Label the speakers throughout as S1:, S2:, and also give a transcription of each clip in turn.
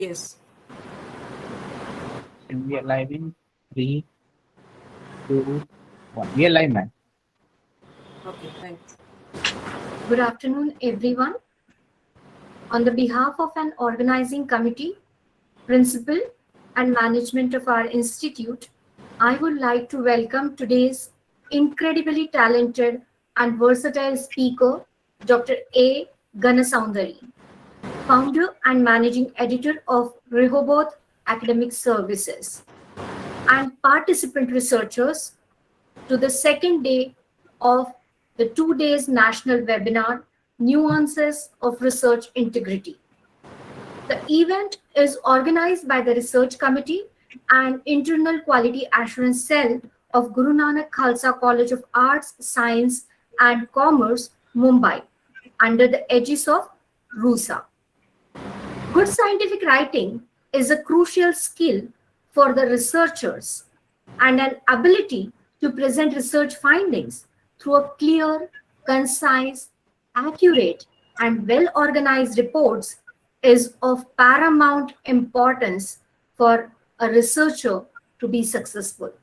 S1: Yes.
S2: And we are live in three, two, one. We are live, man.
S1: Okay, thanks.
S3: Good afternoon, everyone. On the behalf of an organizing committee, principal, and management of our institute, I would like to welcome today's incredibly talented and versatile speaker, Dr. A. Ganasoundari, founder and managing editor of Rehoboth Academic Services, and participant researchers to the second day of the 2 days national webinar, Nuances of Research Integrity. The event is organized by the Research Committee and Internal Quality Assurance Cell of Guru Nanak Khalsa College of Arts, Science and Commerce, Mumbai, under the aegis of RUSA. Good scientific writing is a crucial skill for the researchers, and an ability to present research findings through a clear, concise, accurate, and well organized reports is of paramount importance for a researcher to be successful.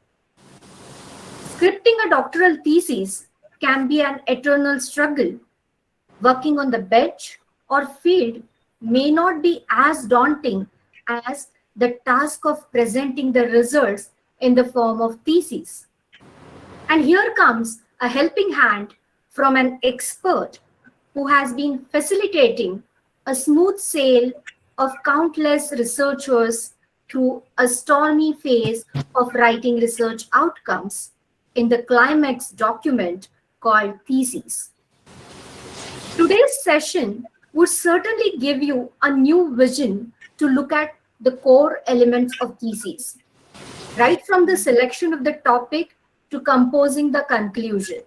S3: Scripting a doctoral thesis can be an eternal struggle. Working on the bench or field may not be as daunting as the task of presenting the results in the form of theses. And here comes a helping hand from an expert who has been facilitating a smooth sail of countless researchers through a stormy phase of writing research outcomes in the climax document called thesis. Today's session would certainly give you a new vision to look at the core elements of theses, right from the selection of the topic to composing the conclusion.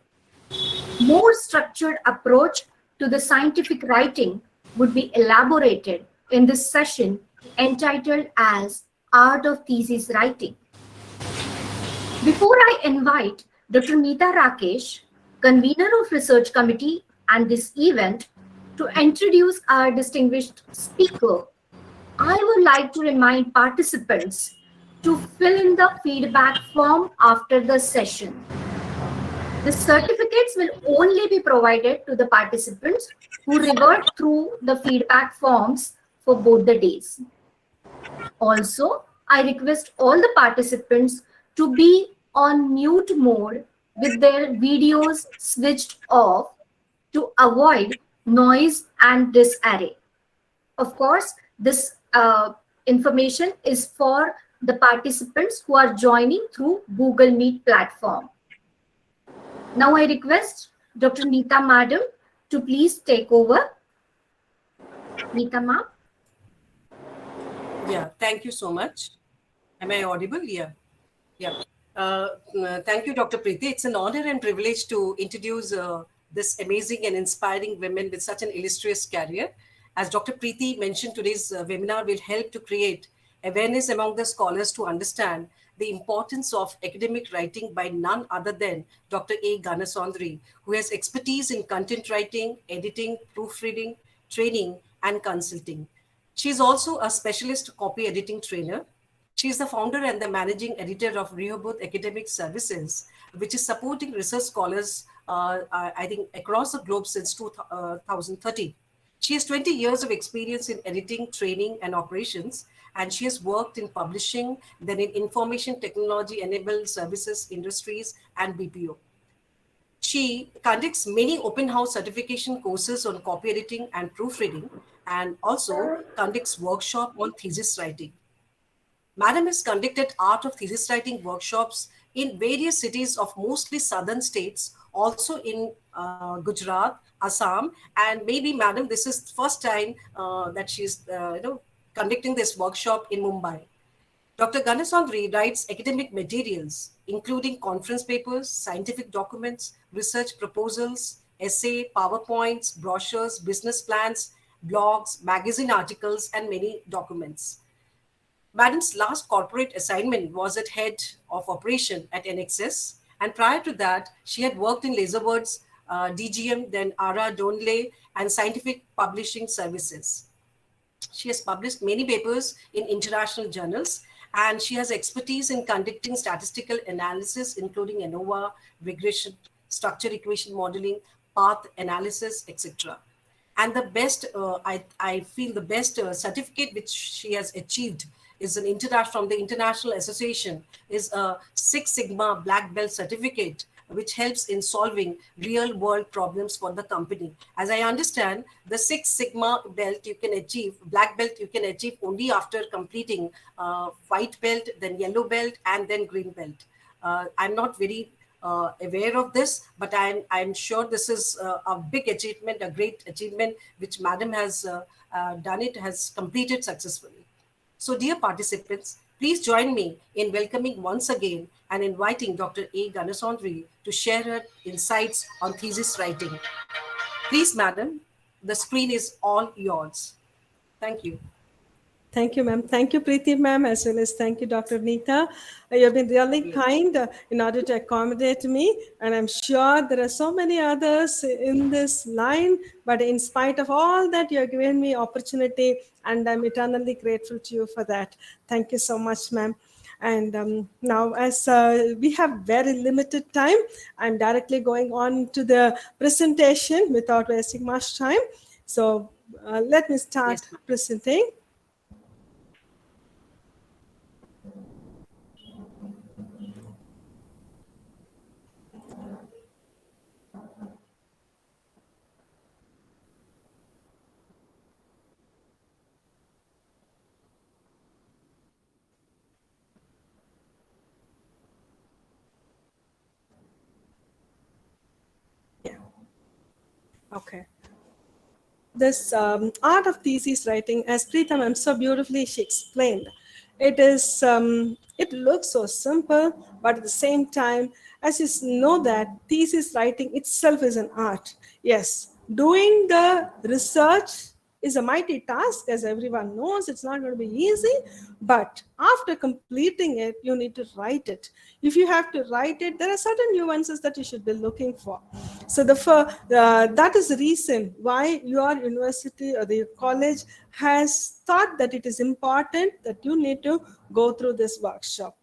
S3: More structured approach to the scientific writing would be elaborated in this session entitled as Art of Thesis Writing. Before I invite Dr. Meeta Rakesh, convener of Research Committee and this event, to introduce our distinguished speaker, I would like to remind participants to fill in the feedback form after the session. The certificates will only be provided to the participants who revert through the feedback forms for both the days. Also, I request all the participants to be on mute mode with their videos switched off to avoid noise and disarray. Of course, this information is for the participants who are joining through Google Meet platform. Now I request Dr. Neeta Madam to please take over. Neeta Ma.
S1: Yeah, thank you so much. Am I audible? Yeah. Yeah. Thank you, Dr. Preeti. It's an honor and privilege to introduce this amazing and inspiring women with such an illustrious career. As Dr. Preeti mentioned, today's webinar will help to create awareness among the scholars to understand the importance of academic writing by none other than Dr. A. Ganasondri, who has expertise in content writing, editing, proofreading, training, and consulting. She is also a specialist copy editing trainer. She is the founder and the managing editor of Rehoboth Academic Services, which is supporting research scholars, I think, across the globe since 2013. She has 20 years of experience in editing, training, and operations, and she has worked in publishing, then in information technology enabled services industries and BPO. She conducts many open house certification courses on copy editing and proofreading, and also conducts workshop on thesis writing. Madam has conducted art of thesis writing workshops in various cities of mostly southern states, also in Gujarat, Assam, and maybe Madam, this is first time that she's conducting this workshop in Mumbai. Dr. Ganasandri writes academic materials, including conference papers, scientific documents, research proposals, essay, PowerPoints, brochures, business plans, blogs, magazine articles, and many documents. Madam's last corporate assignment was at head of operation at NXS, and prior to that, she had worked in Laserbird's DGM, then Ara Donley, and Scientific Publishing Services. She has published many papers in international journals, and she has expertise in conducting statistical analysis, including ANOVA, regression, structure equation modeling, path analysis, etc. And the best, I feel the best certificate which she has achieved is an international from the International Association is a Six Sigma Black Belt certificate, which helps in solving real world problems for the company. As I understand, the Six Sigma belt you can achieve, black belt you can achieve only after completing white belt, then yellow belt, and then green belt. I'm not very aware of this, but I'm sure this is a big achievement, a great achievement, which Madam has done it, has completed successfully. So, dear participants, please join me in welcoming once again and inviting Dr. A. Ganasandri to share her insights on thesis writing. Please, Madam, the screen is all yours. Thank you.
S4: Thank you, ma'am. Thank you, Preeti, ma'am, as well as thank you, Dr. Neeta. You have been really kind in order to accommodate me, and I'm sure there are so many others in this line. But in spite of all that, you have given me opportunity, and I'm eternally grateful to you for that. Thank you so much, ma'am. And now, as we have very limited time, I'm directly going on to the presentation without wasting much time. So let me start
S1: Yes, ma'am.
S4: presenting. Yeah. Okay. This art of thesis writing, as Preetham so beautifully she explained, it looks so simple, but at the same time, as you know that thesis writing itself is an art. Yes, doing the research is a mighty task, as everyone knows. It's not going to be easy, but after completing it, you need to write it. If you have to write it, there are certain nuances that you should be looking for. So that is the reason why your university or the college has thought that it is important that you need to go through this workshop.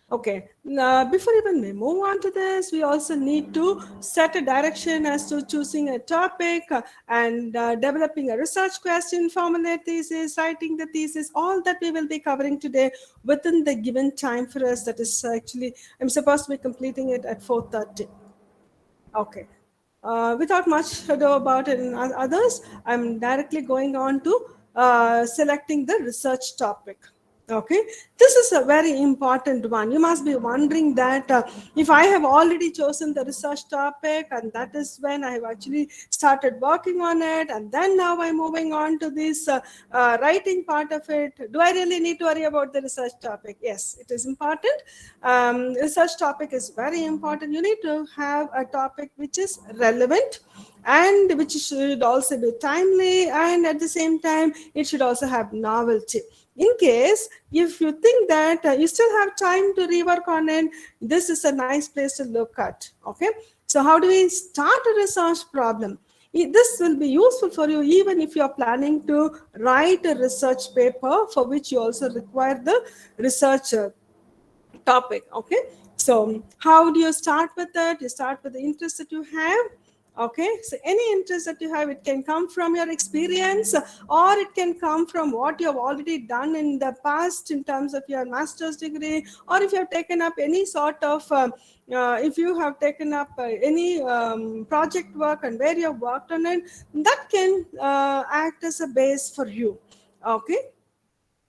S4: Okay, now before even we move on to this, we also need to set a direction as to choosing a topic and developing a research question, formulate thesis, writing the thesis, all that we will be covering today within the given time for us. That is actually, I'm supposed to be completing it at 4:30. Okay. Without much ado about it and others, I'm directly going on to selecting the research topic. Okay, this is a very important one. You must be wondering that if I have already chosen the research topic, and that is when I have actually started working on it, and then now I'm moving on to this writing part of it, do I really need to worry about the research topic? Yes, it is important. Research topic is very important. You need to have a topic which is relevant and which should also be timely, and at the same time it should also have novelty. In case if you think that you still have time to rework on it, this is a nice place to look at. Okay, so how do we start a research problem? This will be useful for you even if you are planning to write a research paper for which you also require the researcher topic. Okay, so how do you start with that? You start with the interest that you have. Okay, so any interest that you have, it can come from your experience, or it can come from what you have already done in the past in terms of your master's degree, or if you have taken up any sort of if you have taken up any project work and where you have worked on it, that can act as a base for you. Okay,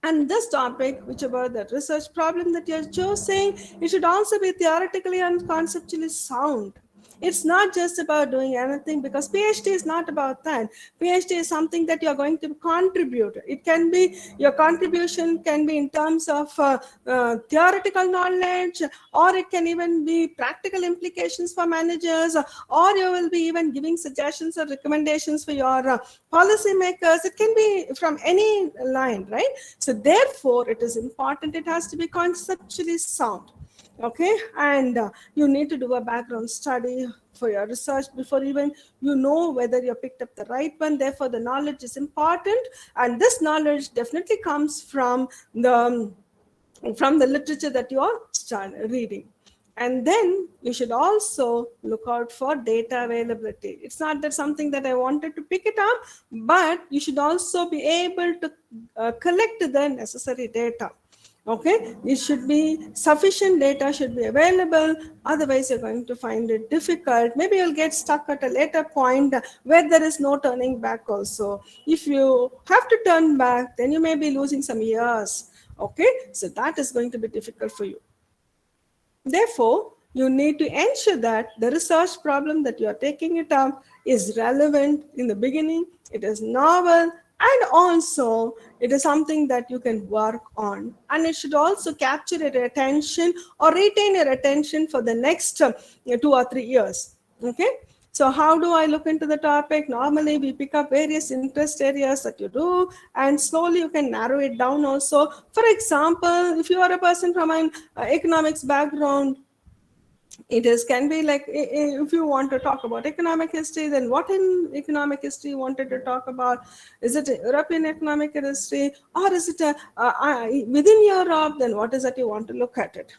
S4: and this topic, which about the research problem that you're choosing, it should also be theoretically and conceptually sound. It's not just about doing anything, because PhD is not about that. PhD is something that you're going to contribute. It can be, your contribution can be in terms of theoretical knowledge, or it can even be practical implications for managers, or you will be even giving suggestions or recommendations for your policy makers. It can be from any line, right? So therefore, it is important. It has to be conceptually sound. Okay, and you need to do a background study for your research before even you know whether you picked up the right one. Therefore the knowledge is important, and this knowledge definitely comes from the literature that you are reading. And then you should also look out for data availability. It's not that something that I wanted to pick it up, but you should also be able to collect the necessary data. Okay, it should be sufficient data should be available, otherwise you're going to find it difficult. Maybe you'll get stuck at a later point where there is no turning back also. If you have to turn back, then you may be losing some years. Okay, so that is going to be difficult for you. Therefore, you need to ensure that the research problem that you are taking it up is relevant in the beginning, it is novel, and also it is something that you can work on. And it should also capture your attention or retain your attention for the next 2 or 3 years. Okay? So how do I look into the topic? Normally, we pick up various interest areas that you do, and slowly you can narrow it down also. For example, if you are a person from an economics background, it is can be like if you want to talk about economic history, then what in economic history you wanted to talk about? Is it European economic history, or is it within Europe? Then what is that you want to look at it?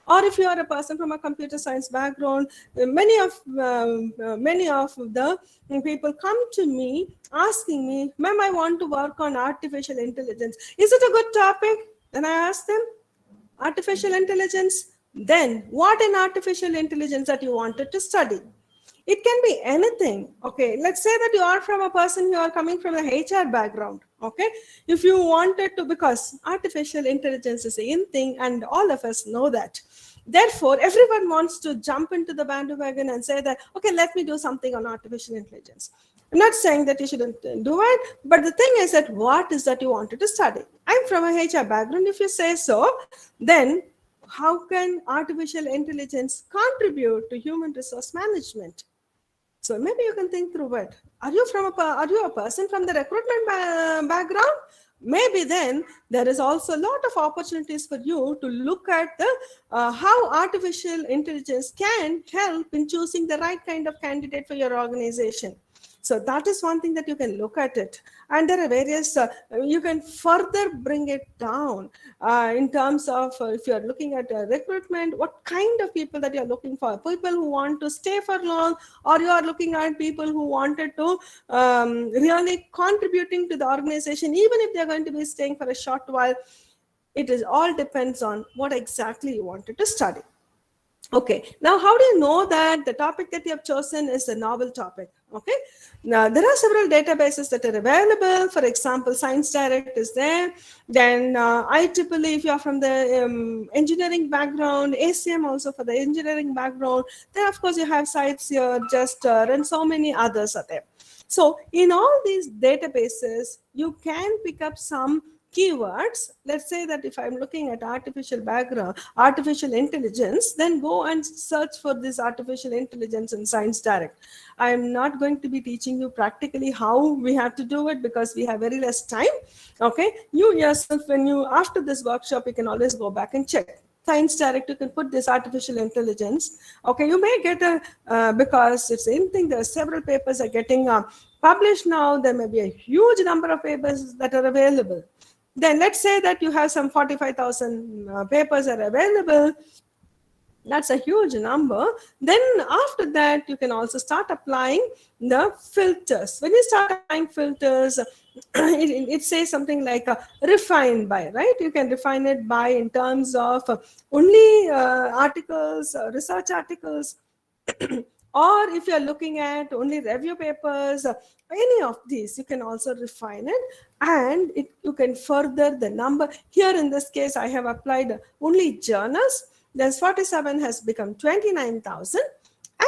S4: Or if you are a person from a computer science background, many of the people come to me asking me, ma'am, I want to work on artificial intelligence, is it a good topic? Then I ask them, artificial intelligence, then what in artificial intelligence that you wanted to study? It can be anything. Okay, let's say that you are from a person, you are coming from a HR background. Okay, if you wanted to, because artificial intelligence is a in thing and all of us know that. Therefore everyone wants to jump into the bandwagon and say that, okay, let me do something on artificial intelligence. I'm not saying that you shouldn't do it, but the thing is that what is that you wanted to study? I'm from a HR background. If you say so, then how can artificial intelligence contribute to human resource management? So maybe you can think through it. Are you a person from the recruitment background? Maybe then there is also a lot of opportunities for you to look at the how artificial intelligence can help in choosing the right kind of candidate for your organization. So that is one thing that you can look at it. And there are various, you can further bring it down in terms of if you're looking at recruitment, what kind of people that you're looking for. People who want to stay for long, or you are looking at people who wanted to really contributing to the organization, even if they're going to be staying for a short while. It is all depends on what exactly you wanted to study. Okay, now how do you know that the topic that you have chosen is a novel topic? Okay, now there are several databases that are available. For example, Science Direct is there. Then IEEE, if you are from the engineering background, ACM also for the engineering background. Then of course you have sites here, just and so many others are there. So in all these databases, you can pick up some keywords. Let's say that if I'm looking at artificial intelligence, then go and search for this artificial intelligence in Science Direct. I'm not going to be teaching you practically how we have to do it because we have very less time. Okay, you yourself, when you after this workshop, you can always go back and check. Science Direct, you can put this artificial intelligence. Okay, you may get a because it's the same thing. There are several papers are getting published now. There may be a huge number of papers that are available. Then let's say that you have some 45,000 papers are available. That's a huge number. Then after that, you can also start applying the filters. When you start applying filters, it says something like refined by, right? You can refine it by in terms of only articles, research articles, or if you're looking at only review papers, any of these, you can also refine it, and you can further the number. Here in this case, I have applied only journals. There's 47 has become 29,000.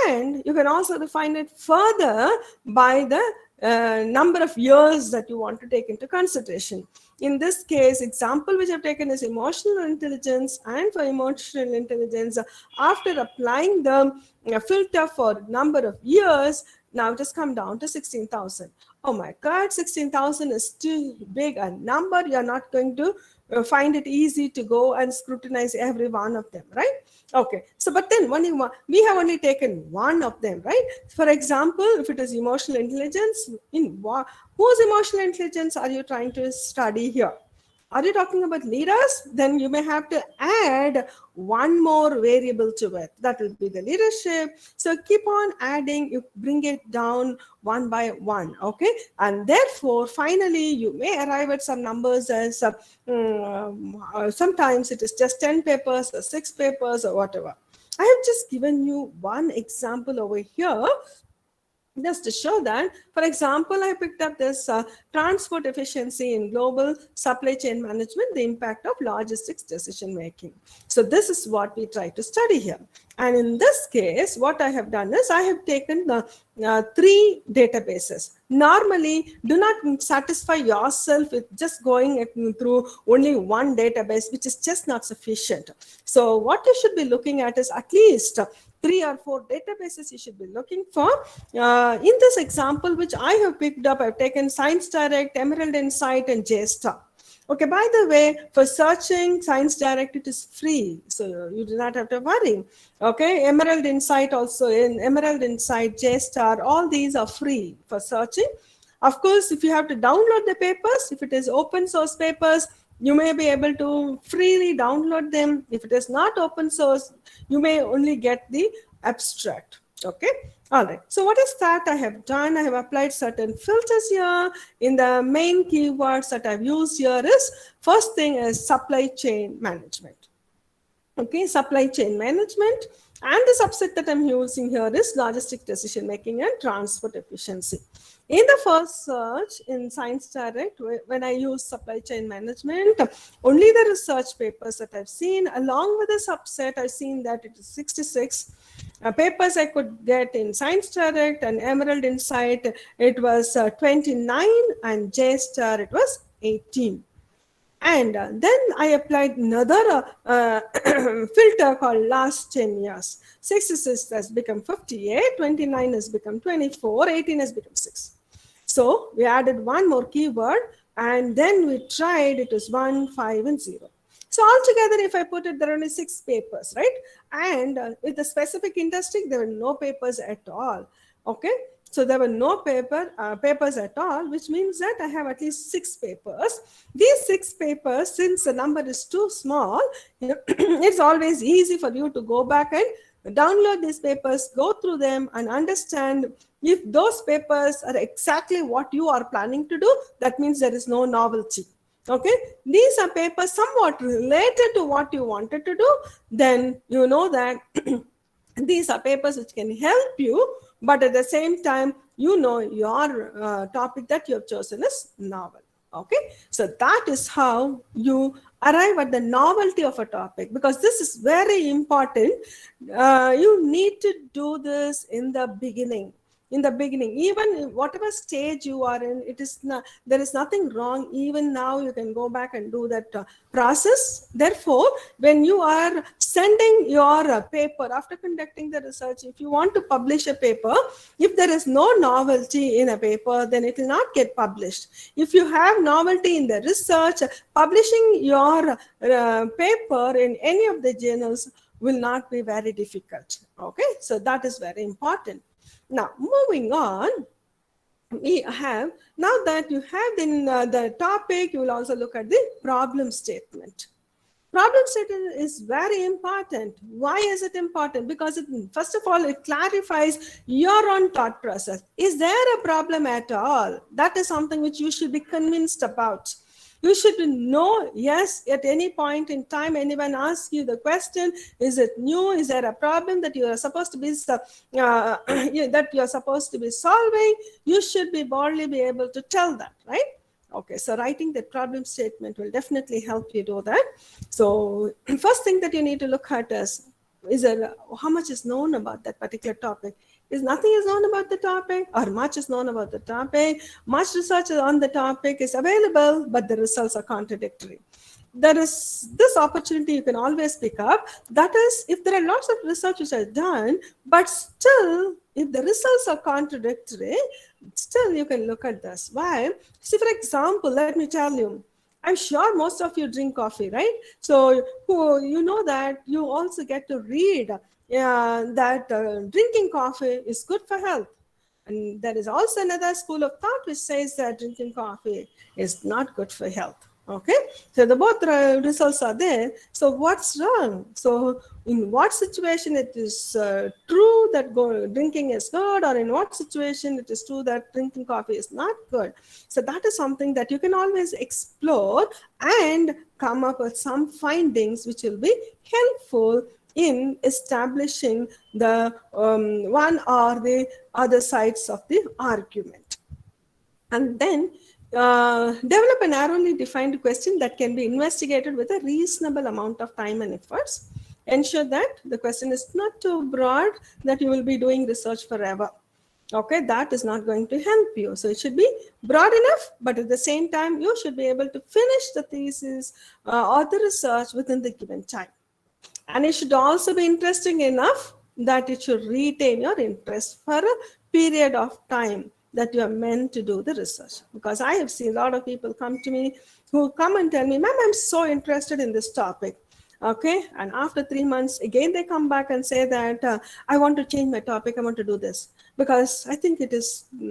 S4: And you can also refine it further by the number of years that you want to take into consideration. In this case, example which I've taken is emotional intelligence. And for emotional intelligence, after applying the filter for number of years, Now it has come down to 16,000. Oh my God, 16,000 is too big a number. You're not going to find it easy to go and scrutinize every one of them, right? Okay, so but then we have only taken one of them, right? For example, if it is emotional intelligence, whose emotional intelligence are you trying to study here? Are you talking about leaders? Then you may have to add one more variable to it. That will be the leadership. So keep on adding, you bring it down one by one, okay? And therefore, finally, you may arrive at some numbers as sometimes it is just 10 papers or 6 papers or whatever. I have just given you one example over here just to show that. For example, I picked up this transport efficiency in global supply chain management, the impact of logistics decision making. So this is what we try to study here. And in this case, what I have done is I have taken the 3 databases. Normally, do not satisfy yourself with just going through only one database, which is just not sufficient. So what you should be looking at is at least 3 or 4 databases you should be looking for. In this example, which I have picked up, I've taken Science Direct, Emerald Insight, and JSTOR. Okay, by the way, for searching Science Direct, it is free, so you do not have to worry. Okay, Emerald Insight also, in Emerald Insight, JSTOR, all these are free for searching. Of course, if you have to download the papers, if it is open source papers, you may be able to freely download them. If it is not open source, you may only get the abstract. Okay, all right. So what is that I have done? I have applied certain filters here. In the main keywords that I've used here is, first thing is supply chain management. Okay, supply chain management, and the subset that I'm using here is logistic decision making and transport efficiency. In the first search in Science Direct, when I use supply chain management, only the research papers that I've seen, along with the subset, I've seen that it is 66 papers I could get in Science Direct, and Emerald Insight, it was 29, and JSTOR, it was 18. And then I applied another filter called last 10 years. 66 has become 58, 29 has become 24, 18 has become 6. So we added one more keyword, and then we tried, it was 1, 5, and 0. So altogether, if I put it, there are only 6 papers, right? And with the specific industry, there were no papers at all. Okay, so there were no papers at all, which means that I have at least 6 papers. These 6 papers, since the number is too small, it's always easy for you to go back and download these papers, go through them, and understand if those papers are exactly what you are planning to do. That means there is no novelty. Okay, these are papers somewhat related to what you wanted to do. Then you know that these are papers which can help you, but at the same time, you know your topic that you have chosen is novel. Okay, so that is how you arrive at the novelty of a topic, because this is very important. You need to do this in the beginning. Even whatever stage you are in, it is not, there is nothing wrong. Even now you can go back and do that process. Therefore, when you are sending your paper after conducting the research, if you want to publish a paper, if there is no novelty in a paper, then it will not get published. If you have novelty in the research, publishing your paper in any of the journals will not be very difficult. Okay, so that is very important. Now, moving on, we have, now that you have the topic, you will also look at the problem statement. Problem statement is very important. Why is it important? Because first of all, it clarifies your own thought process. Is there a problem at all? That is something which you should be convinced about. You should know, yes, at any point in time, anyone asks you the question, is it new? Is there a problem that you are supposed to be that you are supposed to be solving? You should be boldly be able to tell that, right? Okay, so writing the problem statement will definitely help you do that. So first thing that you need to look at is there, how much is known about that particular topic? is nothing is known about the topic or much is known about the topic. Much research on the topic is available, but the results are contradictory. There is this opportunity you can always pick up. That is, if there are lots of research which are done, but still, if the results are contradictory, still you can look at this. Why? See, for example, let me tell you, I'm sure most of you drink coffee, right? So you know that you also get to read that drinking coffee is good for health. And there is also another school of thought which says that drinking coffee is not good for health. Okay, so the both results are there. So what's wrong? So in what situation it is true that drinking is good, or in what situation it is true that drinking coffee is not good? So that is something that you can always explore and come up with some findings which will be helpful in establishing the one or the other sides of the argument. And then develop a narrowly defined question that can be investigated with a reasonable amount of time and efforts. Ensure that the question is not too broad that you will be doing research forever. Okay, that is not going to help you. So it should be broad enough, but at the same time, you should be able to finish the thesis or the research within the given time. And it should also be interesting enough that it should retain your interest for a period of time that you are meant to do the research. Because I have seen a lot of people come to me who come and tell me, ma'am, I'm so interested in this topic. Okay, and after 3 months, again, they come back and say that I want to change my topic, I want to do this because I think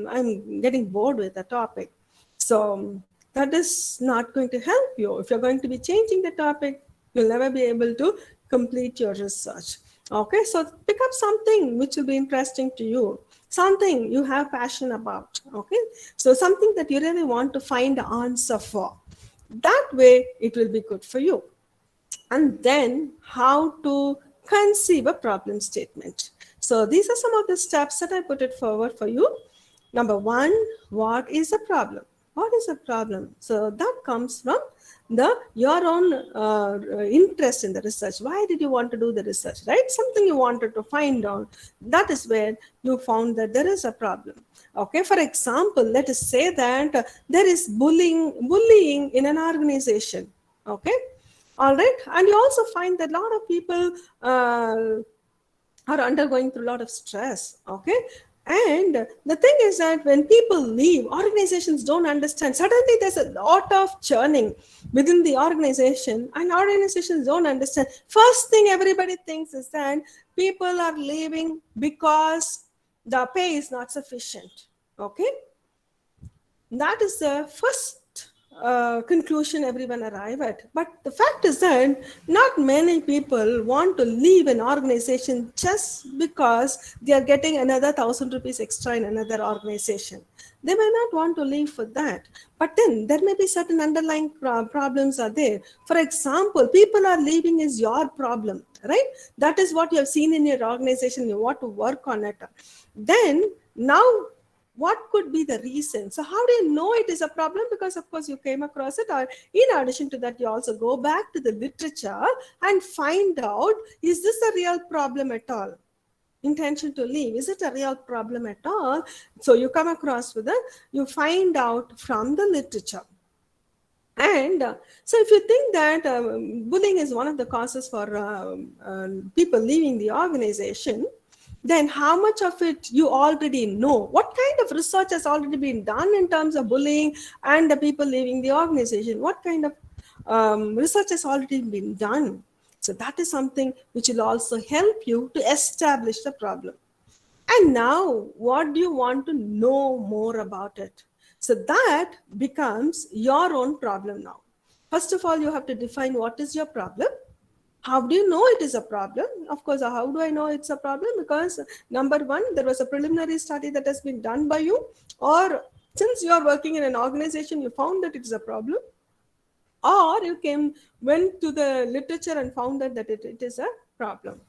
S4: I'm getting bored with the topic. So that is not going to help you. If you're going to be changing the topic, you'll never be able to complete your research. Okay, so pick up something which will be interesting to you, something you have passion about. Okay, so something that you really want to find the answer for. That way, it will be good for you. And then how to conceive a problem statement. So these are some of the steps that I put it forward for you. Number one, what is a problem? What is a problem? So that comes from your own interest in the research. Why did you want to do the research, right? Something you wanted to find out. That is where you found that there is a problem. Okay, for example, let us say that there is bullying in an organization. Okay, all right, and you also find that a lot of people are undergoing through a lot of stress. Okay, and the thing is that when people leave, organizations don't understand. Suddenly there's a lot of churning within the organization, and organizations don't understand. First thing everybody thinks is that people are leaving because the pay is not sufficient. Okay, that is the first conclusion everyone arrive at. But the fact is that not many people want to leave an organization just because they are getting another 1,000 rupees extra in another organization. They may not want to leave for that. But then there may be certain underlying problems are there. For example, people are leaving is your problem, right? That is what you have seen in your organization. You want to work on it. Then now, what could be the reason? So how do you know it is a problem? Because of course you came across it, or in addition to that, you also go back to the literature and find out, is this a real problem at all? Intention to leave, is it a real problem at all? So you come across with it, you find out from the literature. And so if you think that bullying is one of the causes for people leaving the organization, then how much of it you already know? What kind of research has already been done in terms of bullying and the people leaving the organization? What kind of research has already been done? So that is something which will also help you to establish the problem. And now, what do you want to know more about it? So that becomes your own problem now. First of all, you have to define what is your problem. How do you know it is a problem? Of course, how do I know it's a problem? Because number one, there was a preliminary study that has been done by you, or since you are working in an organization, you found that it is a problem, or you went to the literature and found that it is a problem.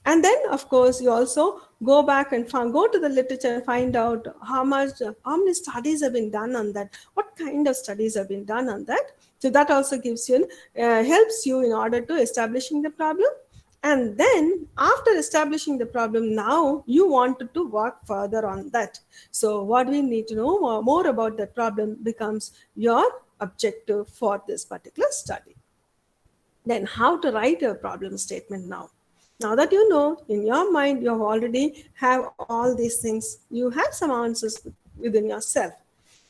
S4: And then, of course, you also go back and go to the literature and find out how many studies have been done on that, what kind of studies have been done on that. So that also gives you helps you in order to establishing the problem. And then after establishing the problem, now you wanted to work further on that. So what we need to know more about that problem becomes your objective for this particular study. Then how to write a problem statement now. Now that you know, in your mind, you have already have all these things, you have some answers within yourself.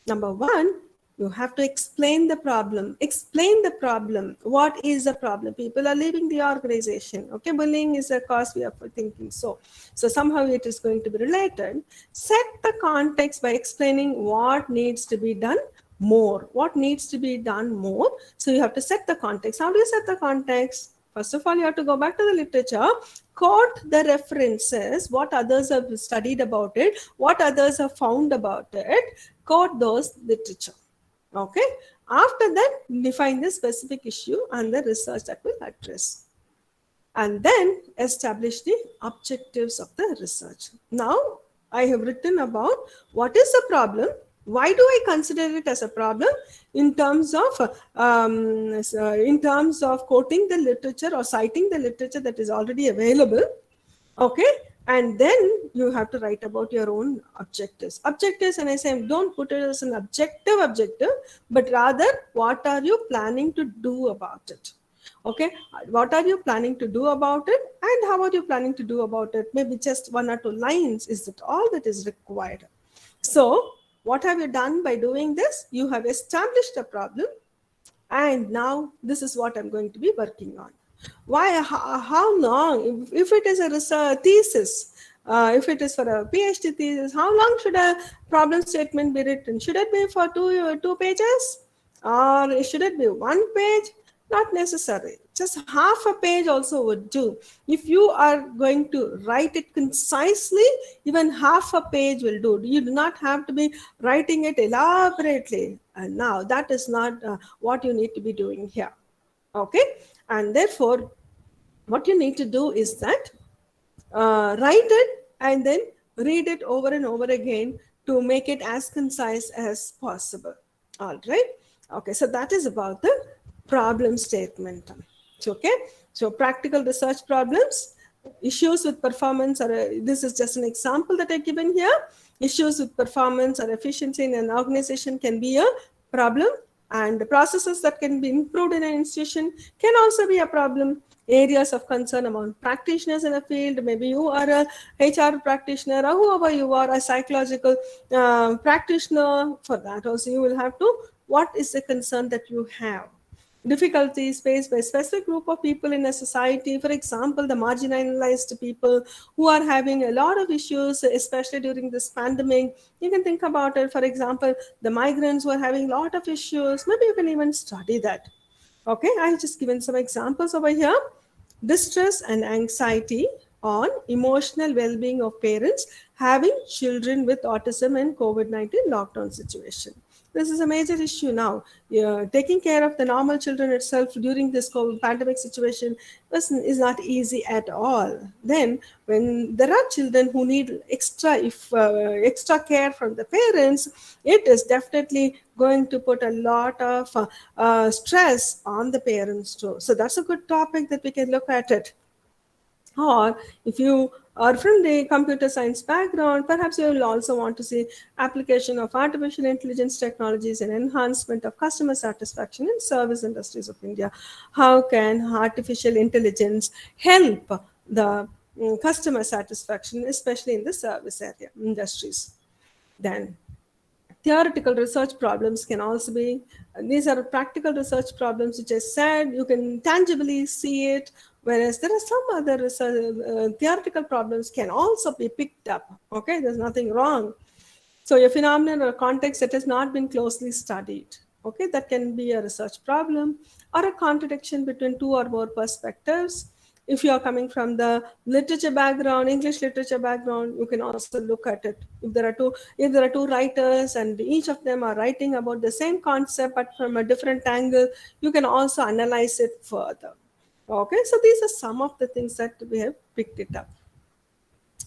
S4: Number one, you have to explain the problem. Explain the problem. What is the problem? People are leaving the organization. Okay, bullying is a cause, we are thinking so. So somehow it is going to be related. Set the context by explaining what needs to be done more. What needs to be done more? So you have to set the context. How do you set the context? First of all, you have to go back to the literature, quote the references, what others have studied about it, what others have found about it, quote those literature. Okay. After that, define the specific issue and the research that will address. And then establish the objectives of the research. Now, I have written about what is the problem, why do I consider it as a problem in terms of quoting the literature or citing the literature that is already available. Okay, and then you have to write about your own objectives. And I say, don't put it as an objective, but rather what are you planning to do about it. Okay, what are you planning to do about it, and how are you planning to do about it? Maybe just 1 or 2 lines, is that all that is required? So what have you done by doing this? You have established a problem, and now this is what I'm going to be working on. Why? How long? If it is a research thesis, if it is for a PhD thesis, how long should a problem statement be written? Should it be for two pages, or should it be 1 page? Not necessary. Just half a page also would do. If you are going to write it concisely, even half a page will do. You do not have to be writing it elaborately. And now that is not what you need to be doing here. Okay. And therefore, what you need to do is that write it and then read it over and over again to make it as concise as possible. All right. Okay. So that is about the problem statement. Okay. So practical research problems, issues with performance, or this is just an example that I've given here. Issues with performance or efficiency in an organization can be a problem, and the processes that can be improved in an institution can also be a problem. Areas of concern among practitioners in a field, maybe you are a HR practitioner, or whoever you are, a psychological practitioner. For that also you will have to, what is the concern that you have? Difficulties faced by a specific group of people in a society, for example, the marginalized people who are having a lot of issues, especially during this pandemic. You can think about it. For example, the migrants who are having a lot of issues, maybe you can even study that. Okay, I've just given some examples over here. Distress and anxiety on emotional well-being of parents having children with autism and COVID-19 lockdown situation. This is a major issue now. Taking care of the normal children itself during this COVID pandemic situation is not easy at all. Then, when there are children who need extra care from the parents, it is definitely going to put a lot of stress on the parents too. So that's a good topic that we can look at it. Or if you are from the computer science background, perhaps you will also want to see application of artificial intelligence technologies and enhancement of customer satisfaction in service industries of India. How can artificial intelligence help the customer satisfaction, especially in the service area industries? Then theoretical research problems can also be, these are practical research problems which I said you can tangibly see it, whereas there are some other research, theoretical problems can also be picked up. Okay, there's nothing wrong. So a phenomenon or context that has not been closely studied, okay, that can be a research problem, or a contradiction between two or more perspectives. If you are coming from the literature background, English literature background, you can also look at it. If there are two writers and each of them are writing about the same concept but from a different angle, you can also analyze it further. Okay, so these are some of the things that we have picked it up.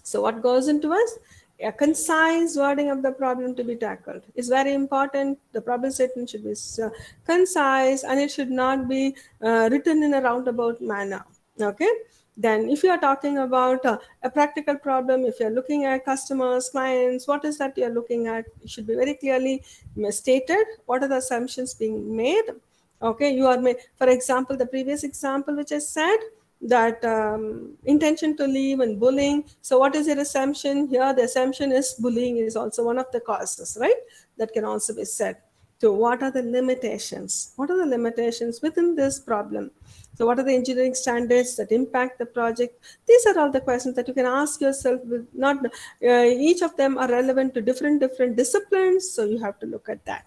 S4: So what goes into us? A concise wording of the problem to be tackled is very important. The problem statement should be concise, and it should not be written in a roundabout manner. Okay. Then if you are talking about a practical problem, if you're looking at customers, clients, what is that you're looking at, it should be very clearly stated. What are the assumptions being made? Okay, you are made, for example, the previous example which I said, that intention to leave and bullying. So what is your assumption here? The assumption is bullying is also one of the causes, right? That can also be said. So what are the limitations? What are the limitations within this problem? So what are the engineering standards that impact the project? These are all the questions that you can ask yourself. With not each of them are relevant to different disciplines, so you have to look at that.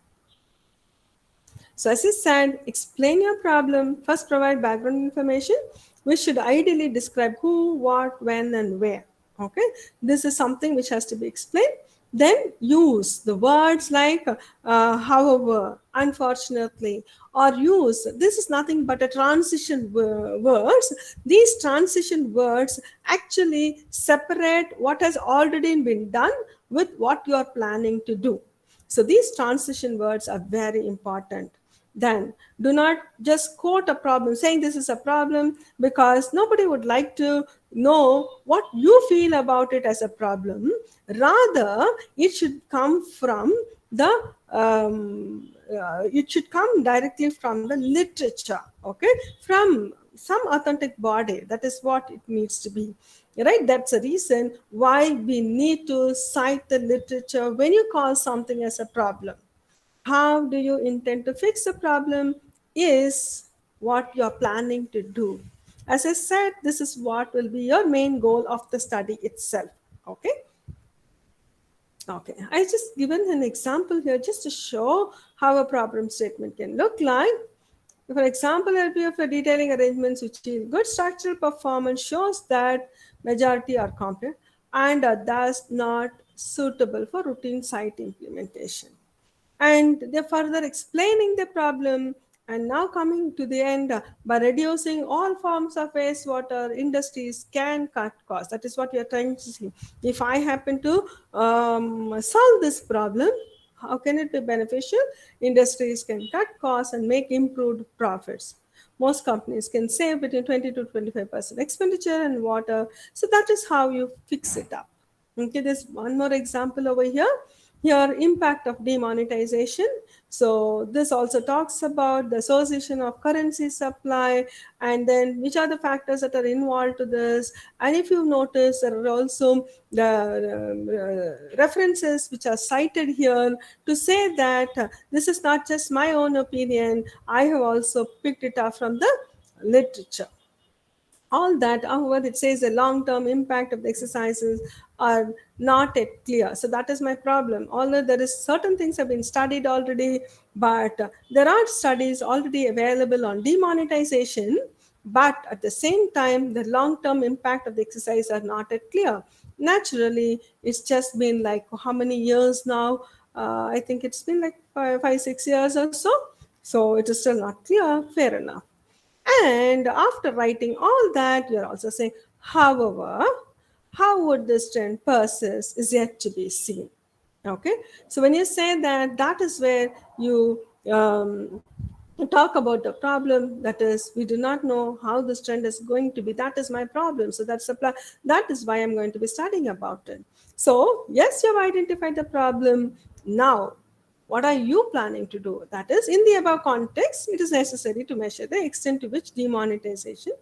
S4: So as I said, explain your problem. First, provide background information, which should ideally describe who, what, when, and where. Okay, this is something which has to be explained. Then use the words like however, unfortunately, or use, this is nothing but a transition words. These transition words actually separate what has already been done with what you are planning to do. So these transition words are very important. Then do not just quote a problem saying this is a problem, because nobody would like to know what you feel about it as a problem. Rather, it should come from the it should come directly from the literature, okay, from some authentic body. That is what it needs to be, right? That's a reason why we need to cite the literature when you call something as a problem. How do you intend to fix the problem is what you're planning to do. As I said, this is what will be your main goal of the study itself. Okay. Okay, I just given an example here just to show how a problem statement can look like. For example, LP of a detailing arrangements which yield good structural performance shows that majority are complex and are thus not suitable for routine site implementation. And they're further explaining the problem, and now coming to the end, by reducing all forms of wastewater, industries can cut costs. That is what we are trying to see. If I happen to solve this problem, how can it be beneficial? Industries can cut costs and make improved profits. Most companies can save between 20 to 25% expenditure in water. So that is how you fix it up. Okay, there's one more example over here. Here, impact of demonetization. So this also talks about the association of currency supply, and then which are the factors that are involved to this. And if you notice, there are also the references which are cited here to say that this is not just my own opinion. I have also picked it up from the literature. All that, however, it says the long-term impact of the exercises are not yet clear. So that is my problem. Although there is certain things have been studied already, but there are studies already available on demonetization, but at the same time the long-term impact of the exercise are not yet clear. Naturally, it's just been like how many years now? I think it's been like 5, 6 years or so. So it is still not clear. Fair enough. And after writing all that, you're also saying, however, how would this trend persist is yet to be seen. Okay, so when you say that, that is where you talk about the problem. That is, we do not know how this trend is going to be. That is my problem. So that's the plan. That is why I'm going to be studying about it. So yes, you have identified the problem. Now what are you planning to do? That is, in the above context, it is necessary to measure the extent to which demonetization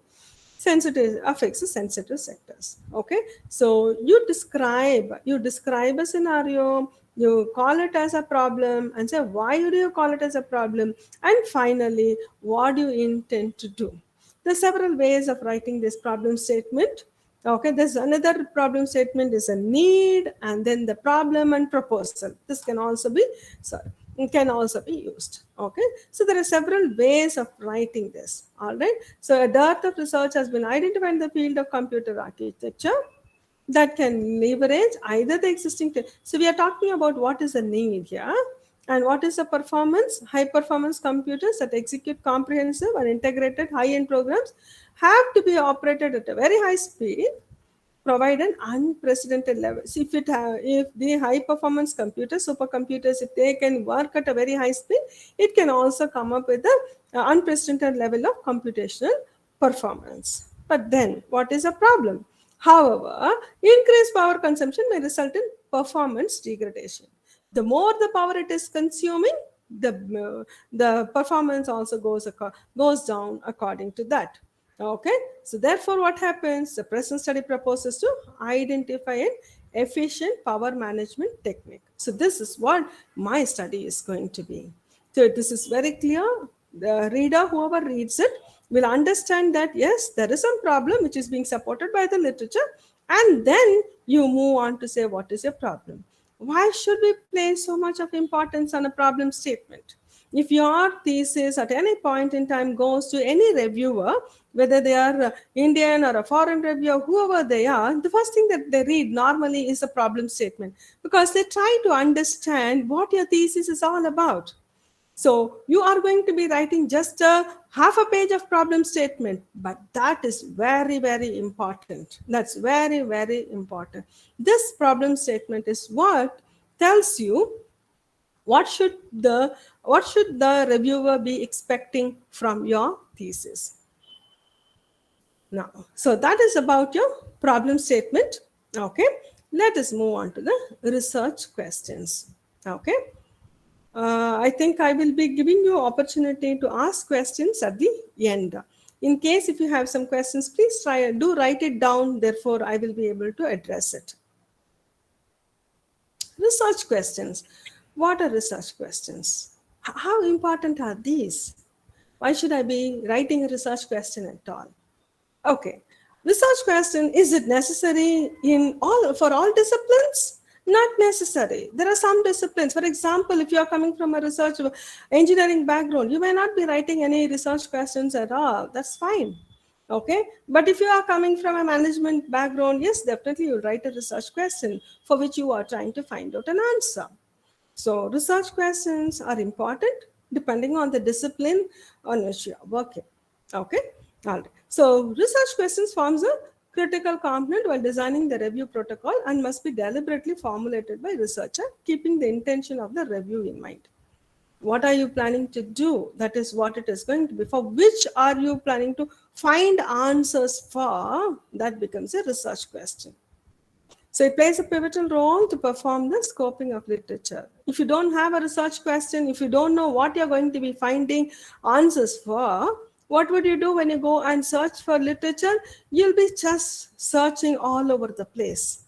S4: sensitive affects the sensitive sectors. Okay, so you describe a scenario, you call it as a problem, and say why do you call it as a problem, and finally, what do you intend to do? There are several ways of writing this problem statement. Okay, there's another problem statement is a need, and then the problem and proposal. This can also be, sorry, it can also be used. Okay, so there are several ways of writing this. All right, so a dearth of research has been identified in the field of computer architecture that can leverage either the existing. So we are talking about what is the need here. And what is the performance? High performance computers that execute comprehensive and integrated high-end programs have to be operated at a very high speed, provide an unprecedented level. So if the high performance computers, supercomputers, if they can work at a very high speed, it can also come up with an unprecedented level of computational performance. But then, what is a problem? However, increased power consumption may result in performance degradation. The more the power it is consuming, the performance also goes down according to that. Okay, so therefore, what happens? The present study proposes to identify an efficient power management technique. So, this is what my study is going to be. So, this is very clear. The reader, whoever reads it, will understand that yes, there is some problem which is being supported by the literature, and then you move on to say what is your problem. Why should we place so much of importance on a problem statement? If your thesis at any point in time goes to any reviewer, whether they are Indian or a foreign reviewer, whoever they are, the first thing that they read normally is a problem statement, because they try to understand what your thesis is all about. So you are going to be writing just a half a page of problem statement, but that is very, very important. That's very, very important. This problem statement is what tells you what should the reviewer be expecting from your thesis. Now, so that is about your problem statement. Okay, let us move on to the research questions. Okay. I think I will be giving you opportunity to ask questions at the end. In case if you have some questions, please do write it down. Therefore, I will be able to address it. Research questions. What are research questions? How important are these? Why should I be writing a research question at all? Okay. Research question, is it necessary for all disciplines? Not necessary. There are some disciplines. For example, if you are coming from a research engineering background, you may not be writing any research questions at all. That's fine. Okay. But if you are coming from a management background, yes, definitely you'll write a research question for which you are trying to find out an answer. So research questions are important depending on the discipline on which you are working. Okay. All right. So research questions forms a critical component while designing the review protocol and must be deliberately formulated by researcher, keeping the intention of the review in mind. What are you planning to do? That is what it is going to be. For which are you planning to find answers for? That becomes a research question. So it plays a pivotal role to perform the scoping of literature. If you don't have a research question, if you don't know what you're going to be finding answers for, what would you do when you go and search for literature? You'll be just searching all over the place.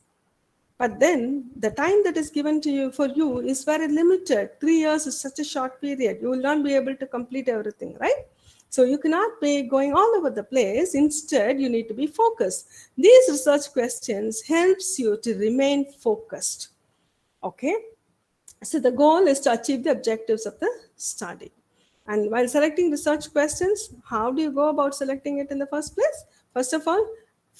S4: But then the time that is given to you for you is very limited. 3 years is such a short period. You will not be able to complete everything, right? So you cannot be going all over the place. Instead, you need to be focused. These research questions helps you to remain focused. Okay. So the goal is to achieve the objectives of the study. And while selecting research questions, how do you go about selecting it in the first place? First of all,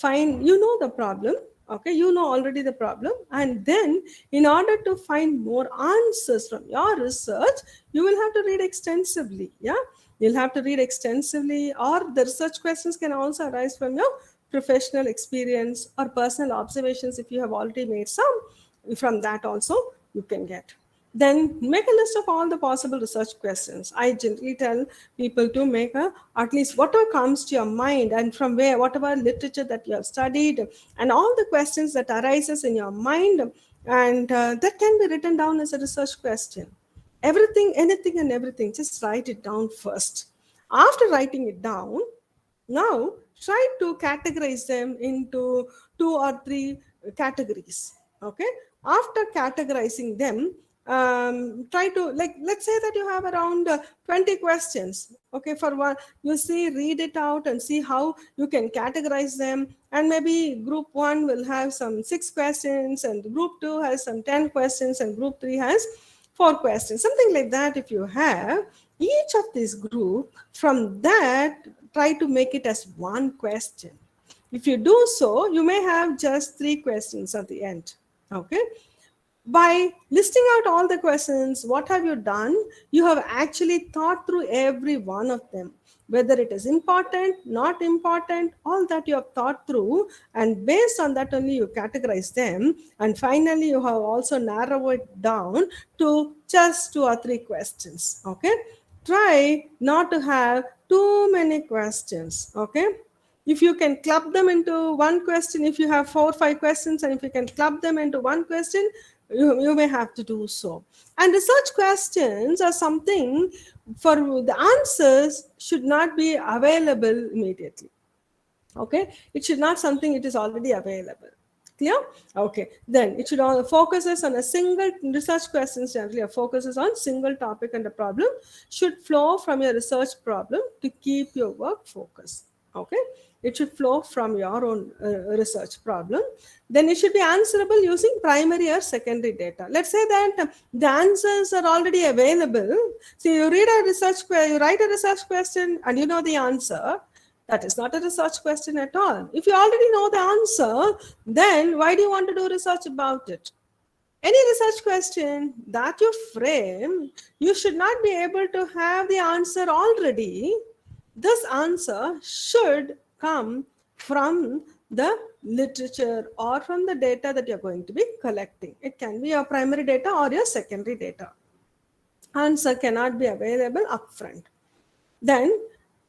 S4: you know the problem. Okay, you know already the problem. And then in order to find more answers from your research, you will have to read extensively. Yeah, you'll have to read extensively, or the research questions can also arise from your professional experience or personal observations if you have already made some. From that also you can get. Then make a list of all the possible research questions. I generally tell people to make at least whatever comes to your mind, and from whatever literature that you have studied, and all the questions that arises in your mind, and that can be written down as a research question. Everything, anything and everything, just write it down first. After writing it down, now try to categorize them into 2 or 3 categories. Okay. After categorizing them, try to, like, let's say that you have around 20 questions. Okay, for one, you see, read it out and see how you can categorize them. And maybe group 1 will have some 6 questions, and group 2 has some 10 questions, and group 3 has 4 questions, something like that. If you have each of these group, from that try to make it as one question. If you do so, you may have just 3 questions at the end. Okay. By listing out all the questions, what have you done? You have actually thought through every one of them, whether it is important, not important, all that you have thought through, and based on that only you categorize them. And finally, you have also narrowed it down to just 2 or 3 questions. Okay. Try not to have too many questions. Okay. If you can club them into one question, if you have 4 or 5 questions, and if you can club them into one question, you may have to do so. And research questions are something for the answers should not be available immediately. Okay, it should not something it is already available. Clear? Okay, then it should all focuses on a single research questions. Generally focuses on single topic, and the problem should flow from your research problem to keep your work focused. Okay, it should flow from your own research problem. Then it should be answerable using primary or secondary data. Let's say that the answers are already available. So you write a research question and you know the answer. That is not a research question at all. If you already know the answer, then why do you want to do research about it? Any research question that you frame, you should not be able to have the answer already. This answer should come from the literature or from the data that you're going to be collecting. It can be your primary data or your secondary data. Answer cannot be available upfront. Then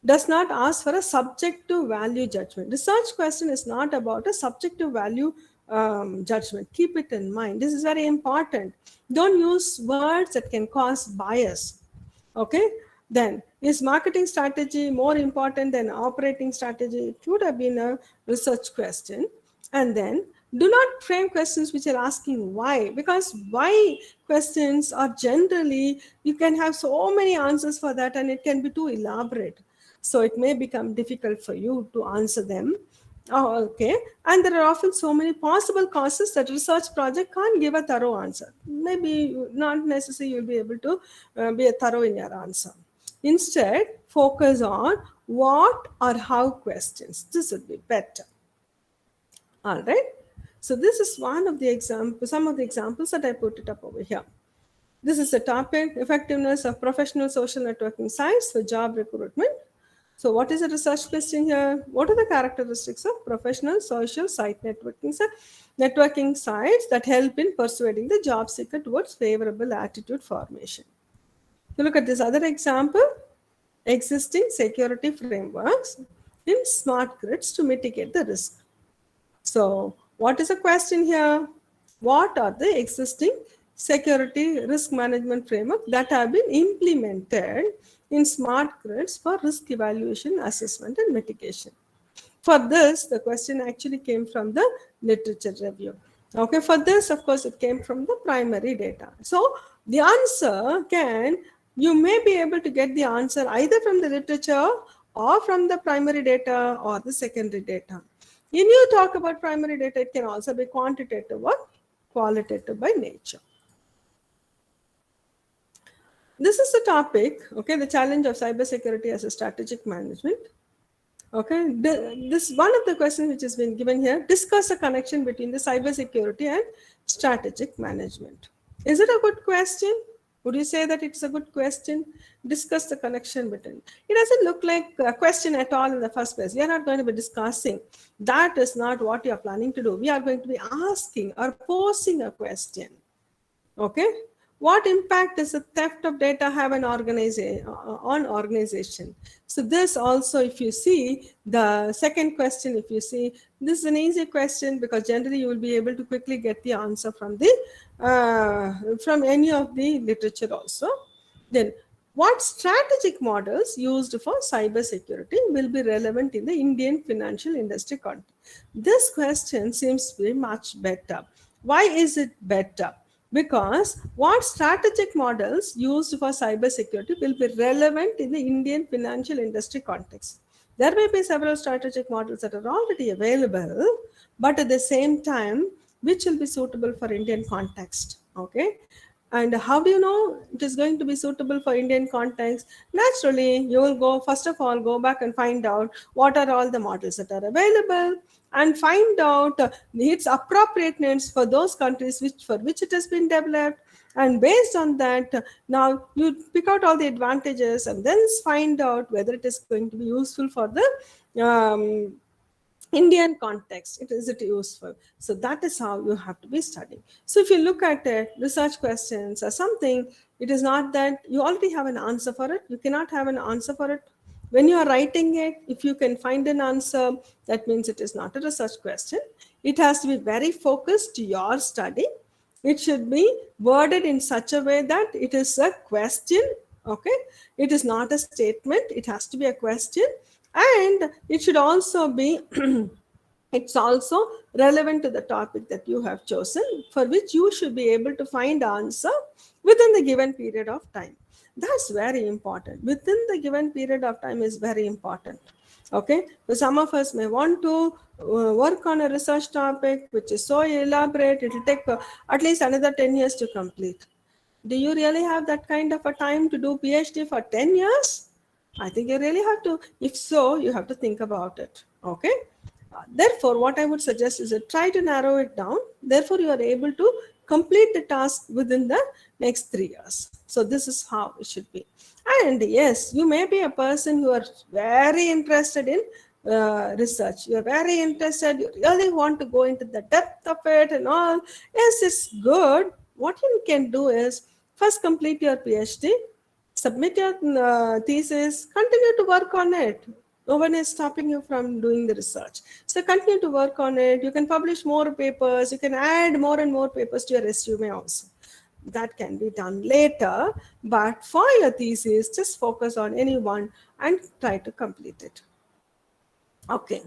S4: does not ask for a subjective value judgment. Research question is not about a subjective value judgment. Keep it in mind. This is very important. Don't use words that can cause bias. Okay. Then, is marketing strategy more important than operating strategy? It would have been a research question. And then, do not frame questions which are asking why, because why questions are generally, you can have so many answers for that and it can be too elaborate. So it may become difficult for you to answer them. Oh, okay. And there are often so many possible causes that research project can't give a thorough answer. Maybe not necessarily you'll be able to be a thorough in your answer. Instead, focus on what or how questions. This would be better. All right. So this is one of the examples, some of the examples that I put it up over here. This is the topic, effectiveness of professional social networking sites for job recruitment. So what is the research question here? What are the characteristics of professional social site networking sites that help in persuading the job seeker towards favorable attitude formation? You look at this other example, existing security frameworks in smart grids to mitigate the risk. So what is the question here? What are the existing security risk management framework that have been implemented in smart grids for risk evaluation, assessment, and mitigation? For this, the question actually came from the literature review. Okay, for this, of course, it came from the primary data. So the answer you may be able to get the answer either from the literature or from the primary data or the secondary data. When you talk about primary data, it can also be quantitative or qualitative by nature. This is the topic, okay, the challenge of cybersecurity as a strategic management. Okay, this one of the questions which has been given here, discuss the connection between the cybersecurity and strategic management. Is it a good question? Would you say that it's a good question? Discuss the connection between. It doesn't look like a question at all in the first place. We are not going to be discussing. That is not what you are planning to do. We are going to be asking or posing a question. Okay? What impact does the theft of data have on organization? So this also, if you see the second question, if you see, this is an easy question because generally you will be able to quickly get the answer from the from any of the literature also. Then, what strategic models used for cybersecurity will be relevant in the Indian financial industry context? This question seems to be much better. Why is it better? Because what strategic models used for cybersecurity will be relevant in the Indian financial industry context. There may be several strategic models that are already available, but at the same time, which will be suitable for Indian context. Okay. And how do you know it is going to be suitable for Indian context? Naturally, you will first of all, go back and find out what are all the models that are available and find out its appropriateness for those countries for which it has been developed. And based on that, now you pick out all the advantages and then find out whether it is going to be useful for the Indian context. Is it useful? So that is how you have to be studying. So if you look at it, research questions or something, it is not that you already have an answer for it. You cannot have an answer for it When you are writing it, if you can find an answer, that means it is not a research question. It has to be very focused to your study. It should be worded in such a way that it is a question. Okay, it is not a statement, it has to be a question. And it should also be it's also relevant to the topic that you have chosen, for which you should be able to find answer within the given period of time. That's very important. Within the given period of time is very important. Okay, so some of us may want to work on a research topic which is so elaborate, it will take at least another 10 years to complete. Do you really have that kind of a time to do PhD for 10 years? I think you really have to. If so, you have to think about it. Okay. Therefore, what I would suggest is that try to narrow it down. Therefore, you are able to complete the task within the next 3 years. So this is how it should be. And yes, you may be a person who are very interested in research. You're very interested. You really want to go into the depth of it and all. Yes, it's good. What you can do is first complete your PhD, submit your thesis, continue to work on it. No one is stopping you from doing the research. So continue to work on it. You can publish more papers. You can add more and more papers to your resume also. That can be done later. But for your thesis, just focus on any one and try to complete it. Okay.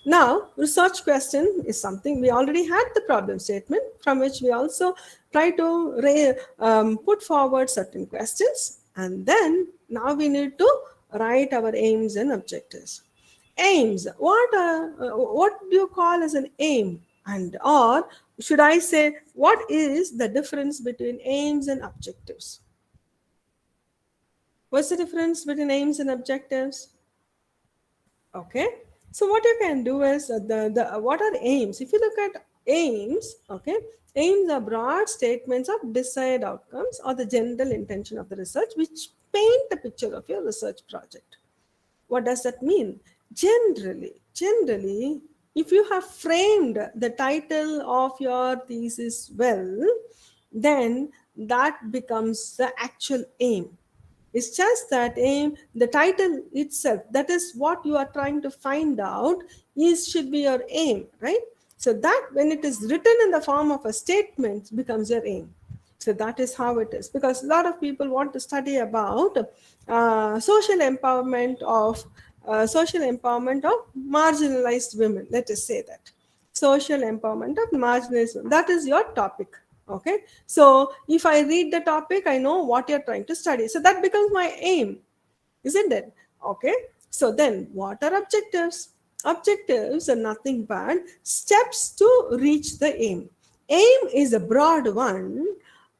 S4: Now, research question is something we already had the problem statement, from which we also try to put forward certain questions, and then now we need to write our aims and objectives. Aims. What do you call as an aim? And or should I say, what is the difference between aims and objectives? What's the difference between aims and objectives? Okay, so what you can do is what are aims? If you look at aims, okay, aims are broad statements of desired outcomes or the general intention of the research, which paint the picture of your research project. What does that mean? Generally, if you have framed the title of your thesis well, then that becomes the actual aim. It's just that aim, the title itself, that is what you are trying to find out, should be your aim, right? So that when it is written in the form of a statement becomes your aim. So that is how it is, because a lot of people want to study about social empowerment of marginalized women. Let us say that social empowerment of marginalized women. That is your topic. Okay, so if I read the topic, I know what you're trying to study. So that becomes my aim, isn't it? Okay, so then what are objectives? Objectives are nothing but steps to reach the aim. Aim is a broad one,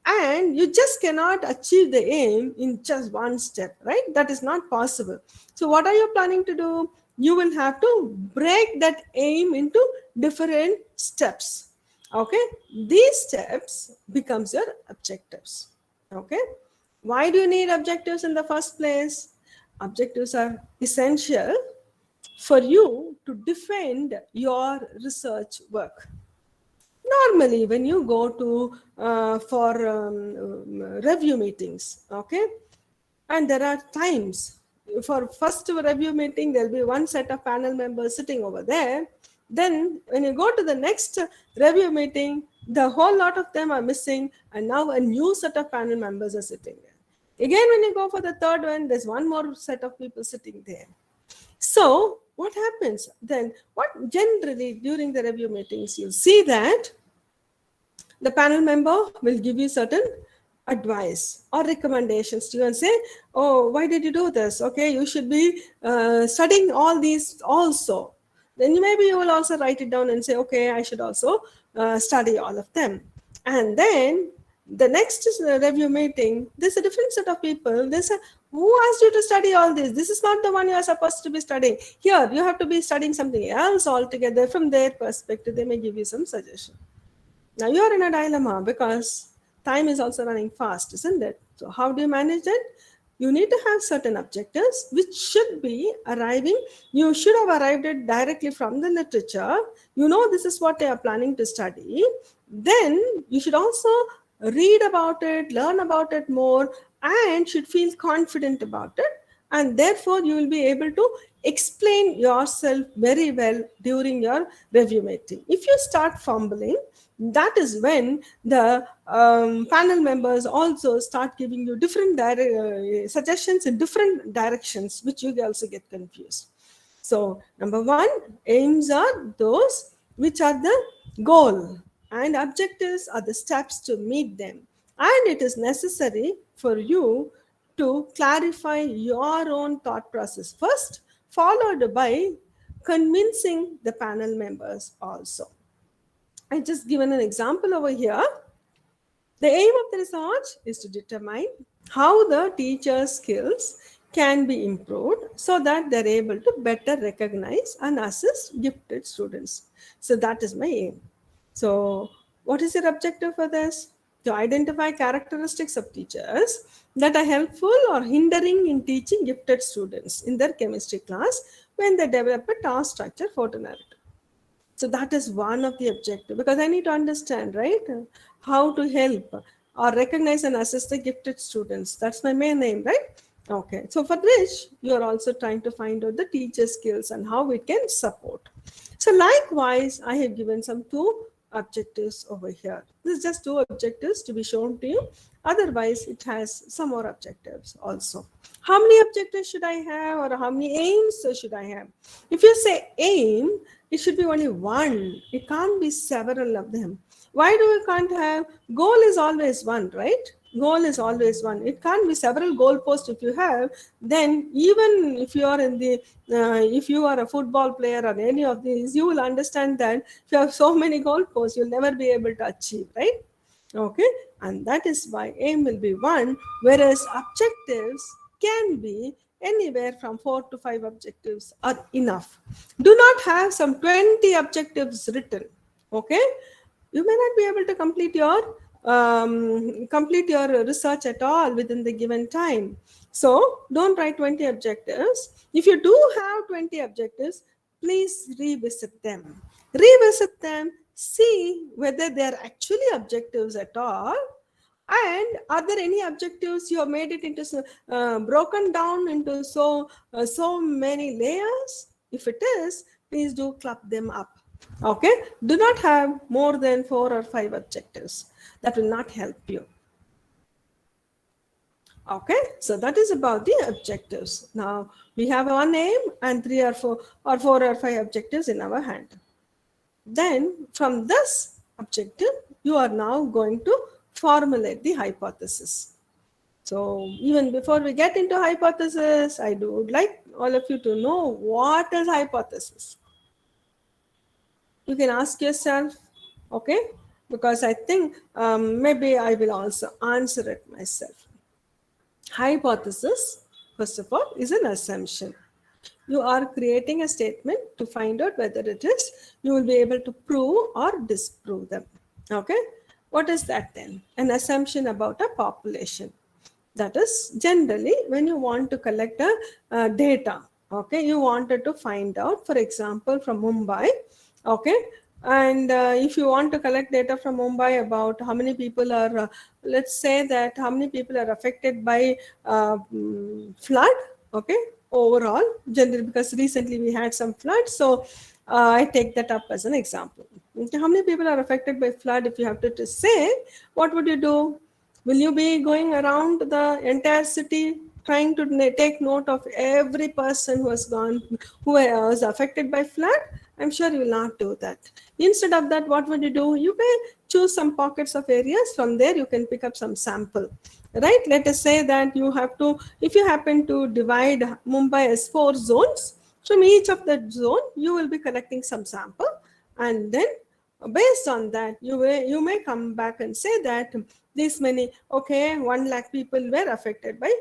S4: and you just cannot achieve the aim in just one step, right? That is not possible. So what are you planning to do? You will have to break that aim into different steps. Okay, these steps becomes your objectives. Okay, why do you need objectives in the first place? Objectives are essential for you to defend your research work. Normally, when you go to for review meetings, okay, and there are times for first review meeting, there'll be one set of panel members sitting over there. Then when you go to the next review meeting, the whole lot of them are missing, and now a new set of panel members are sitting there. Again, when you go for the third one, there's one more set of people sitting there. So what happens then? What generally during the review meetings, you'll see that the panel member will give you certain advice or recommendations to you and say, oh, why did you do this? Okay, you should be studying all these also. Then maybe you will also write it down and say, okay, I should also study all of them. And then the next review meeting, there's a different set of people. There's a, who asked you to study all this? This is not the one you are supposed to be studying. Here, you have to be studying something else altogether. From their perspective, they may give you some suggestion. Now you are in a dilemma because time is also running fast, isn't it? So how do you manage it? You need to have certain objectives which should be arriving. You should have arrived at directly from the literature. You know this is what they are planning to study. Then you should also read about it, learn about it more, and should feel confident about it. and therefore you will be able to explain yourself very well during your review meeting. If you start fumbling, that is when the panel members also start giving you different suggestions in different directions, which you also get confused. So number one, aims are those which are the goal, and objectives are the steps to meet them. And it is necessary for you to clarify your own thought process first, followed by convincing the panel members also. I just given an example over here. The aim of the research is to determine how the teacher's skills can be improved so that they're able to better recognize and assist gifted students. So that is my aim. So what is your objective for this? To identify characteristics of teachers that are helpful or hindering in teaching gifted students in their chemistry class when they develop a task structure photonarrative. So that is one of the objective, because I need to understand, right, how to help or recognize and assist the gifted students. That's my main aim, right? Okay, so for which you are also trying to find out the teacher skills and how it can support. So likewise, I have given some two objectives over here. This is just two objectives to be shown to you. Otherwise, it has some more objectives also. How many objectives should I have, or how many aims should I have? If you say aim, it should be only one. It can't be several of them. Why do we can't have? Goal is always one, right? Goal is always one. It can't be several goalposts. If you have, then even if you are in the, if you are a football player or any of these, you will understand that if you have so many goalposts, you'll never be able to achieve, right? Okay, and that is why aim will be one, whereas objectives can be anywhere from 4 to 5 objectives are enough. Do not have some 20 objectives written. Okay, you may not be able to complete your research at all within the given time. So don't write 20 objectives. If you do have 20 objectives, please revisit them. Revisit them, see whether they are actually objectives at all, and are there any objectives you have made it into broken down into so many layers. If it is, please do club them up. Okay, do not have more than 4 or 5 objectives. That will not help you. Okay, so that is about the objectives. Now we have one aim and 3 or 4 or 5 objectives in our hand. Then from this objective, you are now going to formulate the hypothesis. So even before we get into hypothesis, I would like all of you to know what is hypothesis. You can ask yourself, okay, because I think maybe I will also answer it myself. Hypothesis, first of all, is an assumption. You are creating a statement to find out whether it is, you will be able to prove or disprove them. Okay, what is that then? An assumption about a population. That is generally when you want to collect a data. Okay, you wanted to find out, for example, from Mumbai. Okay, and if you want to collect data from Mumbai about how many people are, let's say that how many people are affected by flood. Okay, overall, generally, because recently we had some flood, so I take that up as an example. Okay, how many people are affected by flood? If you have to say, what would you do? Will you be going around the entire city trying to take note of every person who was affected by flood? I'm sure you will not do that. Instead of that, what would you do? You may choose some pockets of areas. From there, you can pick up some sample, right? Let us say that you have to, if you happen to divide Mumbai as 4 zones, from each of that zone, you will be collecting some sample, and then based on that, you may come back and say that this many, okay, 1 lakh people were affected by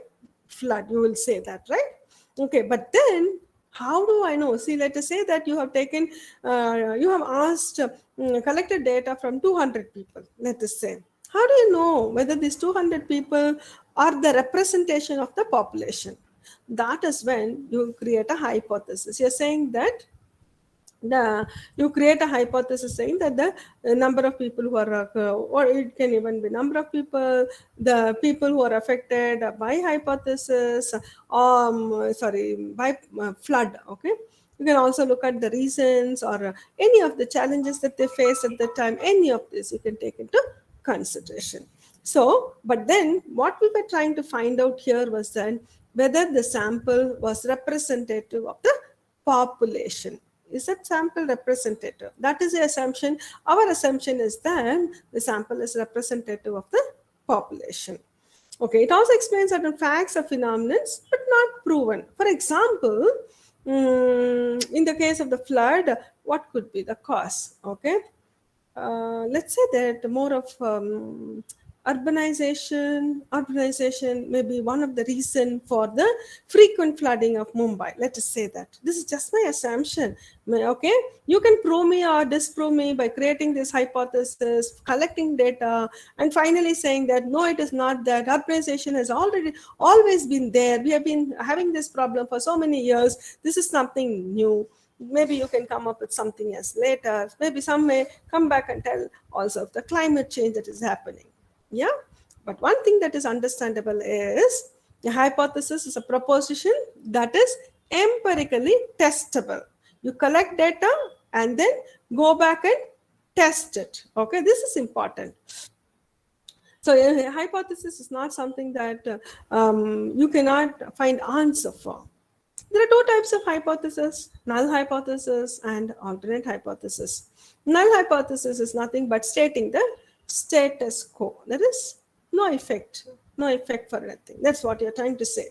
S4: flood. You will say that, right? Okay, but then how do I know? See, let us say that you have taken, you have asked, collected data from 200 people, let us say. How do you know whether these 200 people are the representation of the population? That is when you create a hypothesis. You're saying that You create a hypothesis saying that the number of people who are or it can even be number of people, the people who are affected by hypothesis, by flood. Okay, you can also look at the reasons or any of the challenges that they face at the time. Any of this you can take into consideration. So, but then what we were trying to find out here was then whether the sample was representative of the population. Is that sample representative? That is the assumption. Our assumption is that the sample is representative of the population. Okay, it also explains certain facts or phenomena, but not proven. For example, in the case of the flood, what could be the cause? Okay, let's say that more of urbanization may be one of the reason for the frequent flooding of Mumbai. Let us say that. This is just my assumption. Okay, you can prove me or disprove me by creating this hypothesis, collecting data, and finally saying that no, it is not that. Urbanization has always been there. We have been having this problem for so many years. This is something new. Maybe you can come up with something else later. Maybe some may come back and tell also of the climate change that is happening. Yeah, but one thing that is understandable is a hypothesis is a proposition that is empirically testable. You collect data and then go back and test it. Okay, this is important. So a hypothesis is not something that you cannot find answer for. There are two types of hypothesis, null hypothesis and alternate hypothesis. Null hypothesis is nothing but stating the status quo. That is no effect for anything. That's what you're trying to say.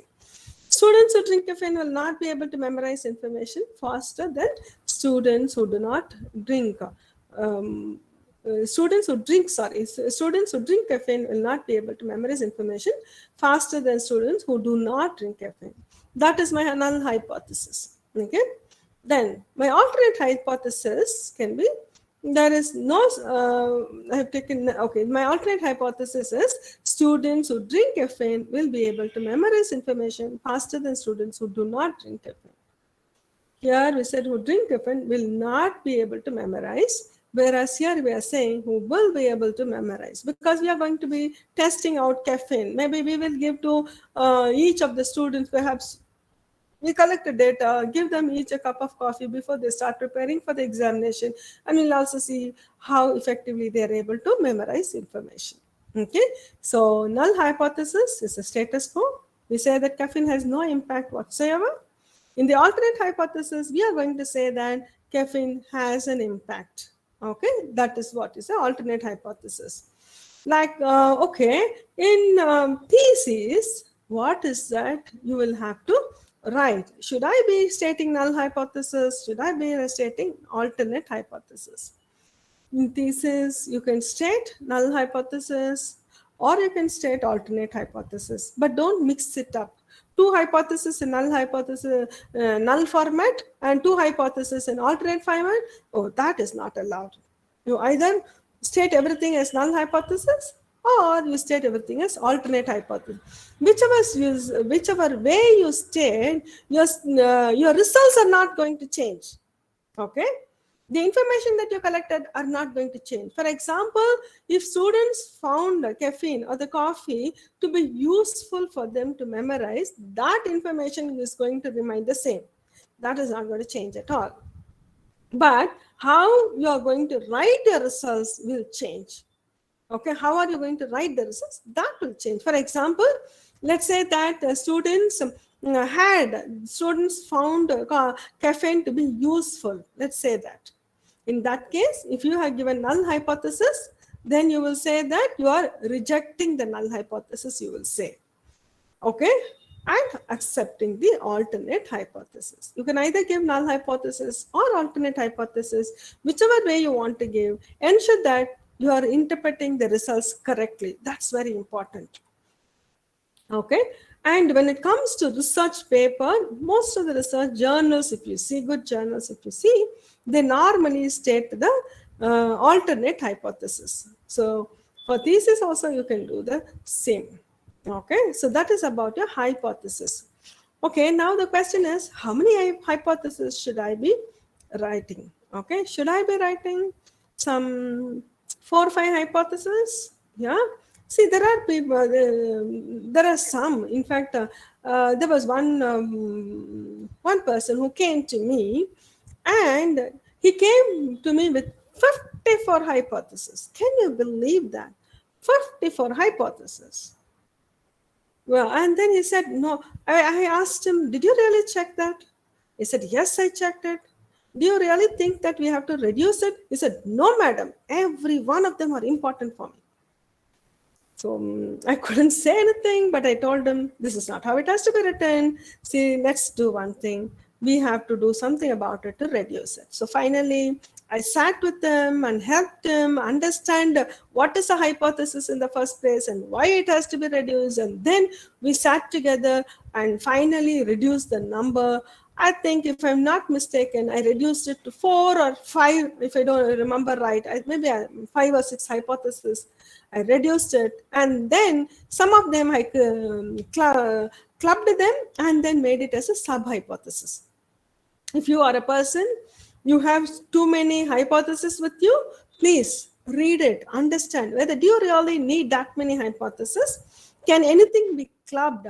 S4: Students who drink caffeine will not be able to memorize information faster than students who do not drink. Students who drink caffeine will not be able to memorize information faster than students who do not drink caffeine. That is my null hypothesis. Okay. Then my alternate hypothesis can be there is no. I have taken. Okay. My alternate hypothesis is students who drink caffeine will be able to memorize information faster than students who do not drink caffeine. Here we said who drink caffeine will not be able to memorize. Whereas here we are saying who will be able to memorize, because we are going to be testing out caffeine. Maybe we will give to each of the students, perhaps we collect the data, give them each a cup of coffee before they start preparing for the examination, and we'll also see how effectively they are able to memorize information. Okay, so null hypothesis is a status quo. We say that caffeine has no impact whatsoever. In the alternate hypothesis, we are going to say that caffeine has an impact. Okay, that is what is the alternate hypothesis. Like, okay, in thesis, what is that you will have to write? Should I be stating null hypothesis? Should I be stating alternate hypothesis? In thesis, you can state null hypothesis or you can state alternate hypothesis, but don't mix it up. Two hypotheses in null format and two hypotheses in alternate format. Oh, that is not allowed. You either state everything as null hypothesis or you state everything as alternate hypothesis. Whichever way you state, your results are not going to change. Okay? The information that you collected are not going to change. For example, if students found caffeine or the coffee to be useful for them to memorize, that information is going to remain the same. That is not going to change at all. But how you are going to write your results will change. Okay, how are you going to write the results? That will change. For example, let's say that students found caffeine to be useful. Let's say that. In that case, if you have given null hypothesis, then you will say that you are rejecting the null hypothesis, you will say. Okay, and accepting the alternate hypothesis. You can either give null hypothesis or alternate hypothesis, whichever way you want to give. Ensure that you are interpreting the results correctly. That's very important. Okay, and when it comes to research paper, most of the research journals, if you see good journals, they normally state the alternate hypothesis. So for thesis also you can do the same. Okay, so that is about your hypothesis. Okay, now the question is, how many hypotheses should I be writing? Okay, should I be writing some 4 or 5 hypotheses? Yeah. See, there are people, there are some. In fact, there was one person who came to me, and he came to me with 54 hypotheses. Can you believe that? 54 hypotheses. Well, and then he said, no. I asked him, did you really check that? He said, yes, I checked it. Do you really think that we have to reduce it? He said, no, madam. Every one of them are important for me. So I couldn't say anything, but I told him, this is not how it has to be written. See, let's do one thing. We have to do something about it to reduce it. So finally, I sat with him and helped him understand what is a hypothesis in the first place and why it has to be reduced. And then we sat together and finally reduced the number. I think, if I'm not mistaken, I reduced it to 4 or 5, if I don't remember right. Maybe 5 or 6 hypotheses. I reduced it, and then some of them I clubbed them and then made it as a sub hypothesis. If you are a person, you have too many hypotheses with you, please read it, understand whether do you really need that many hypotheses. Can anything be clubbed,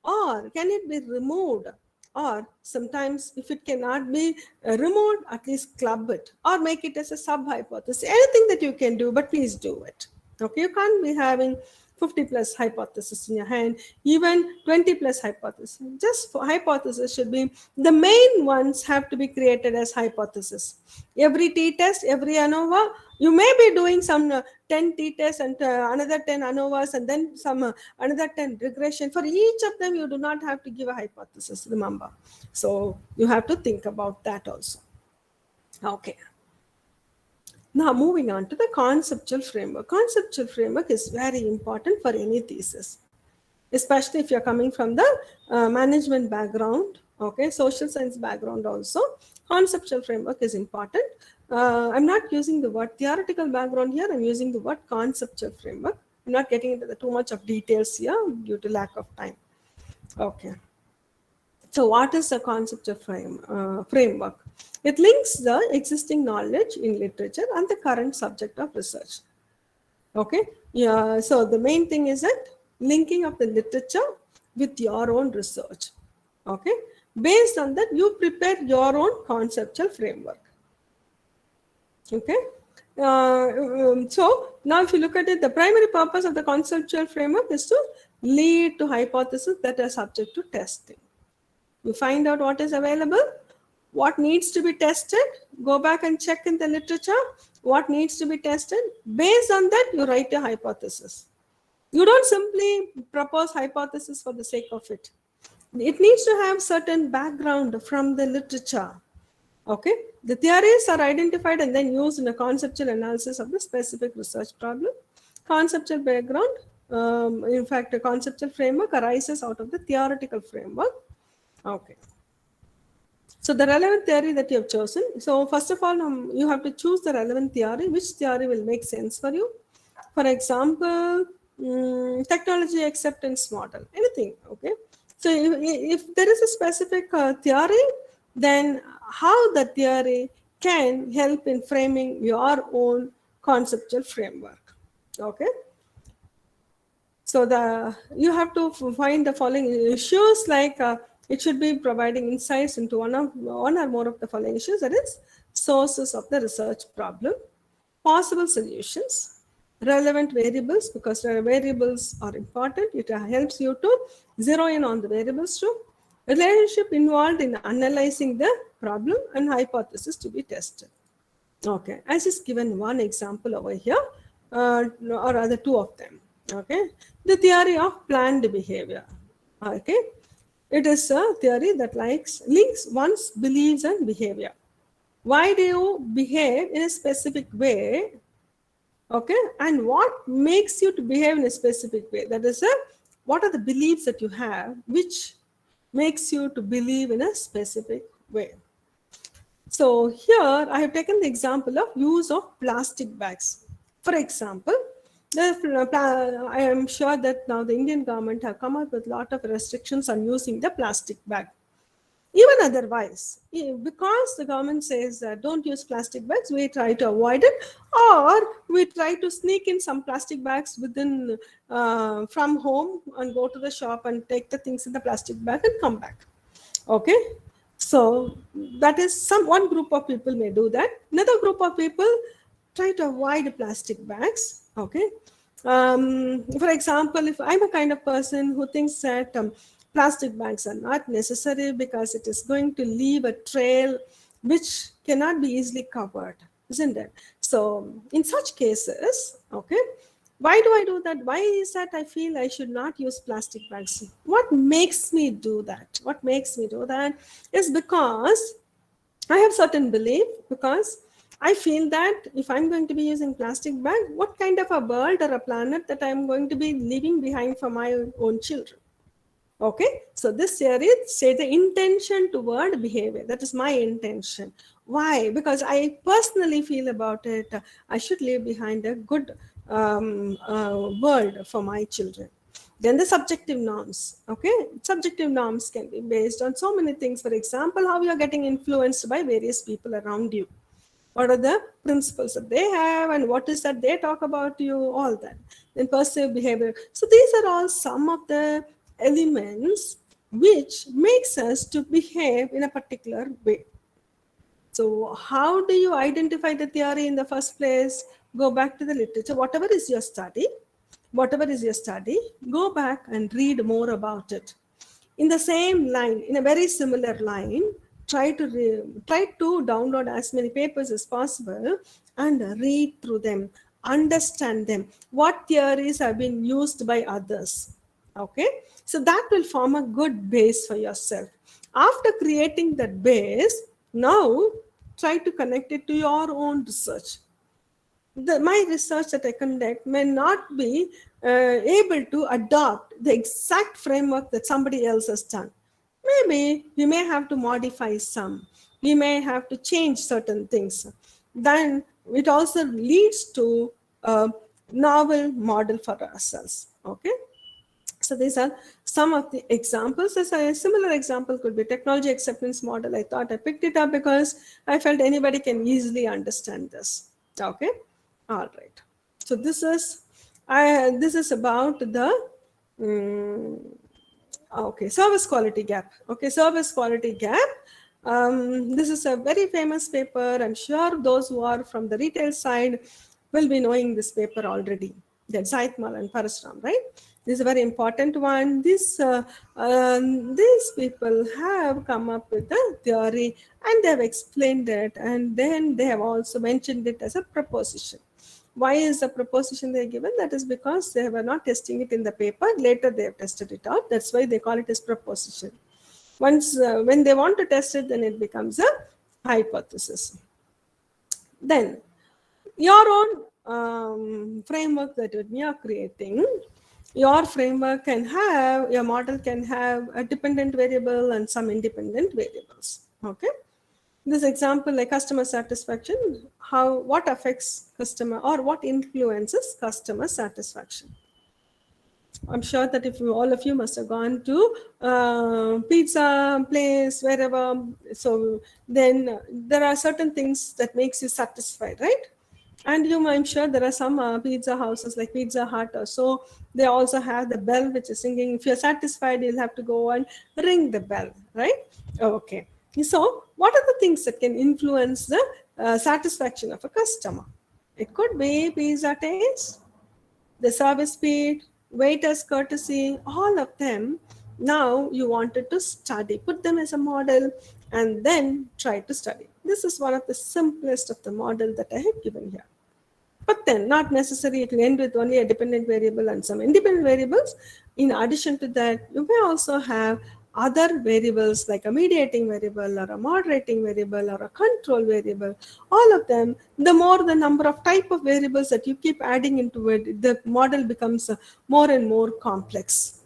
S4: or can it be removed? Or sometimes, if it cannot be removed, at least club it or make it as a sub hypothesis. Anything that you can do, but please do it. Okay, you can't be having 50 plus hypotheses in your hand, even 20 plus hypotheses. Just for hypothesis should be, the main ones have to be created as hypothesis. Every t-test, every ANOVA, you may be doing some 10 t-tests and another 10 ANOVAs, and then some another 10 regression. For each of them, you do not have to give a hypothesis, remember. So you have to think about that also. Okay. Now, moving on to the conceptual framework. Conceptual framework is very important for any thesis, especially if you're coming from the management background, okay, social science background also. Conceptual framework is important. I'm not using the word theoretical background here. I'm using the word conceptual framework. I'm not getting into too much of details here due to lack of time. Okay. So what is the conceptual framework? It links the existing knowledge in literature and the current subject of research. Okay. Yeah. So the main thing is that linking of the literature with your own research. Okay. Based on that, you prepare your own conceptual framework. Okay. So now if you look at it, the primary purpose of the conceptual framework is to lead to hypotheses that are subject to testing. You find out what is available, what needs to be tested, go back and check in the literature, what needs to be tested. Based on that, you write a hypothesis. You don't simply propose hypothesis for the sake of it. It needs to have certain background from the literature. Okay, the theories are identified and then used in a conceptual analysis of the specific research problem. Conceptual background, in fact, a conceptual framework arises out of the theoretical framework. Okay. So the relevant theory that you have chosen. So first of all, you have to choose the relevant theory. Which theory will make sense for you? For example, technology acceptance model, anything. Okay. So if there is a specific theory, then how the theory can help in framing your own conceptual framework. Okay. So you have to find the following issues, like it should be providing insights into one or more of the following issues. That is, sources of the research problem, possible solutions, relevant variables, because variables are important. It helps you to zero in on the variables too. Relationship involved in analyzing the problem, and hypothesis to be tested. Okay, I just given one example over here, or rather two of them. Okay, the theory of planned behavior. Okay, it is a theory that links one's beliefs and behavior. Why do you behave in a specific way? Okay, and what makes you to behave in a specific way? That is, what are the beliefs that you have which makes you to believe in a specific way? So here I have taken the example of use of plastic bags. For example, I am sure that now the Indian government have come up with a lot of restrictions on using the plastic bag. Even otherwise, because the government says that don't use plastic bags, we try to avoid it, or we try to sneak in some plastic bags within from home and go to the shop and take the things in the plastic bag and come back. Okay, so that is some one group of people may do that. Another group of people try to avoid plastic bags. Okay, for example, if I'm a kind of person who thinks that plastic bags are not necessary because it is going to leave a trail which cannot be easily covered, isn't it? So in such cases, okay, why do I do that? Why is that I feel I should not use plastic bags? What makes me do that? What makes me do that is because I have certain belief, because I feel that if I'm going to be using plastic bag, what kind of a world or a planet that I'm going to be leaving behind for my own children? Okay, so this here is say the intention toward behavior. That is my intention. Why? Because I personally feel about it. I should leave behind a good world for my children. Then the subjective norms. Okay, subjective norms can be based on so many things. For example, how you are getting influenced by various people around you. What are the principles that they have, and what is that they talk about you, all that. Then perceived behavior. So these are all some of the elements which makes us to behave in a particular way. So how do you identify the theory in the first place? Go back to the literature. Whatever is your study, go back and read more about it. In the same line, in a very similar line, try to download as many papers as possible and read through them, understand them, what theories have been used by others. Okay, so that will form a good base for yourself. After creating that base, now try to connect it to your own research. My research that I conduct may not be able to adopt the exact framework that somebody else has done. Maybe we may have to modify some, we may have to change certain things. Then it also leads to a novel model for ourselves. Okay. So these are some of the examples. As a similar example could be technology acceptance model. I thought I picked it up because I felt anybody can easily understand this. Okay, all right. So this is about the okay, service quality gap. Okay, service quality gap. This is a very famous paper. I'm sure those who are from the retail side will be knowing this paper already. That's Zaitmal and Parasram, right? This is a very important one. These people have come up with a theory and they have explained it, and then they have also mentioned it as a proposition. Why is the proposition they given? That is because they were not testing it in the paper. Later they have tested it out. That's why they call it as proposition. Once when they want to test it, then it becomes a hypothesis. Then your own framework that you are creating, your framework can have, your model can have a dependent variable and some independent variables. Okay. This example, like customer satisfaction, what affects customer or what influences customer satisfaction. I'm sure that if all of you must have gone to pizza place, wherever, so then there are certain things that makes you satisfied, right? And I'm sure there are some pizza houses like Pizza Hut or so. They also have the bell which is singing. If you're satisfied, you'll have to go and ring the bell, right? Okay. So, what are the things that can influence the satisfaction of a customer? It could be pizza taste, the service speed, waiter's courtesy, all of them. Now you wanted to study, put them as a model, and then try to study. This is one of the simplest of the model that I have given here. But then not necessarily it will end with only a dependent variable and some independent variables. In addition to that, you may also have other variables like a mediating variable or a moderating variable or a control variable. All of them, the more the number of type of variables that you keep adding into it, the model becomes more and more complex.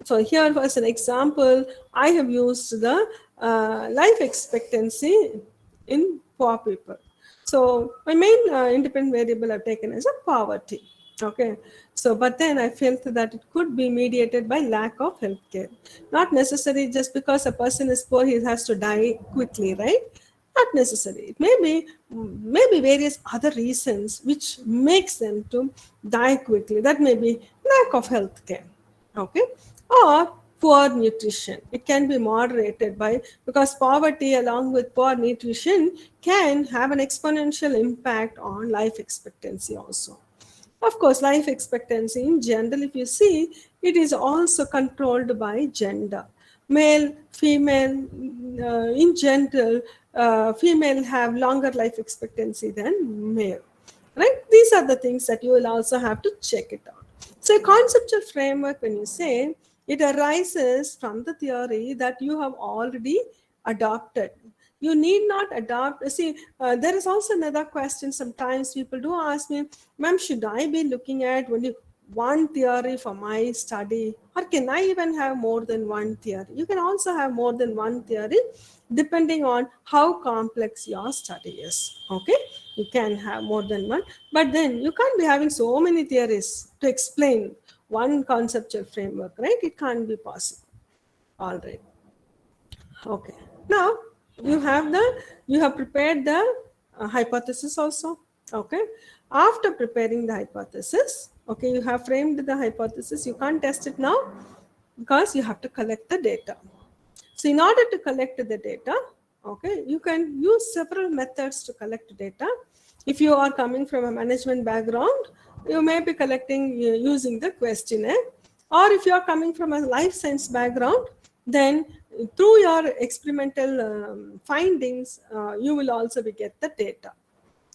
S4: So here as an example, I have used the life expectancy in poor people. So my main independent variable I've taken is a poverty. Okay, so but then I felt that it could be mediated by lack of healthcare. Not necessary just because a person is poor, he has to die quickly, right? Not necessary. It may be maybe various other reasons which makes them to die quickly. That may be lack of healthcare. Okay, or poor nutrition. It can be moderated by, because poverty along with poor nutrition can have an exponential impact on life expectancy also. Of course, life expectancy in general, if you see, it is also controlled by gender. Male, female, in general, female have longer life expectancy than male. Right? These are the things that you will also have to check it out. So, a conceptual framework, when you say, it arises from the theory that you have already adopted. You need not adopt. See, there is also another question. Sometimes people do ask me, ma'am, should I be looking at only one theory for my study, or can I even have more than one theory? You can also have more than one theory depending on how complex your study is. Okay, you can have more than one, but then you can't be having so many theories to explain one conceptual framework, right? It can't be possible. All right. Okay. Now you have prepared the hypothesis also. Okay. After preparing the hypothesis, okay, you have framed the hypothesis. You can't test it now because you have to collect the data. So in order to collect the data, okay, you can use several methods to collect data. If you are coming from a management background, you may be collecting using the questionnaire. Or if you are coming from a life science background, then through your experimental findings, you will also be get the data.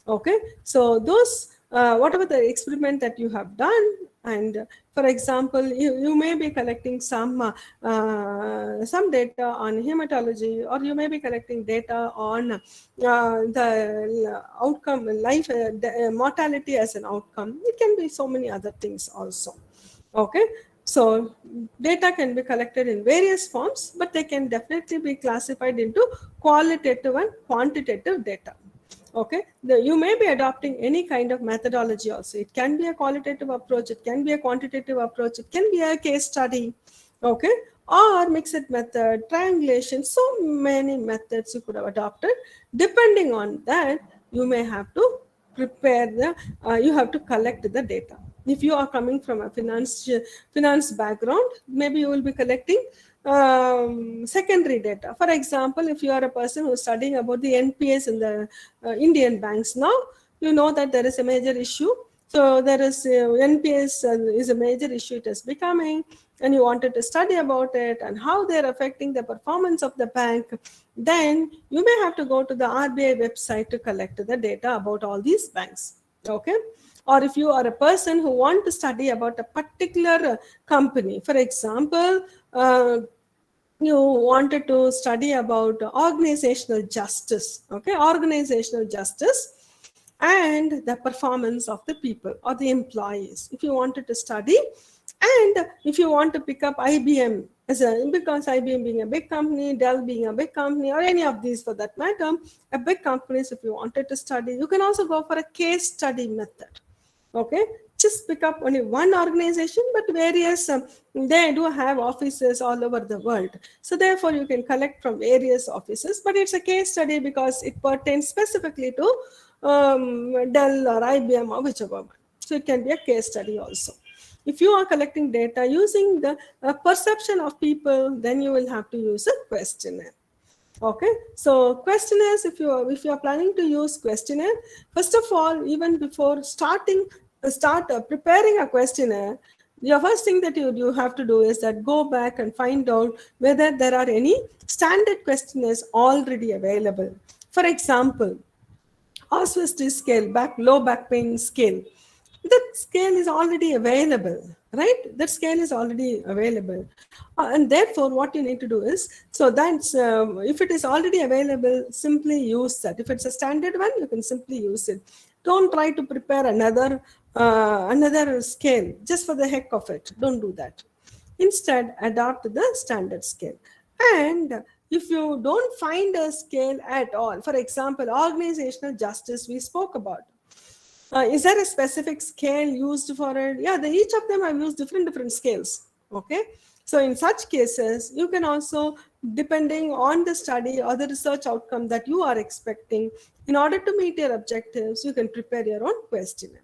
S4: Okay, so those whatever the experiment that you have done, and for example, you may be collecting some data on hematology, or you may be collecting data on the outcome, life mortality as an outcome. It can be so many other things also. Okay, so data can be collected in various forms, but they can definitely be classified into qualitative and quantitative data. Okay, you may be adopting any kind of methodology also. It can be a qualitative approach, it can be a quantitative approach, it can be a case study. Okay, or mixed method, triangulation, so many methods you could have adopted. Depending on that, you may have to prepare the you have to collect the data. If you are coming from a finance background, maybe you will be collecting secondary data. For example, if you are a person who is studying about the NPS in the Indian banks now, you know that there is a major issue. So there is NPS is a major issue it is becoming, and you wanted to study about it and how they're affecting the performance of the bank. Then you may have to go to the RBI website to collect the data about all these banks. Okay, or if you are a person who want to study about a particular company, for example, you wanted to study about organizational justice. Okay, organizational justice and the performance of the people or the employees, if you wanted to study. And if you want to pick up IBM as a, because IBM being a big company, Dell being a big company, or any of these for that matter, a big companies, if you wanted to study, you can also go for a case study method. Okay, just pick up only one organization, but various they do have offices all over the world, so therefore you can collect from various offices, but it's a case study because it pertains specifically to Dell or IBM or whichever one. So it can be a case study also. If you are collecting data using the perception of people, then you will have to use a questionnaire. Okay, so questionnaires, if you are planning to use questionnaire, first of all, even before start preparing a questionnaire, the first thing that you have to do is that go back and find out whether there are any standard questionnaires already available. For example, Oswestry scale, low back pain scale. That scale is already available, right? That scale is already available. And therefore, what you need to do is, so that's, if it is already available, simply use that. If it's a standard one, you can simply use it. Don't try to prepare another scale just for the heck of it. Don't do that. Instead, adopt the standard scale. And if you don't find a scale at all, for example, organizational justice we spoke about. Is there a specific scale used for it? Yeah, each of them have used different scales. Okay, so in such cases, you can also, depending on the study or the research outcome that you are expecting, in order to meet your objectives, you can prepare your own questionnaire.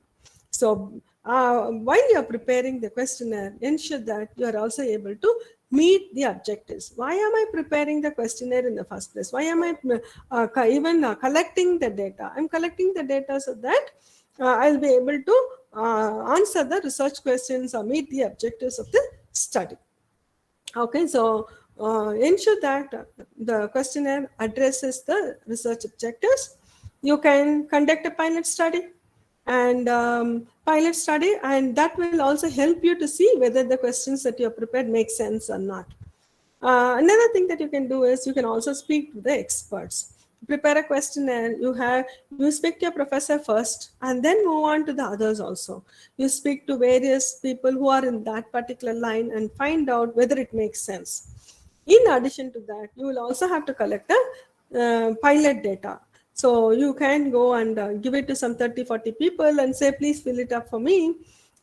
S4: So while you are preparing the questionnaire, ensure that you are also able to meet the objectives. Why am I preparing the questionnaire in the first place? Why am I even collecting the data? I'm collecting the data so that I'll be able to answer the research questions or meet the objectives of the study. Okay, so ensure that the questionnaire addresses the research objectives. You can conduct a pilot study and that will also help you to see whether the questions that you have prepared make sense or not. Another thing that you can do is you can also speak to the experts. Prepare a questionnaire. You speak to your professor first, and then move on to the others also. You speak to various people who are in that particular line and find out whether it makes sense. In addition to that, you will also have to collect the pilot data. So you can go and give it to some 30-40 people and say, please fill it up for me.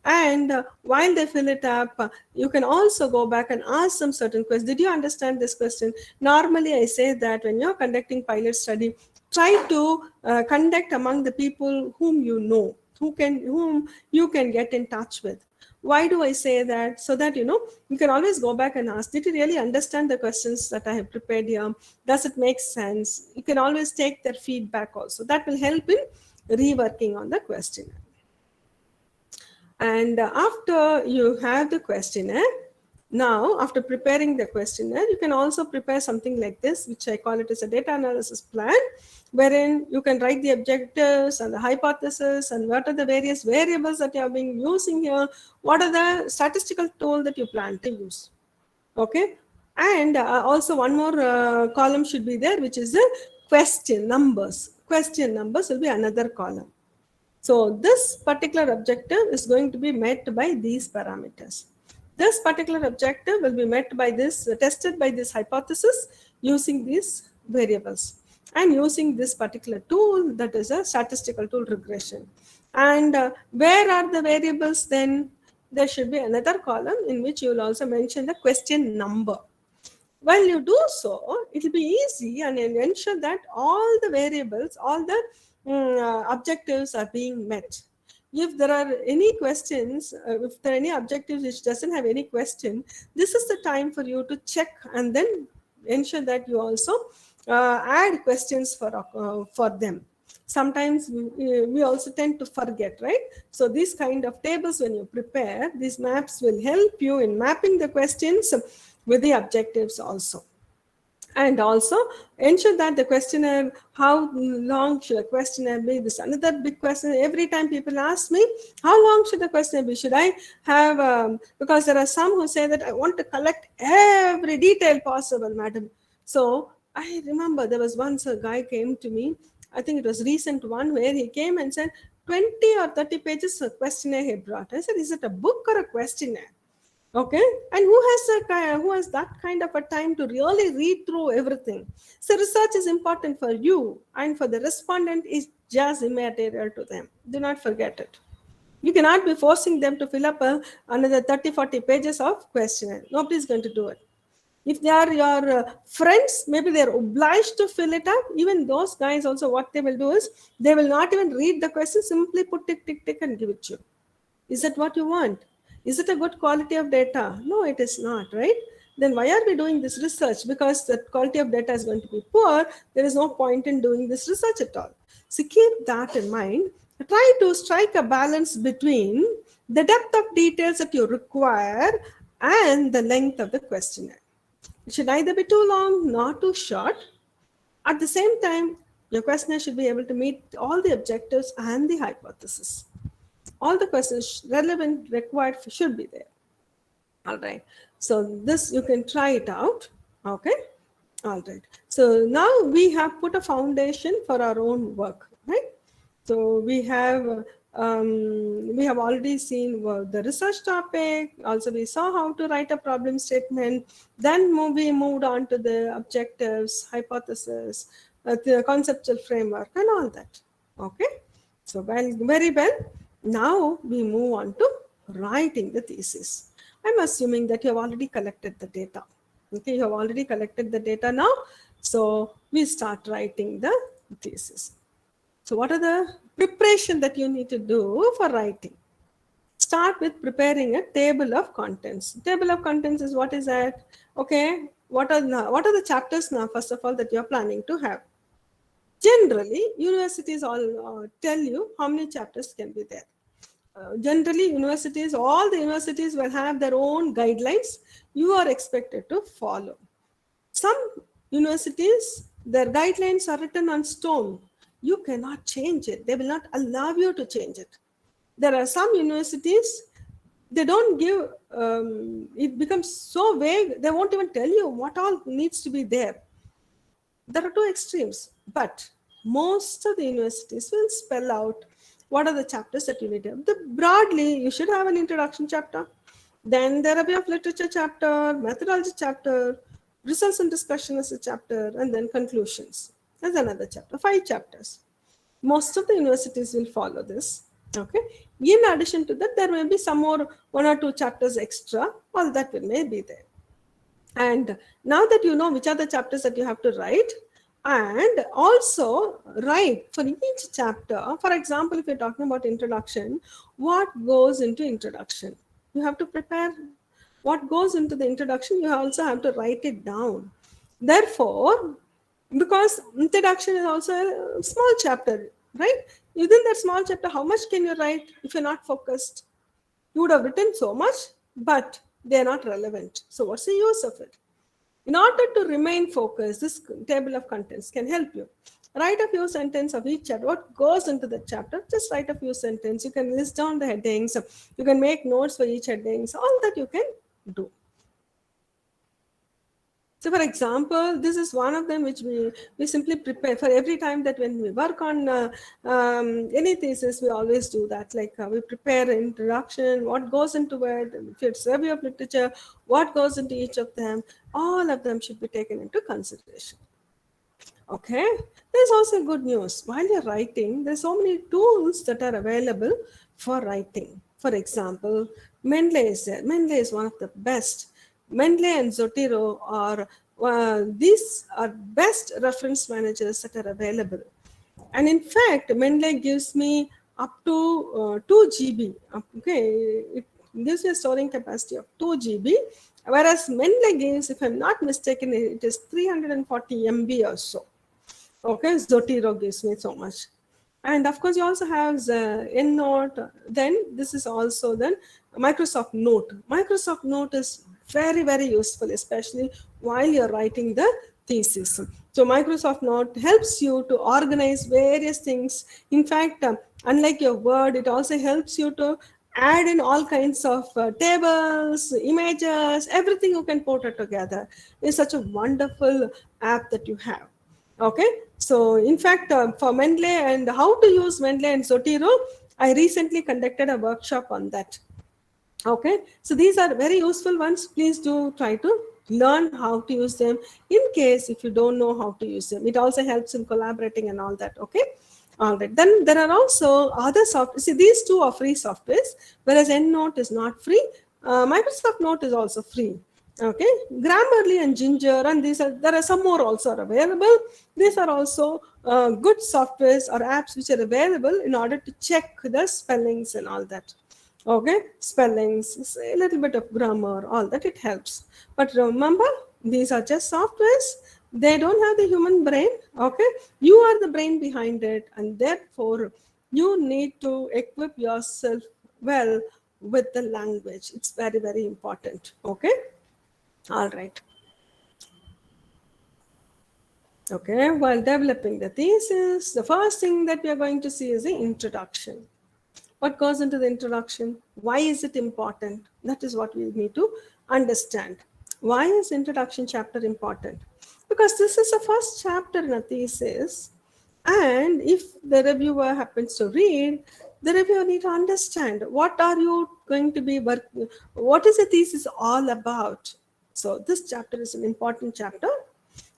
S4: And while they fill it up, you can also go back and ask them certain questions. Did you understand this question? Normally, I say that when you're conducting pilot study, try to conduct among the people whom you know, whom you can get in touch with. Why do I say that? So that you can always go back and ask, did you really understand the questions that I have prepared here? Does it make sense? You can always take their feedback also. That will help in reworking on the questionnaire. And after you have the questionnaire, now after preparing the questionnaire, you can also prepare something like this, which I call it as a data analysis plan, wherein you can write the objectives and the hypothesis and what are the various variables that you are being using here, what are the statistical tool that you plan to use. Okay, and also one more column should be there, which is the question numbers. Question numbers will be another column. So this particular objective is going to be met by these parameters. This particular objective will be met by this, tested by this hypothesis using these variables and using this particular tool, that is a statistical tool, regression. And where are the variables then? There should be another column in which you will also mention the question number. While you do so, it will be easy and ensure that all the variables, all the objectives are being met. If there are any questions, if there are any objectives which doesn't have any question, this is the time for you to check and then ensure that you also add questions for them. Sometimes we also tend to forget, right? So these kind of tables, when you prepare, these maps will help you in mapping the questions with the objectives also. And also ensure that the questionnaire, how long should a questionnaire be? This is another big question. Every time people ask me, how long should the questionnaire be? Should I have, because there are some who say that I want to collect every detail possible, madam. So I remember there was once a guy came to me, I think it was recent one, where he came and said 20 or 30 pages of questionnaire he brought. I said, is it a book or a questionnaire? Okay, and who has that kind of a time to really read through everything? So research is important for you, and for the respondent is just immaterial to them. Do not forget it. You cannot be forcing them to fill up another 30-40 pages of questionnaire. Nobody is going to do it. If they are your friends, maybe they are obliged to fill it up. Even those guys also, what they will do is they will not even read the question, simply put tick tick tick and give it to you. Is that what you want? Is it a good quality of data? No, it is not, right? Then why are we doing this research? Because the quality of data is going to be poor. There is no point in doing this research at all. So keep that in mind. Try to strike a balance between the depth of details that you require and the length of the questionnaire. It should neither be too long nor too short. At the same time, your questionnaire should be able to meet all the objectives and the hypothesis. All the questions relevant, required should be there. All right. So this you can try it out. Okay. All right. So now we have put a foundation for our own work, right? So we have already seen the research topic. Also, we saw how to write a problem statement. Then we moved on to the objectives, hypothesis, the conceptual framework, and all that. Okay. So, well, very well. Now we move on to writing the thesis. I'm assuming that you have already collected the data. Okay, you have already collected the data now. So we start writing the thesis. So what are the preparation that you need to do for writing? Start with preparing a table of contents. Table of contents is what is that? Okay, what are the chapters now? First of all, that you are planning to have. Generally, universities all tell you how many chapters can be there. Generally, universities, all the universities will have their own guidelines you are expected to follow. Some universities, their guidelines are written on stone. You cannot change it. They will not allow you to change it. There are some universities, they don't give, it becomes so vague, they won't even tell you what all needs to be there. There are two extremes, but most of the universities will spell out what are the chapters that you need to have. Broadly, you should have an introduction chapter, then therapy of literature chapter, methodology chapter, results and discussion as a chapter, and then conclusions as another chapter. 5 chapters. Most of the universities will follow this. Okay. In addition to that, there may be some more 1 or 2 chapters extra. All that may be there. And now that you know which are the chapters that you have to write, and also write for each chapter, for example, if you're talking about introduction, what goes into introduction? You have to prepare what goes into the introduction, you also have to write it down. Therefore, because introduction is also a small chapter, right? Within that small chapter, how much can you write if you're not focused? You would have written so much, but they're not relevant. So what's the use of it? In order to remain focused, this table of contents can help you. Write a few sentences of each chapter. What goes into the chapter? Just write a few sentences. You can list down the headings. You can make notes for each headings. All that you can do. So, for example, this is one of them which we simply prepare for every time that when we work on any thesis, we always do that. Like we prepare introduction, what goes into it, if it's review of literature, what goes into each of them, all of them should be taken into consideration. Okay, there's also good news. While you're writing, there's so many tools that are available for writing. For example, Mendeley is there. Mendeley is one of the best. Mendeley and Zotero are these are best reference managers that are available. And in fact, Mendeley gives me up to 2 GB. Okay, it gives me a storing capacity of 2 GB, whereas Mendeley gives, if I'm not mistaken, it is 340 MB or so. Okay, Zotero gives me so much. And of course, you also have the EndNote. Then this is also then Microsoft Note. Microsoft Note is very, very useful, especially while you're writing the thesis. So Microsoft Note helps you to organize various things. In fact, unlike your Word, it also helps you to add in all kinds of tables, images, everything you can put it together. It's such a wonderful app that you have. Okay, so in fact, for Mendeley and how to use Mendeley and Zotero, I recently conducted a workshop on that. Okay, so these are very useful ones. Please do try to learn how to use them in case if you don't know how to use them. It also helps in collaborating and all that. Okay, all right. Then there are also other software. See, these two are free softwares, whereas EndNote is not free. Microsoft Note is also free. Okay, Grammarly and Ginger, and there are some more also are available. These are also good softwares or apps which are available in order to check the spellings and all that. Okay, spellings, a little bit of grammar, all that, it helps. But remember, these are just softwares. They don't have the human brain. Okay, you are the brain behind it, and therefore you need to equip yourself well with the language. It's very, very important. Okay, all right. Okay, while developing the thesis, the first thing that we are going to see is the introduction. What goes into the introduction? Why is it important? That is what we need to understand. Why is introduction chapter important? Because this is the first chapter in a thesis, and if the reviewer happens to read, the reviewer need to understand what are you going to be working, what is the thesis all about. So this chapter is an important chapter.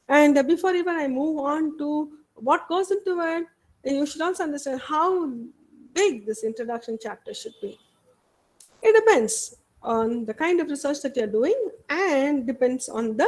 S4: And before even I move on to what goes into it, you should also understand how big this introduction chapter should be. It depends on the kind of research that you're doing, and depends on the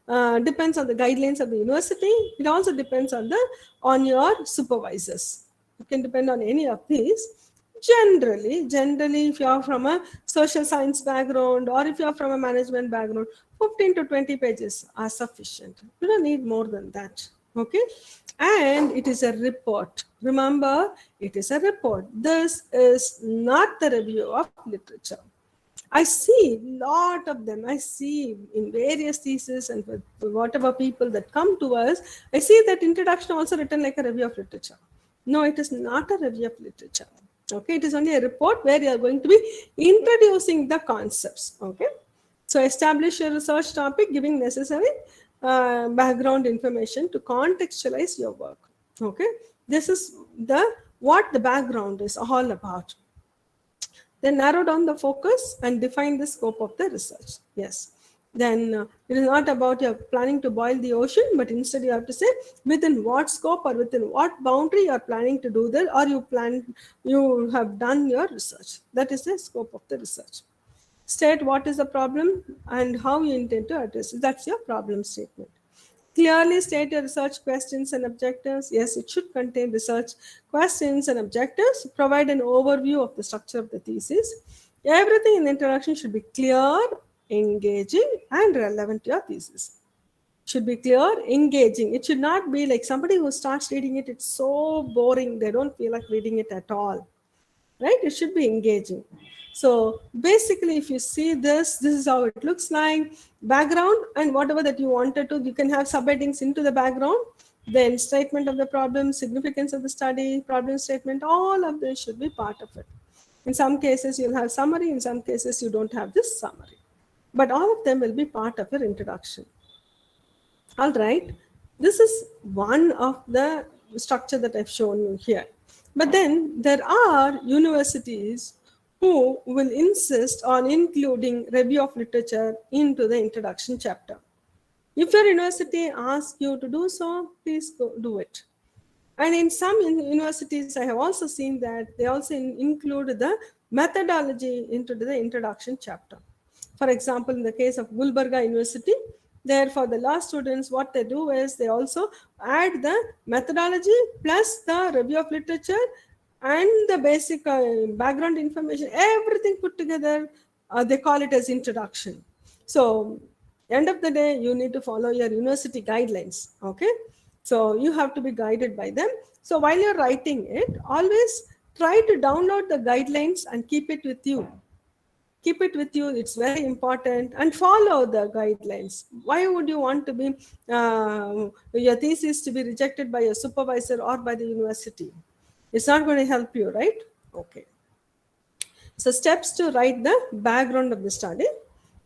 S4: guidelines of the university. It also depends on your supervisors. It can depend on any of these. Generally, if you are from a social science background or if you are from a management background, 15 to 20 pages are sufficient. You don't need more than that. Okay, and it is a report. Remember, it is a report. This is not the review of literature. I see lot of them. I see in various theses and with whatever people that come to us, I see that introduction also written like a review of literature. No, it is not a review of literature. Okay, it is only a report where you are going to be introducing the concepts. Okay, so establish your research topic, giving necessary background information to contextualize your work. Okay, this is what the background is all about. Then narrow down the focus and define the scope of the research. Yes. Then it is not about you're planning to boil the ocean, but instead you have to say within what scope or within what boundary you're planning to do that, or you have done your research. That is the scope of the research. State what is the problem and how you intend to address it. That's your problem statement. Clearly state your research questions and objectives. Yes, it should contain research questions and objectives. Provide an overview of the structure of the thesis. Everything in the introduction should be clear, engaging, and relevant to your thesis. Should be clear, engaging. It should not be like somebody who starts reading it, it's so boring, they don't feel like reading it at all. Right? It should be engaging. So basically, if you see this is how it looks like. Background and whatever that you wanted to, you can have subheadings into the background. Then statement of the problem, significance of the study, problem statement, all of this should be part of it. In some cases, you'll have summary. In some cases, you don't have this summary. But all of them will be part of your introduction. All right. This is one of the structure that I've shown you here. But then there are universities who will insist on including review of literature into the introduction chapter. If your university asks you to do so, please go do it. And in some universities, I have also seen that they also include the methodology into the introduction chapter. For example, in the case of Gulbarga University, there for the law students, what they do is they also add the methodology plus the review of literature and the basic background information, everything put together. They call it as introduction. So end of the day, you need to follow your university guidelines. Okay, so you have to be guided by them. So while you're writing it, always try to download the guidelines and keep it with you. Keep it with you. It's very important. And follow the guidelines. Why would you want to be your thesis to be rejected by a supervisor or by the university? It's not going to help you, right? Okay. So steps to write the background of the study.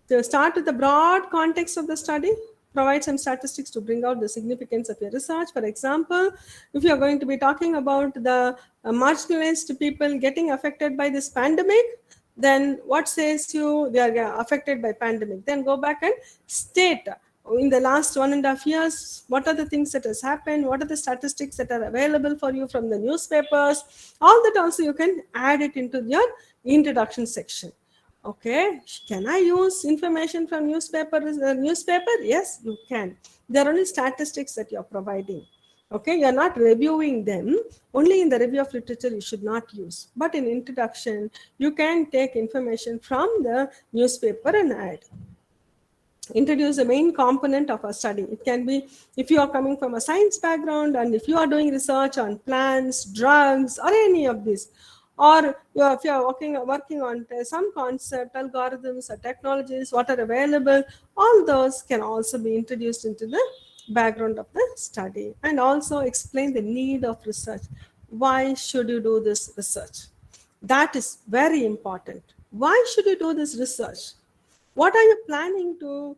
S4: To start with the broad context of the study, provide some statistics to bring out the significance of your research. For example, if you're going to be talking about the marginalized people getting affected by this pandemic, then what says you they are affected by pandemic? Then go back and state in the last 1.5 years, what are the things that has happened? What are the statistics that are available for you from the newspapers? All that also you can add it into your introduction section. Okay, can I use information from newspaper? Yes, you can. There are only statistics that you're providing. Okay, you're not reviewing them. Only in the review of literature you should not use. But in introduction, you can take information from the newspaper and add. Introduce the main component of a study. It can be if you are coming from a science background and if you are doing research on plants, drugs, or any of these, or if you are working on some concept, algorithms, or technologies, what are available, all those can also be introduced into the background of the study. And also explain the need of research. Why should you do this research? That is very important. Why should you do this research? What are you planning to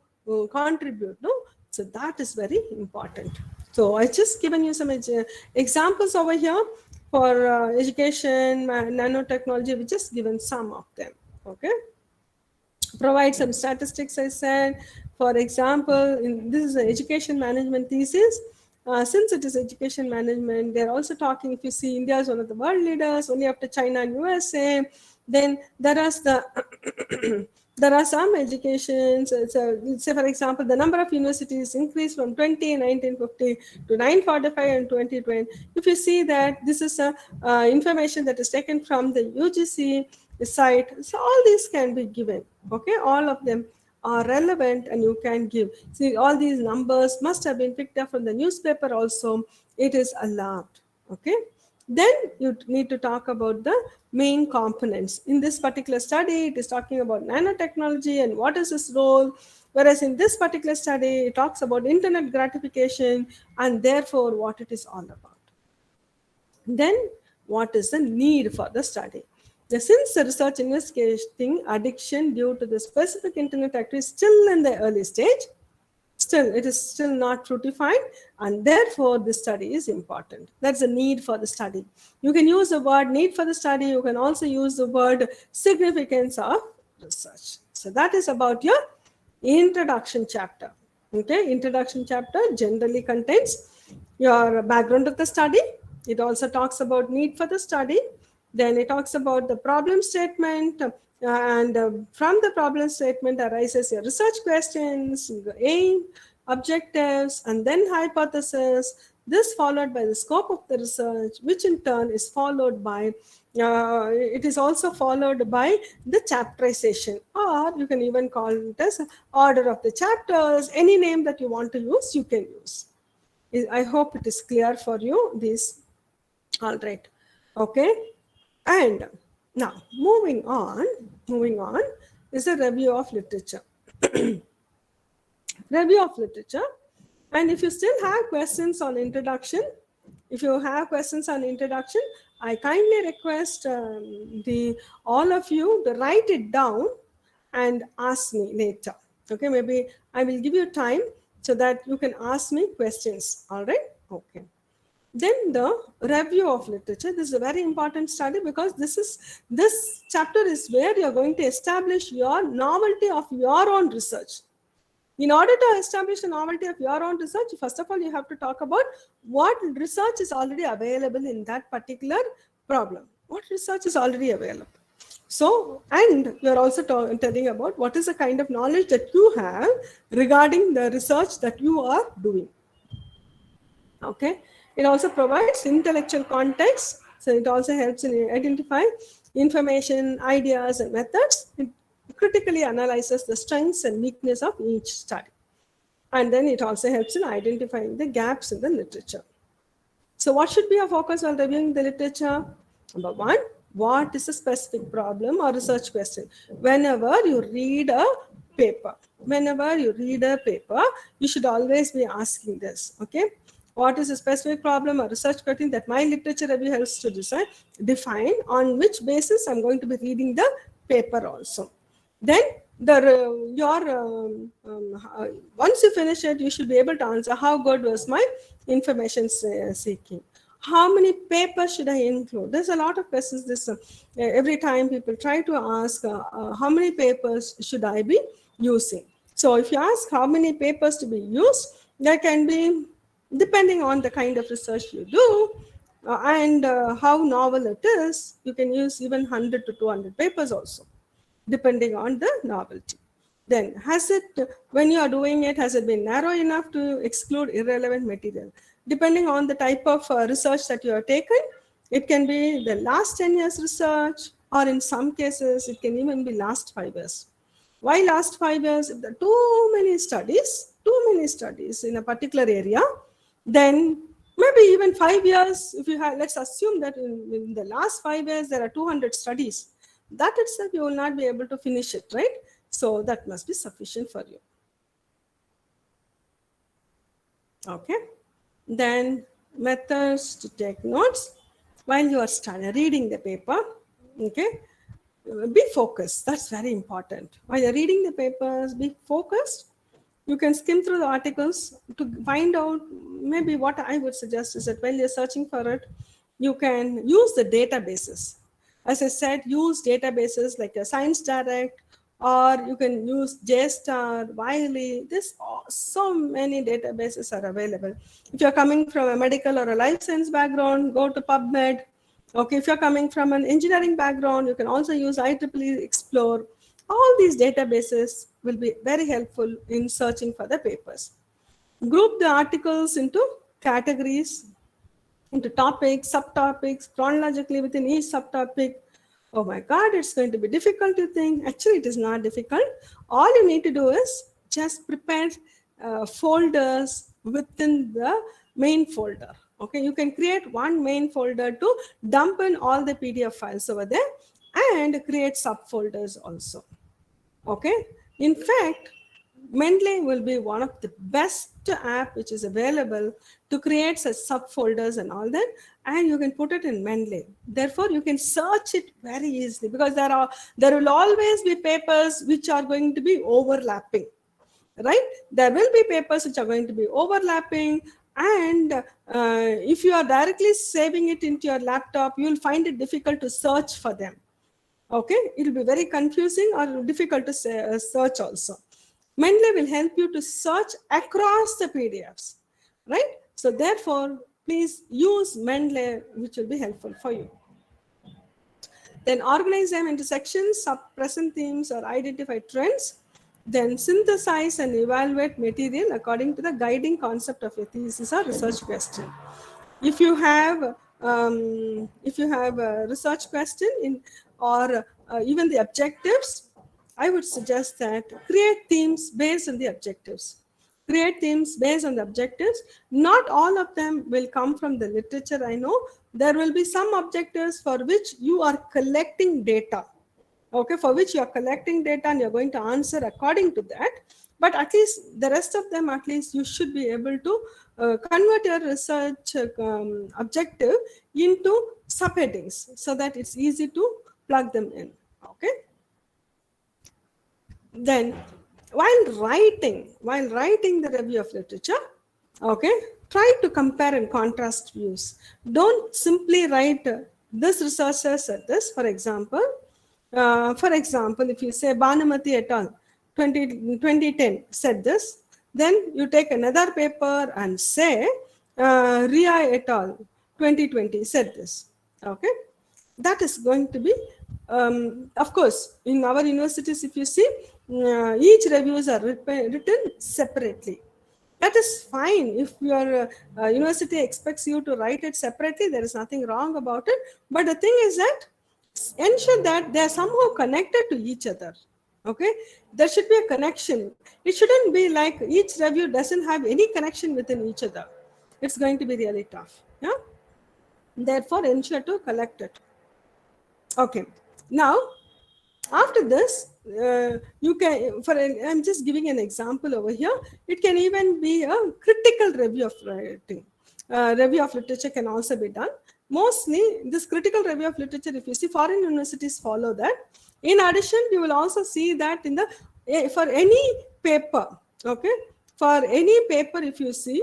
S4: contribute? No, so that is very important. So I just given you some examples over here for education, nanotechnology. We just given some of them. Okay. Provide some statistics. I said, for example, this is an education management thesis. since it is education management, they're also talking. If you see, India is one of the world leaders, only after China and USA. Then there is the there are some educations. Say, for example, the number of universities increased from 20 in 1950 to 945 in 2020. If you see that this is a information that is taken from the UGC site, so all these can be given. Okay, all of them are relevant and you can give. See, all these numbers must have been picked up from the newspaper also. It is allowed. Okay. Then you need to talk about the main components. In this particular study, it is talking about nanotechnology and what is its role. Whereas in this particular study, it talks about internet gratification and therefore what it is all about. Then, what is the need for the study? Since the research investigating addiction due to the specific internet activity is still in the early stage, still it is still not fructified, and therefore this study is important. That's the need for the study. You can use the word need for the study. You can also use the word significance of research. So that is about your introduction chapter. Okay, introduction chapter generally contains your background of the study. It also talks about need for the study. Then it talks about the problem statement, and from the problem statement arises your research questions, aim, objectives, and then hypothesis. This followed by the scope of the research, which in turn is followed by, it is also followed by the chapterization, or you can even call it as order of the chapters. Any name that you want to use, you can use. I hope it is clear for you, this. All right. Okay. And now moving on is a review of literature. Review of literature. And if you still have questions on introduction, I kindly request all of you to write it down and ask me later. Okay, maybe I will give you time so that you can ask me questions. All right. Okay. Then the review of literature. This is a very important study because this chapter is where you are going to establish your novelty of your own research. In order to establish the novelty of your own research, first of all, you have to talk about what research is already available in that particular problem. What research is already available. So, and you're also telling about what is the kind of knowledge that you have regarding the research that you are doing. Okay. It also provides intellectual context. So it also helps in identifying information, ideas, and methods. It critically analyzes the strengths and weakness of each study. And then it also helps in identifying the gaps in the literature. So what should be our focus while reviewing the literature? Number one, what is a specific problem or research question? Whenever you read a paper, you should always be asking this. Okay. What is a specific problem or research question that my literature review helps to define, on which basis I'm going to be reading the paper also. Then once you finish it, you should be able to answer how good was my information seeking. How many papers should I include? There's a lot of questions. Every time people try to ask how many papers should I be using. So if you ask how many papers to be used, there can be, depending on the kind of research you do and how novel it is, you can use even 100 to 200 papers also, depending on the novelty. Then, when you are doing it, has it been narrow enough to exclude irrelevant material? Depending on the type of research that you have taken, it can be the last 10 years research, or in some cases, it can even be last 5 years. Why last 5 years? If there are too many studies in a particular area, then maybe even 5 years, if you have, let's assume that in the last 5 years, there are 200 studies. That itself, you will not be able to finish it, right? So that must be sufficient for you. Okay. Then methods to take notes while you are reading the paper. Okay. Be focused. That's very important. While you're reading the papers, be focused. You can skim through the articles to find out. Maybe what I would suggest is that while you're searching for it, you can use the databases. As I said, use databases like a Science Direct or you can use JSTAR, Wiley. There's so many databases are available. If you're coming from a medical or a life science background, go to PubMed. Okay, if you're coming from an engineering background, you can also use IEEE Explore. All these databases will be very helpful in searching for the papers. Group the articles into categories, into topics, subtopics, chronologically within each subtopic. Oh my God, it's going to be difficult to think. Actually, it is not difficult. All you need to do is just prepare folders within the main folder. Okay, you can create one main folder to dump in all the PDF files over there and create subfolders also. Okay, in fact, Mendeley will be one of the best app which is available to create such subfolders and all that, and you can put it in Mendeley. Therefore, you can search it very easily because there will always be papers which are going to be overlapping, right? There will be papers which are going to be overlapping, and if you are directly saving it into your laptop, you will find it difficult to search for them. Okay, it will be very confusing or difficult to search also. Mendeley will help you to search across the PDFs, right? So therefore, please use Mendeley, which will be helpful for you. Then organize them into sections, sub-present themes, or identify trends. Then synthesize and evaluate material according to the guiding concept of your thesis or research question. If you have a research question in, or even the objectives, I would suggest that create themes based on the objectives. Create themes based on the objectives. Not all of them will come from the literature, I know. There will be some objectives for which you are collecting data. Okay, for which you are collecting data and you're going to answer according to that. But at least the rest of them, at least you should be able to convert your research objective into subheadings so that it's easy to plug them in. Okay. Then while writing the review of literature, okay, try to compare and contrast views. Don't simply write this researcher said this. For example, if you say Bhanumati et al. 2010 said this, then you take another paper and say Ria et al. 2020 said this. Okay, that is going to be, of course, in our universities, if you see, each reviews are written separately. That is fine. If your university expects you to write it separately, there is nothing wrong about it. But the thing is that ensure that they are somehow connected to each other. Okay, there should be a connection. It shouldn't be like each review doesn't have any connection within each other. It's going to be really tough. Yeah. Therefore, ensure to collect it. Okay. Now, after this, you can, I'm just giving an example over here. It can even be a critical review of writing. Review of literature can also be done. Mostly, this critical review of literature, if you see, foreign universities follow that. In addition, you will also see that in the, for any paper, okay, for any paper, if you see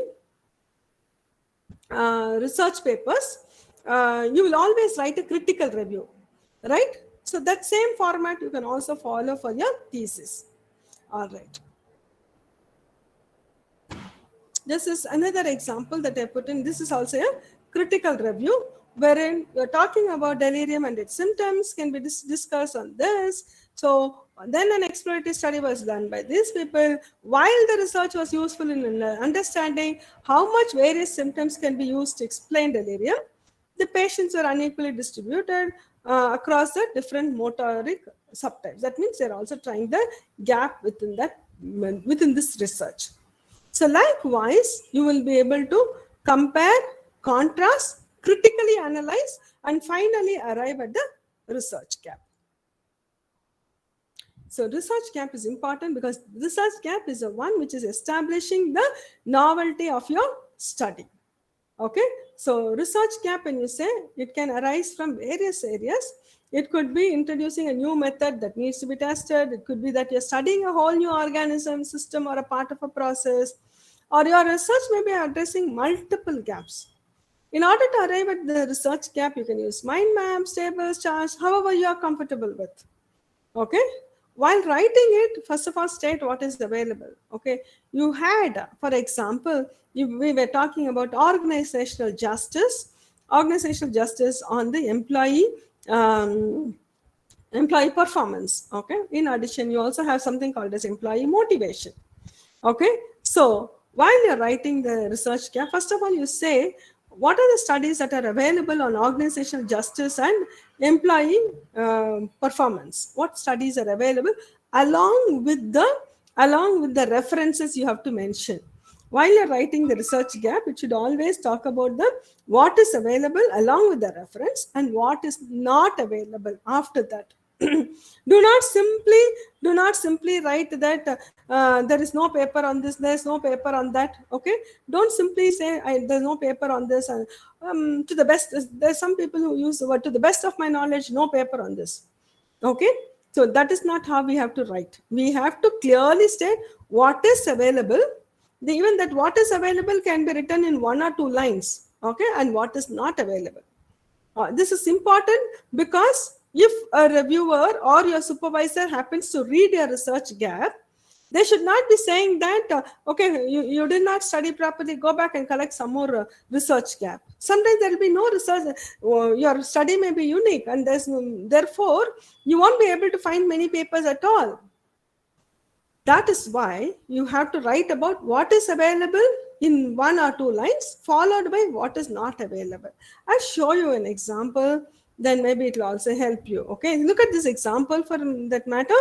S4: research papers, you will always write a critical review, right? So that same format you can also follow for your thesis. All right. This is another example that I put in. This is also a critical review wherein you're talking about delirium and its symptoms can be discussed on this. So then an exploratory study was done by these people. While the research was useful in understanding how much various symptoms can be used to explain delirium, the patients were unequally distributed across the different motoric subtypes. That means they're also trying the gap within this research. So likewise, you will be able to compare, contrast, critically analyze, and finally arrive at the research gap. So research gap is important because research gap is the one which is establishing the novelty of your study. Okay, so research gap, when you say, it can arise from various areas. It could be introducing a new method that needs to be tested. It could be that you're studying a whole new organism, system, or a part of a process, or your research may be addressing multiple gaps. In order to arrive at the research gap, you can use mind maps, tables, charts, however you are comfortable with. Okay, while writing it, first of all, state what is available. Okay, you had, for example, we were talking about organizational justice on the um, employee performance. Okay, in addition, you also have something called as employee motivation. Okay, so while you're writing the research gap, first of all, you say what are the studies that are available on organizational justice and employee performance. What studies are available along with the references you have to mention. While you're writing the research gap, it should always talk about the what is available along with the reference and what is not available after that. Do not simply write that there is no paper on this, there is no paper on that. Okay, don't simply say there's no paper on this, and to the best, there's some people who use the word to the best of my knowledge, no paper on this. Okay, so that is not how we have to write. We have to clearly state what is available. Even that what is available can be written in 1 or 2 lines. Okay, and what is not available. This is important because if a reviewer or your supervisor happens to read your research gap, they should not be saying that, okay, you did not study properly, go back and collect some more research gap. Sometimes there will be no research, your study may be unique, and therefore you won't be able to find many papers at all. That is why you have to write about what is available in 1 or 2 lines, followed by what is not available. I'll show you an example, then maybe it will also help you. Okay, look at this example for that matter.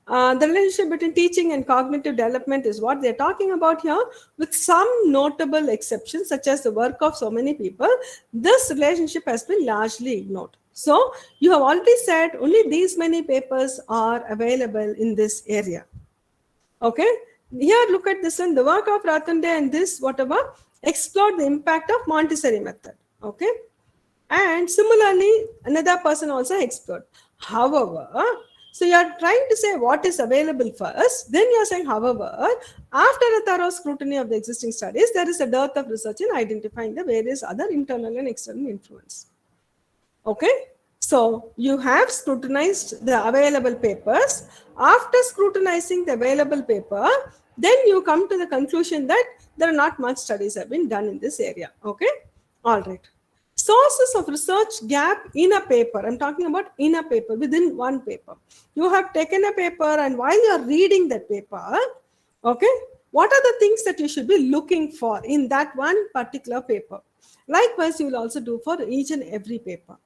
S4: The relationship between teaching and cognitive development is what they're talking about here, with some notable exceptions, such as the work of so many people. This relationship has been largely ignored. So you have already said only these many papers are available in this area. Okay, here look at this one. The work of Ratande and this whatever explored the impact of Montessori method. Okay, and similarly another person also explored. However, so you are trying to say what is available first, then you are saying, however, after a thorough scrutiny of the existing studies, there is a dearth of research in identifying the various other internal and external influence. Okay, so you have scrutinized the available papers. After scrutinizing the available paper, then you come to the conclusion that there are not much studies have been done in this area. Okay, all right. Sources of research gap in a paper. I'm talking about in a paper, within one paper. You have taken a paper, and while you're reading that paper, okay, what are the things that you should be looking for in that one particular paper? Likewise, you will also do for each and every paper.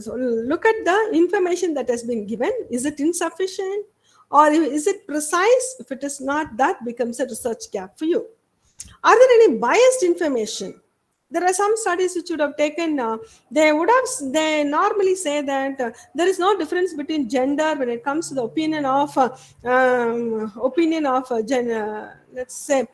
S4: So look at the information that has been given. Is it insufficient or is it precise? If it is not, that becomes a research gap for you. Are there any biased information? There are some studies which would have taken, they normally say that there is no difference between gender when it comes to the opinion of, let's say,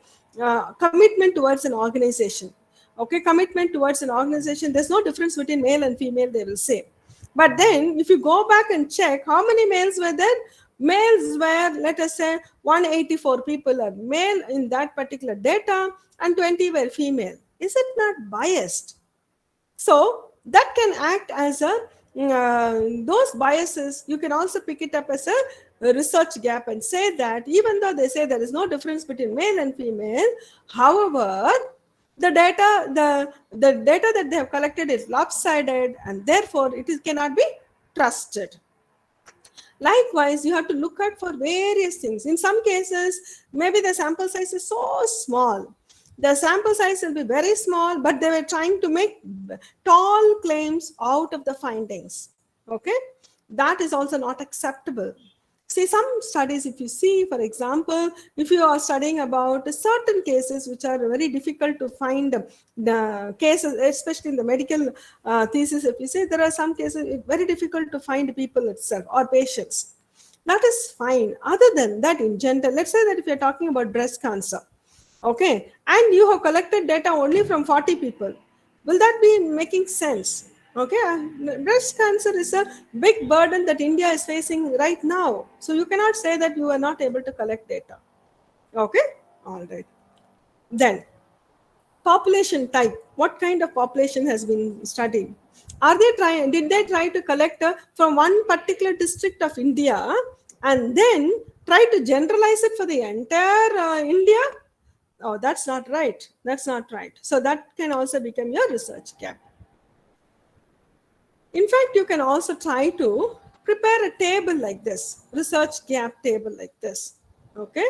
S4: commitment towards an organization. Okay, commitment towards an organization, there's no difference between male and female, they will say. But then if you go back and check how many males were there, males were, let us say, 184 people are male in that particular data and 20 were female. Is it not biased? So that can act as a, those biases, you can also pick it up as a research gap and say that even though they say there is no difference between male and female, however, the data that they have collected is lopsided and therefore cannot be trusted. Likewise, you have to look at for various things. In some cases, maybe the sample size is so small. The sample size will be very small, but they were trying to make tall claims out of the findings. Okay, that is also not acceptable. See, some studies, if you see, for example, if you are studying about certain cases which are very difficult to find, the cases, especially in the medical thesis, if you say there are some cases very difficult to find people itself or patients, that is fine. Other than that, in general, let's say that if you're talking about breast cancer, okay, and you have collected data only from 40 people, will that be making sense? Okay, breast cancer is a big burden that India is facing right now. So you cannot say that you are not able to collect data. Okay, all right. Then population type, what kind of population has been studied. Are they trying, did they try to collect from one particular district of India and then try to generalize it for the entire India? Oh, that's not right. That's not right. So that can also become your research gap. In fact, you can also try to prepare a table like this, research gap table like this. Okay.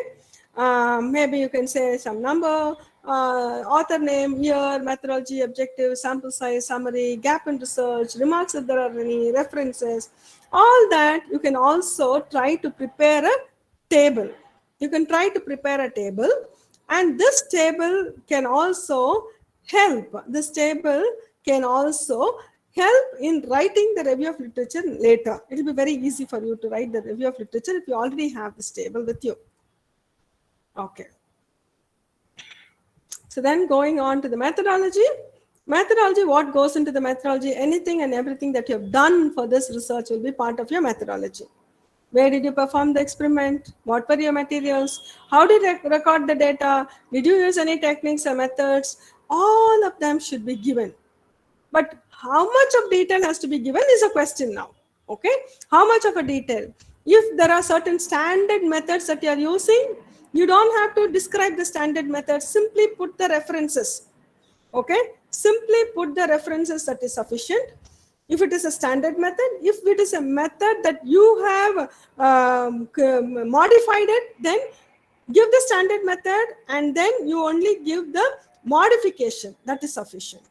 S4: Maybe you can say some number, author name, year, methodology, objective, sample size, summary, gap in research, remarks if there are any, references. All that you can also try to prepare a table. You can try to prepare a table, and this table can also help. This table can also help in writing the review of literature later. It will be very easy for you to write the review of literature if you already have this table with you. Okay. So then going on to the methodology. Methodology, what goes into the methodology? Anything and everything that you have done for this research will be part of your methodology. Where did you perform the experiment? What were your materials? How did you record the data? Did you use any techniques or methods? All of them should be given. But how much of detail has to be given is a question now. Okay, how much of a detail? If there are certain standard methods that you are using, you don't have to describe the standard methods. Simply put the references. Okay, simply put the references, that is sufficient. If it is a standard method, if it is a method that you have modified it, then give the standard method and then you only give the modification. That is sufficient.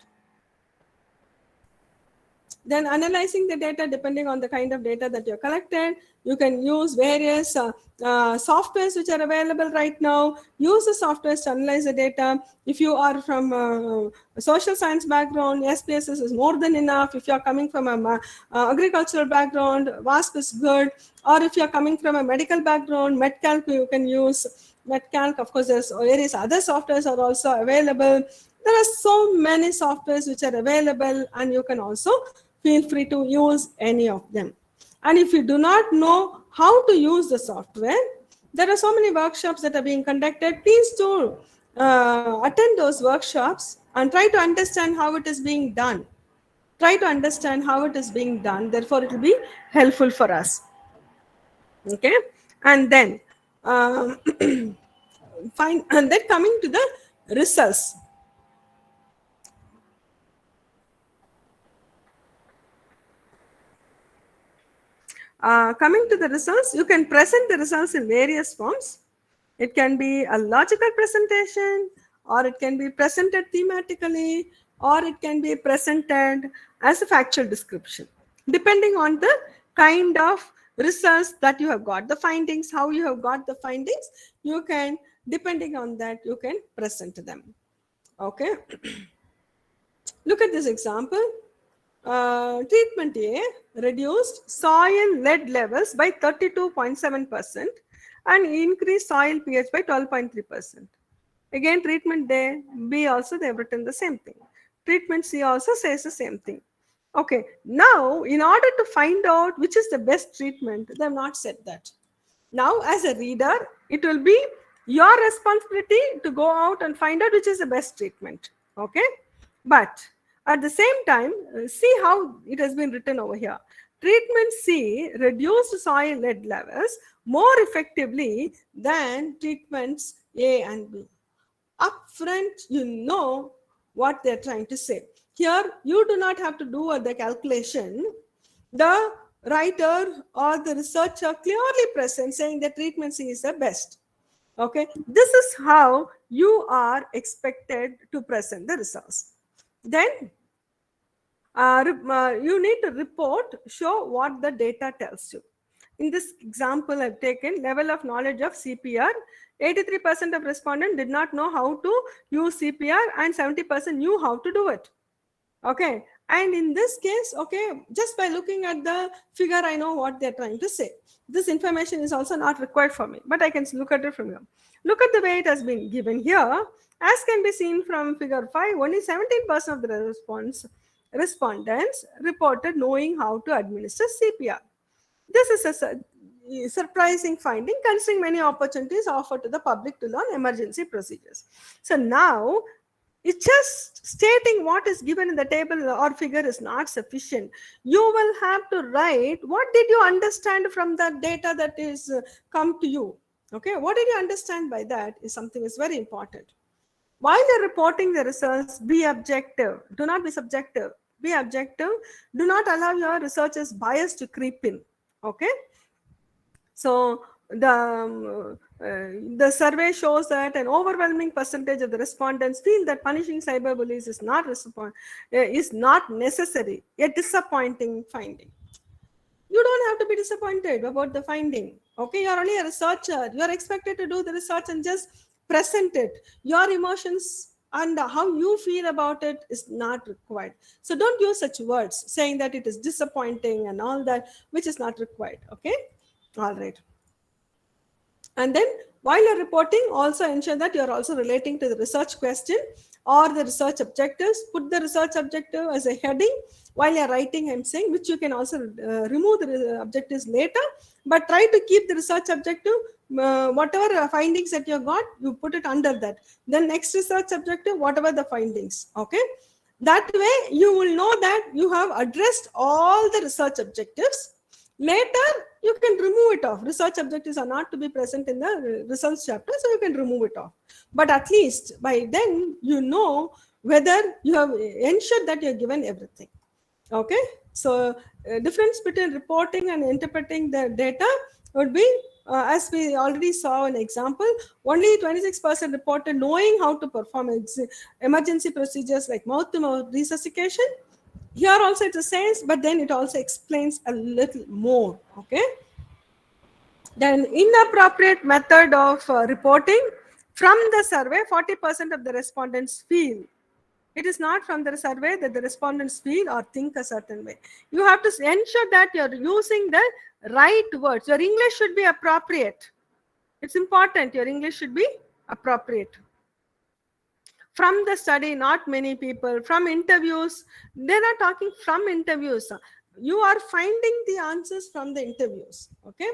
S4: Then analyzing the data, depending on the kind of data that you have collected, you can use various softwares which are available right now. Use the softwares to analyze the data. If you are from a social science background, SPSS is more than enough. If you are coming from a agricultural background, WASP is good. Or if you are coming from a medical background, MedCalc you can use. MedCalc, of course, there's various other softwares are also available. There are so many softwares which are available, and you can also feel free to use any of them. And if you do not know how to use the software, there are so many workshops that are being conducted. Please do attend those workshops and try to understand how it is being done. Try to understand how it is being done. Therefore, it will be helpful for us. Okay, and then fine. And then coming to the results. Coming to the results, you can present the results in various forms. It can be a logical presentation, or it can be presented thematically, or it can be presented as a factual description, depending on the kind of results that you have got, the findings, how you have got the findings, you can, depending on that, you can present them. Okay. Look at this example. Treatment A reduced soil lead levels by 32.7% and increased soil pH by 12.3%. Again, treatment B also they have written the same thing. Treatment C also says the same thing. Okay, now in order to find out which is the best treatment, they have not said that. Now, as a reader, it will be your responsibility to go out and find out which is the best treatment. Okay, but at the same time, see how it has been written over here. Treatment C reduced soil lead levels more effectively than treatments A and B. Upfront, you know what they're trying to say. Here, you do not have to do the calculation. The writer or the researcher clearly present saying that treatment C is the best. Okay, this is how you are expected to present the results. Then you need to report, show what the data tells you. In this example, I've taken level of knowledge of CPR. 83% of respondents did not know how to use CPR and 70% knew how to do it. Okay, and in this case, okay, just by looking at the figure, I know what they're trying to say. This information is also not required for me, but I can look at it from here. Look at the way it has been given here. As can be seen from figure 5, only 17% of the respondents reported knowing how to administer CPR. This is a surprising finding considering many opportunities offered to the public to learn emergency procedures. So now It's just stating what is given in the table or figure is not sufficient. You will have to write what did you understand from the data that is come to you. Okay, what did you understand by that is something is very important. While you're reporting the results, be objective. Do not be subjective. Be objective. Do not allow your researcher's bias to creep in. Okay. So the survey shows that an overwhelming percentage of the respondents feel that punishing cyberbullies is not necessary. A disappointing finding. You don't have to be disappointed about the finding. Okay, you're only a researcher. You're expected to do the research and just present it. Your emotions and how you feel about it is not required. So don't use such words saying that it is disappointing and all that, which is not required. Okay, all right. And then while you're reporting, also ensure that you're also relating to the research question or the research objectives. Put the research objective as a heading while you're writing, I'm saying, which you can also remove the objectives later, but try to keep the research objective, whatever findings that you got, you put it under that. Then next research objective, whatever the findings, okay? That way you will know that you have addressed all the research objectives. Later, you can remove it off. Research objectives are not to be present in the results chapter, so you can remove it off. But at least by then, you know whether you have ensured that you have given everything. Okay, so difference between reporting and interpreting the data would be, as we already saw an example, only 26% reported knowing how to perform emergency procedures like mouth-to-mouth resuscitation. Here also it says, but then it also explains a little more. Okay. Then inappropriate method of reporting. From the survey, 40% of the respondents feel. It is not from the survey that the respondents feel or think a certain way. You have to ensure that you're using the right words. Your English should be appropriate. It's important. Your English should be appropriate. From the study, not many people. From interviews, they're not talking from interviews. You are finding the answers from the interviews. Okay.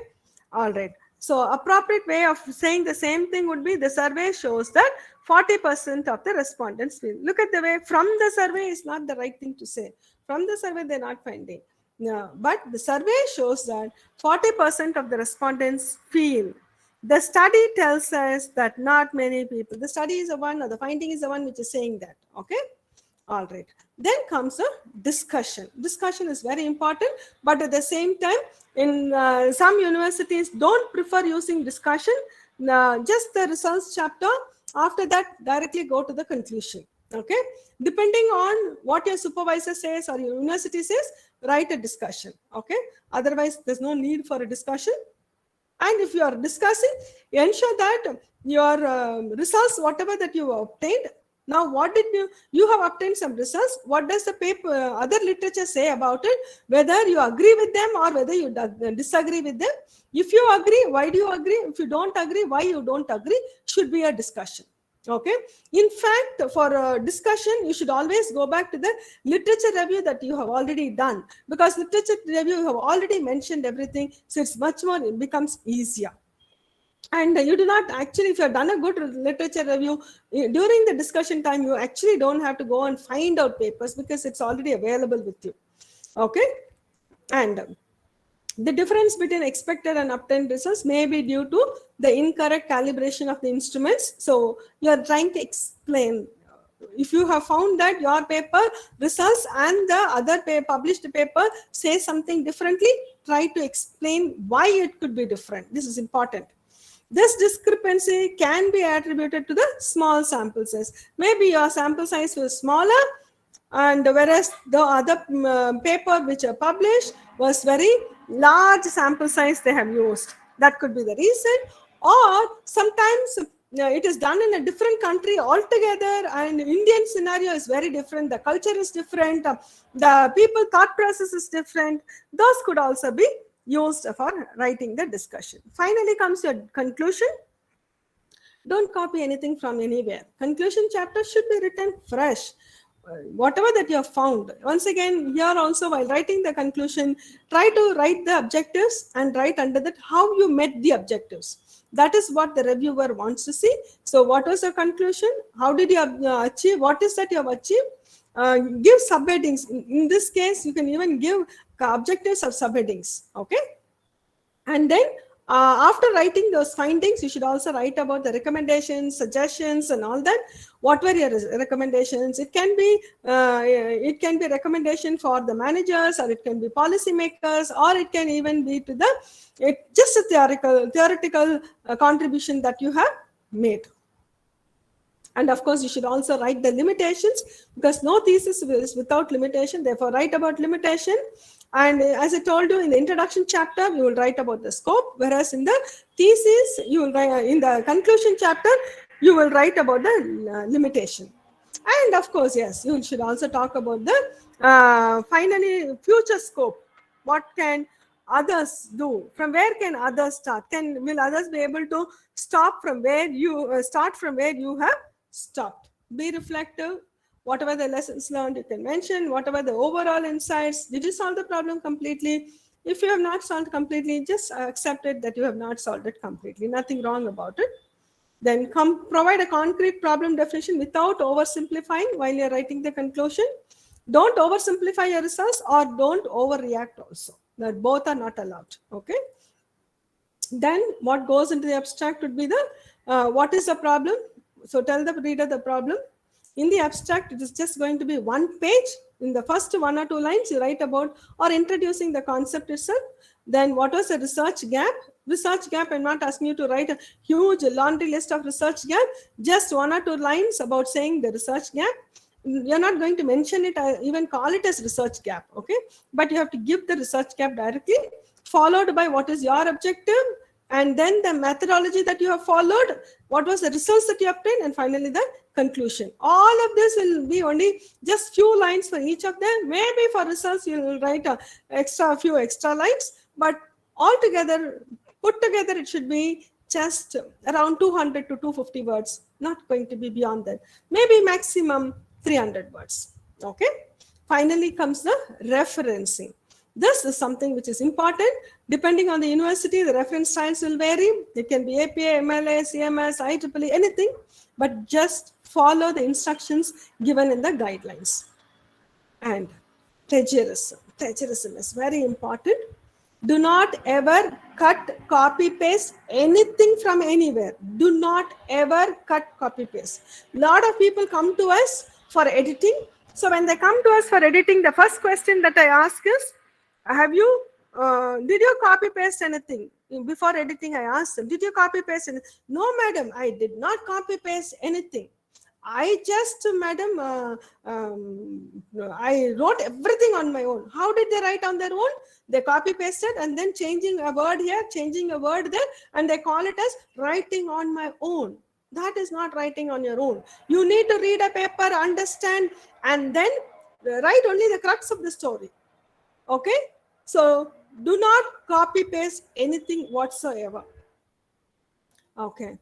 S4: All right. So appropriate way of saying the same thing would be the survey shows that 40% of the respondents feel. Look at the way from the survey is not the right thing to say. From the survey, they're not finding. No, but the survey shows that 40% of the respondents feel. The study tells us that not many people. The study is the one, or the finding is the one which is saying that. Okay. All right. Then comes a discussion. Discussion is very important, but at the same time, in some universities don't prefer using discussion. Just the results chapter. After that, directly go to the conclusion. Okay. Depending on what your supervisor says or your university says, write a discussion. Okay. Otherwise, there's no need for a discussion. And if you are discussing, ensure that your results, whatever that you obtained. Now, what did you have obtained some results? What does the paper, other literature say about it? Whether you agree with them or whether you disagree with them. If you agree, why do you agree? If you don't agree, why you don't agree? Should be a discussion. Okay. In fact, for a discussion, you should always go back to the literature review that you have already done, because literature review you have already mentioned everything, so it's much more, it becomes easier. And you do not actually, if you have done a good literature review, during the discussion time, you actually don't have to go and find out papers because it's already available with you. Okay. And the difference between expected and obtained results may be due to the incorrect calibration of the instruments. So you are trying to explain. If you have found that your paper results and the other published paper say something differently, try to explain why it could be different. This is important. This discrepancy can be attributed to the small sample size. Maybe your sample size was smaller, and whereas the other paper which are published was very large sample size they have used. That could be the reason. Or sometimes it is done in a different country altogether, and Indian scenario is very different. The culture is different. The people thought process is different. Those could also be used for writing the discussion. Finally comes your conclusion. Don't copy anything from anywhere. Conclusion chapter should be written fresh. Whatever that you have found. Once again, here also while writing the conclusion, try to write the objectives and write under that how you met the objectives. That is what the reviewer wants to see. So what was your conclusion? How did you achieve? What is that you have achieved? Give subheadings. In this case, you can even give objectives of subheadings. Okay. And then after writing those findings, you should also write about the recommendations, suggestions, and all that. What were your recommendations? It can be recommendation for the managers, or it can be policymakers, or it can even be to the just a theoretical contribution that you have made. And of course, you should also write the limitations, because no thesis is without limitation. Therefore, write about limitation. And as I told you in the introduction chapter, you will write about the scope, whereas in the thesis, you will write, in the conclusion chapter, you will write about the limitation. And of course, yes, you should also talk about the finally future scope. What can others do? From where can others start? Will others be able to stop from where you start from where you have stopped? Be reflective. Whatever the lessons learned, you can mention. Whatever the overall insights, did you solve the problem completely? If you have not solved completely, just accept it that you have not solved it completely. Nothing wrong about it. Then provide a concrete problem definition without oversimplifying while you're writing the conclusion. Don't oversimplify your results, or don't overreact also. That both are not allowed. Okay. Then what goes into the abstract would be the what is the problem? So tell the reader the problem. In the abstract, it is just going to be one page. In the first 1 or 2 lines, you write about or introducing the concept itself. Then what was the research gap? Research gap, I'm not asking you to write a huge laundry list of research gap. Just 1 or 2 lines about saying the research gap. You're not going to mention it, even call it as research gap, okay? But you have to give the research gap directly, followed by what is your objective, and then the methodology that you have followed, what was the results that you obtained, and finally the conclusion. All of this will be only just few lines for each of them. Maybe for results you will write a few extra lines, but altogether, put together, it should be just around 200 to 250 words, not going to be beyond that. Maybe maximum 300 words. Okay. Finally comes the referencing. This is something which is important. Depending on the university, the reference styles will vary. It can be APA, MLA, CMS, IEEE, anything, but just follow the instructions given in the guidelines. And plagiarism. Plagiarism is very important. Do not ever cut, copy, paste anything from anywhere. Do not ever cut, copy, paste. A lot of people come to us for editing. So when they come to us for editing, the first question that I ask is, did you copy paste anything? Before editing, I asked them, did you copy paste anything? No, madam, I did not copy paste anything. I just, madam, I wrote everything on my own. How did they write on their own? They copy pasted and then changing a word here, changing a word there, and they call it as writing on my own. That is not writing on your own. You need to read a paper, understand, and then write only the crux of the story. Okay? So do not copy paste anything whatsoever. Okay.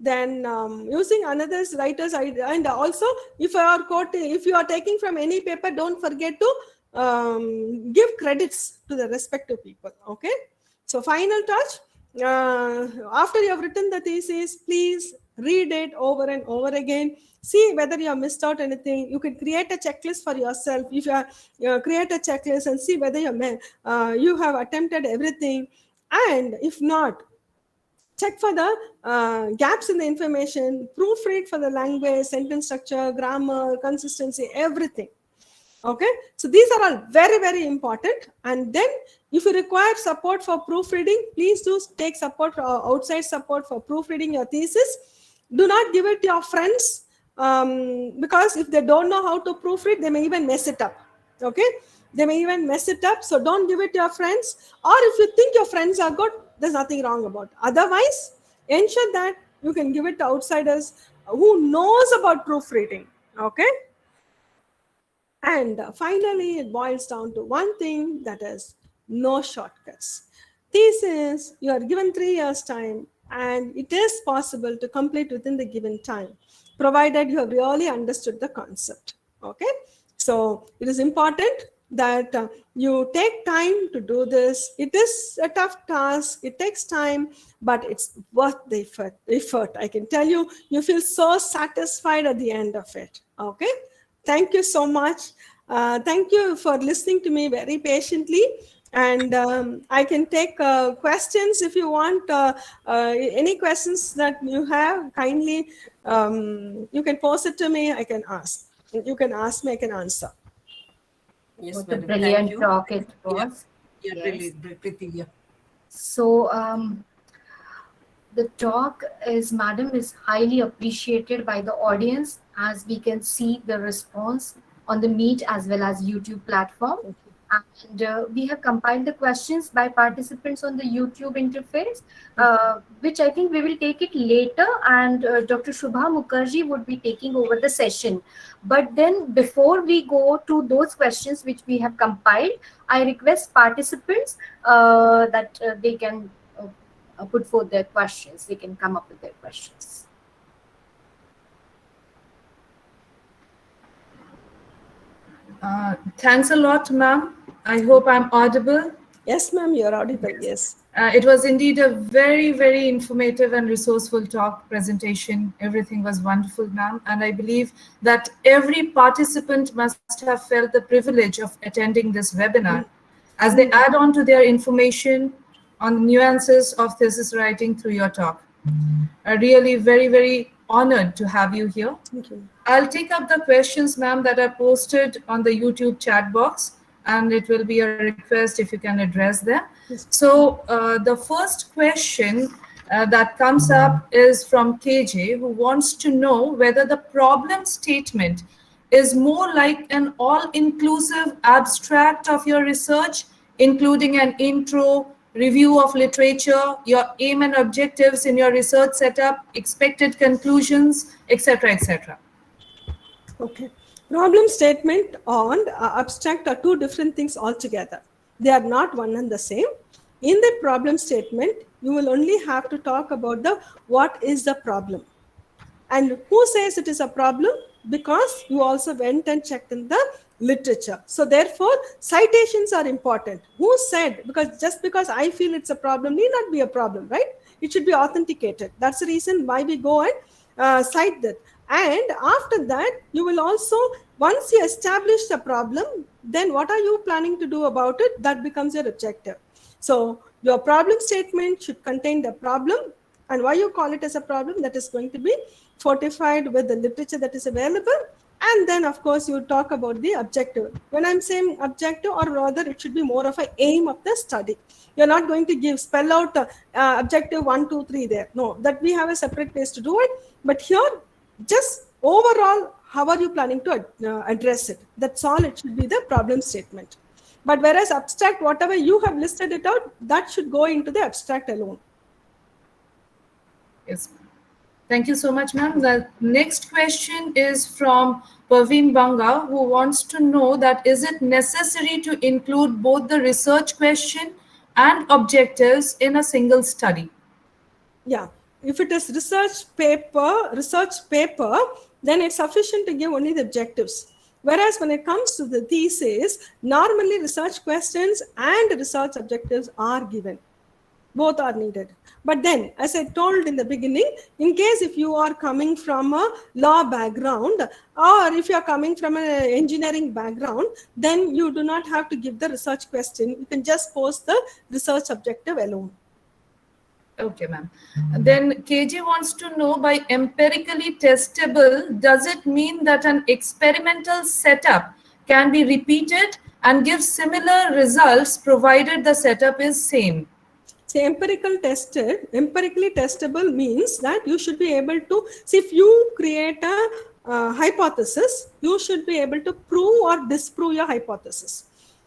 S4: Then using another's writer's idea, and also if you are taking from any paper, don't forget to give credits to the respective people. Okay. So final touch, after you have written the thesis, please read it over and over again. See whether you have missed out anything. You can create a checklist for yourself. If you create a checklist and see whether you have attempted everything, and if not, check for the gaps in the information, proofread for the language, sentence structure, grammar, consistency, everything. Okay, so these are all very, very important. And then if you require support for proofreading, please do take support, outside support for proofreading your thesis. Do not give it to your friends, because if they don't know how to proofread, they may even mess it up. Okay, they may even mess it up. So don't give it to your friends. Or if you think your friends are good, there's nothing wrong about it. Otherwise, ensure that you can give it to outsiders who knows about proofreading. Okay. And finally, it boils down to one thing, that is no shortcuts. Thesis, you are given 3 years time, and it is possible to complete within the given time, provided you have really understood the concept. Okay. So it is important that you take time to do this. It is a tough task, it takes time, but it's worth the effort. I can tell you, you feel so satisfied at the end of it. Okay, thank you so much. Thank you for listening to me very patiently. And I can take questions if you want. Any questions that you have, kindly you can post it to me. I can ask. You can ask me, I can answer.
S1: Yes,
S3: What a
S1: madam. Thank
S3: brilliant
S1: you.
S3: talk it
S1: Yeah,
S3: was.
S1: yeah,
S3: Yes.
S1: brilliant, Preeti. Yeah.
S3: So, the talk is, madam, is highly appreciated by the audience, as we can see the response on the Meet as well as YouTube platform. And we have compiled the questions by participants on the YouTube interface, which I think we will take it later, and Dr. Shubha Mukherjee would be taking over the session. But then before we go to those questions which we have compiled, I request participants that they can put forth their questions. They can come up with their questions.
S5: Thanks a lot, ma'am. I hope I'm audible.
S4: Yes, ma'am, you're audible. Yes.
S5: It was indeed a very, very informative and resourceful talk presentation. Everything was wonderful, ma'am. And I believe that every participant must have felt the privilege of attending this webinar as they add on to their information on the nuances of thesis writing through your talk. Really very, very honored to have you here.
S4: Thank you.
S5: I'll take up the questions, ma'am, that are posted on the YouTube chat box, and it will be a request if you can address them.
S4: Yes.
S5: So the first question that comes up is from KJ, who wants to know whether the problem statement is more like an all-inclusive abstract of your research, including an intro, review of literature, your aim and objectives in your research setup, expected conclusions, etc., etc.
S4: Okay. Problem statement and abstract are two different things altogether. They are not one and the same. In the problem statement, you will only have to talk about the what is the problem. And who says it is a problem? Because you also went and checked in the literature. So therefore, citations are important. Who said? Because just because I feel it's a problem need not be a problem, right? It should be authenticated. That's the reason why we go and cite that. And after that, you will also, once you establish the problem, then what are you planning to do about it? That becomes your objective. So your problem statement should contain the problem, and why you call it as a problem, that is going to be fortified with the literature that is available. And then of course you talk about the objective. When I'm saying objective, or rather it should be more of an aim of the study. You're not going to spell out objective 1 2 3 there. No, that we have a separate place to do it. But here, just overall, how are you planning to address it? That's all. It should be the problem statement. But whereas abstract, whatever you have listed it out, that should go into the abstract alone.
S5: Yes. Thank you so much, ma'am. The next question is from Parveen Banga, who wants to know that is it necessary to include both the research question and objectives in a single study?
S4: Yeah. If it is research paper, then it's sufficient to give only the objectives. Whereas when it comes to the thesis, normally research questions and research objectives are given. Both are needed. But then, as I told in the beginning, in case if you are coming from a law background, or if you are coming from an engineering background, then you do not have to give the research question. You can just post the research objective alone.
S5: Okay, ma'am. Then KJ wants to know, by empirically testable, does it mean that an experimental setup can be repeated and give similar results provided the setup is same?
S4: So empirically testable means that you should be able to see, if you create a hypothesis, you should be able to prove or disprove your hypothesis.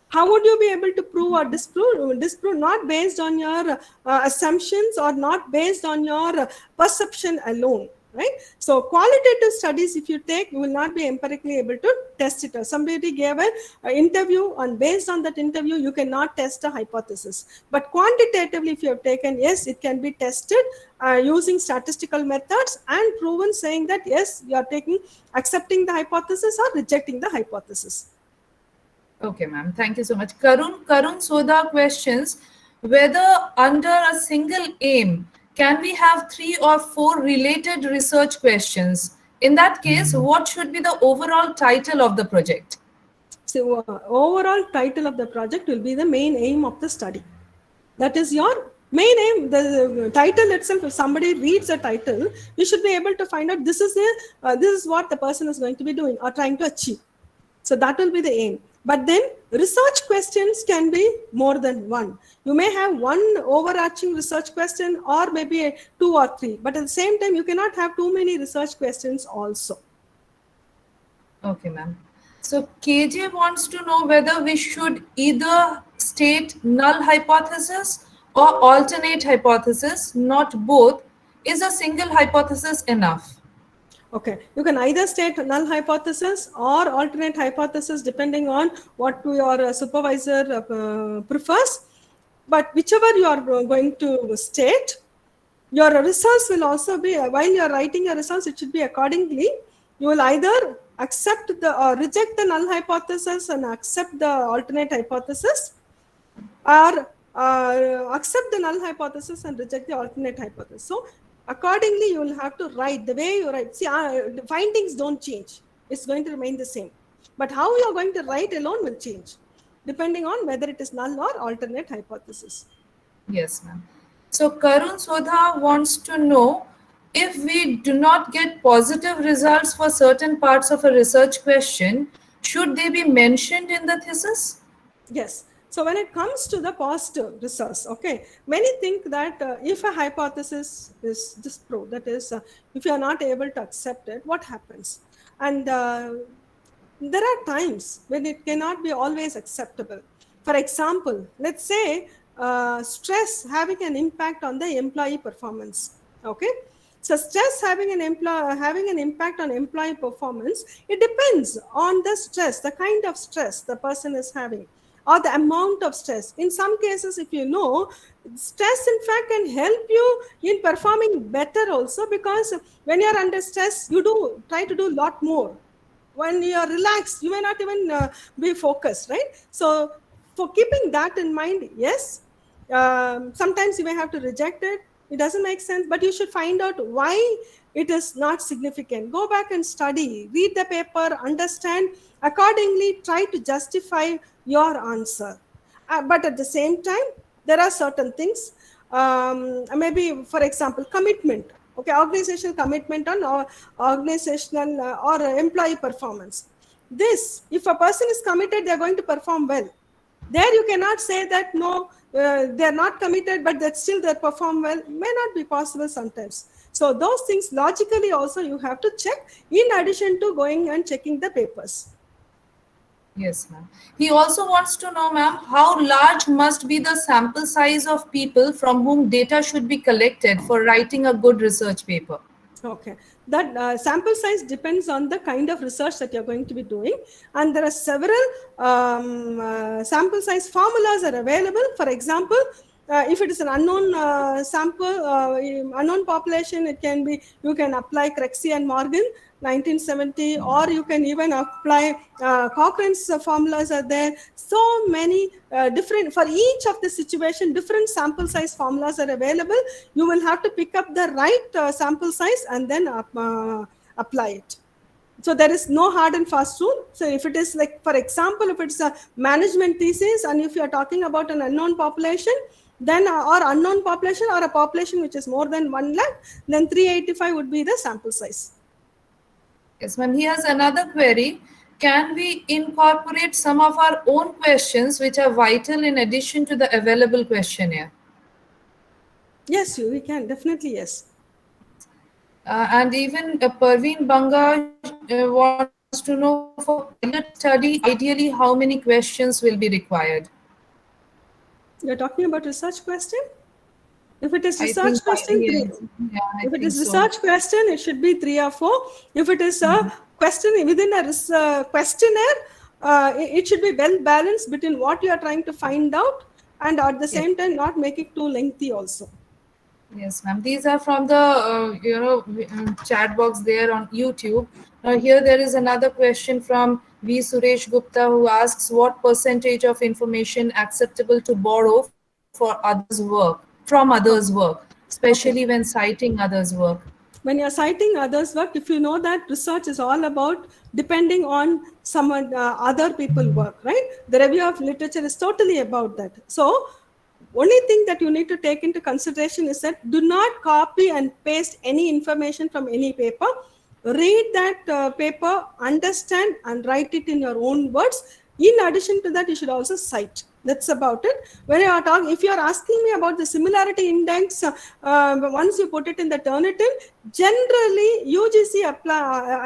S4: How would you be able to prove or disprove? Disprove not based on your assumptions or not based on your perception alone, right? So qualitative studies, if you take, you will not be empirically able to test it. Somebody gave an interview, and based on that interview, you cannot test a hypothesis. But quantitatively, if you have taken, yes, it can be tested using statistical methods and proven, saying that, yes, you are accepting the hypothesis or rejecting the hypothesis.
S5: Okay, ma'am. Thank you so much. Karun Soda questions whether under a single aim can we have 3 or 4 related research questions. In that case, what should be the overall title of the project?
S4: So, overall title of the project will be the main aim of the study. That is your main aim. The title itself, if somebody reads the title, you should be able to find out this is what the person is going to be doing or trying to achieve. So that will be the aim. But then research questions can be more than one. You may have one overarching research question or maybe 2 or 3. But at the same time, you cannot have too many research questions also.
S5: Okay, ma'am. So KJ wants to know whether we should either state null hypothesis or alternate hypothesis, not both. Is a single hypothesis enough?
S4: Okay, you can either state null hypothesis or alternate hypothesis depending on what your supervisor prefers. But whichever you are going to state, your results will also be, while you are writing your results, it should be accordingly. You will either accept the or reject the null hypothesis and accept the alternate hypothesis, or accept the null hypothesis and reject the alternate hypothesis. So accordingly, you will have to write the way you write. See, the findings don't change. It's going to remain the same. But how you are going to write alone will change, depending on whether it is null or alternate hypothesis.
S5: Yes, ma'am. So Karun Sodha wants to know if we do not get positive results for certain parts of a research question, should they be mentioned in the thesis?
S4: Yes. So when it comes to the positive results, okay, many think that if a hypothesis is disproved, that is, if you are not able to accept it, what happens? And there are times when it cannot be always acceptable. For example, let's say stress having an impact on the employee performance. Okay, so stress having an impact on employee performance. It depends on the stress, the kind of stress the person is having, or the amount of stress. In some cases, if you know, stress in fact can help you in performing better also, because when you are under stress, you do try to do a lot more. When you are relaxed, you may not even be focused, right? So for keeping that in mind, yes, sometimes you may have to reject it. It doesn't make sense, but you should find out why it is not significant. Go back and study, read the paper, understand, accordingly try to justify your answer. But at the same time, there are certain things, maybe for example, commitment. Okay, organizational commitment on organizational or employee performance. This, if a person is committed, they are going to perform well. There you cannot say that no, they are not committed, but that still they perform well. May not be possible sometimes. So those things logically also you have to check, in addition to going and checking the papers.
S5: Yes, ma'am. He also wants to know, ma'am, how large must be the sample size of people from whom data should be collected for writing a good research paper?
S4: Okay, that sample size depends on the kind of research that you're going to be doing, and there are several sample size formulas are available. For example, if it is an unknown sample, unknown population, it can be, you can apply Crexy and Morgan 1970, or you can even apply Cochrane's formulas are there. So many different, for each of the situation, different sample size formulas are available. You will have to pick up the right sample size and then apply it. So there is no hard and fast rule. So if it is like, for example, if it's a management thesis, and if you are talking about an unknown population, then or unknown population, or a population which is more than 1 lakh, then 385 would be the sample size.
S5: Yes, ma'am. He has another query. Can we incorporate some of our own questions which are vital in addition to the available questionnaire?
S4: Yes, we can, definitely, yes.
S5: And even Parveen Banga wants to know, for pilot study, ideally how many questions will be required?
S4: You're talking about research question? If it is
S5: I
S4: research
S5: think,
S4: question,
S5: yes.
S4: 3.
S5: Yeah, I
S4: If it
S5: think
S4: is
S5: so.
S4: research question, it should be 3 or 4. If it is a question within a questionnaire, it should be well balanced between what you are trying to find out, and at the same time not make it too lengthy also.
S5: Yes, ma'am. These are from the chat box there on YouTube. Now here there is another question from V. Suresh Gupta who asks what percentage of information acceptable to borrow for others' work from others' work, especially
S4: Okay.
S5: when citing others' work.
S4: When you're citing others' work, if you know that research is all about depending on someone, other people work, right? The review of literature is totally about that. So, only thing that you need to take into consideration is that do not copy and paste any information from any paper. Read that paper, understand, and write it in your own words. In addition to that, you should also cite. That's about it. When you are talking, if you are asking me about the similarity index, once you put it in the Turnitin, generally UGC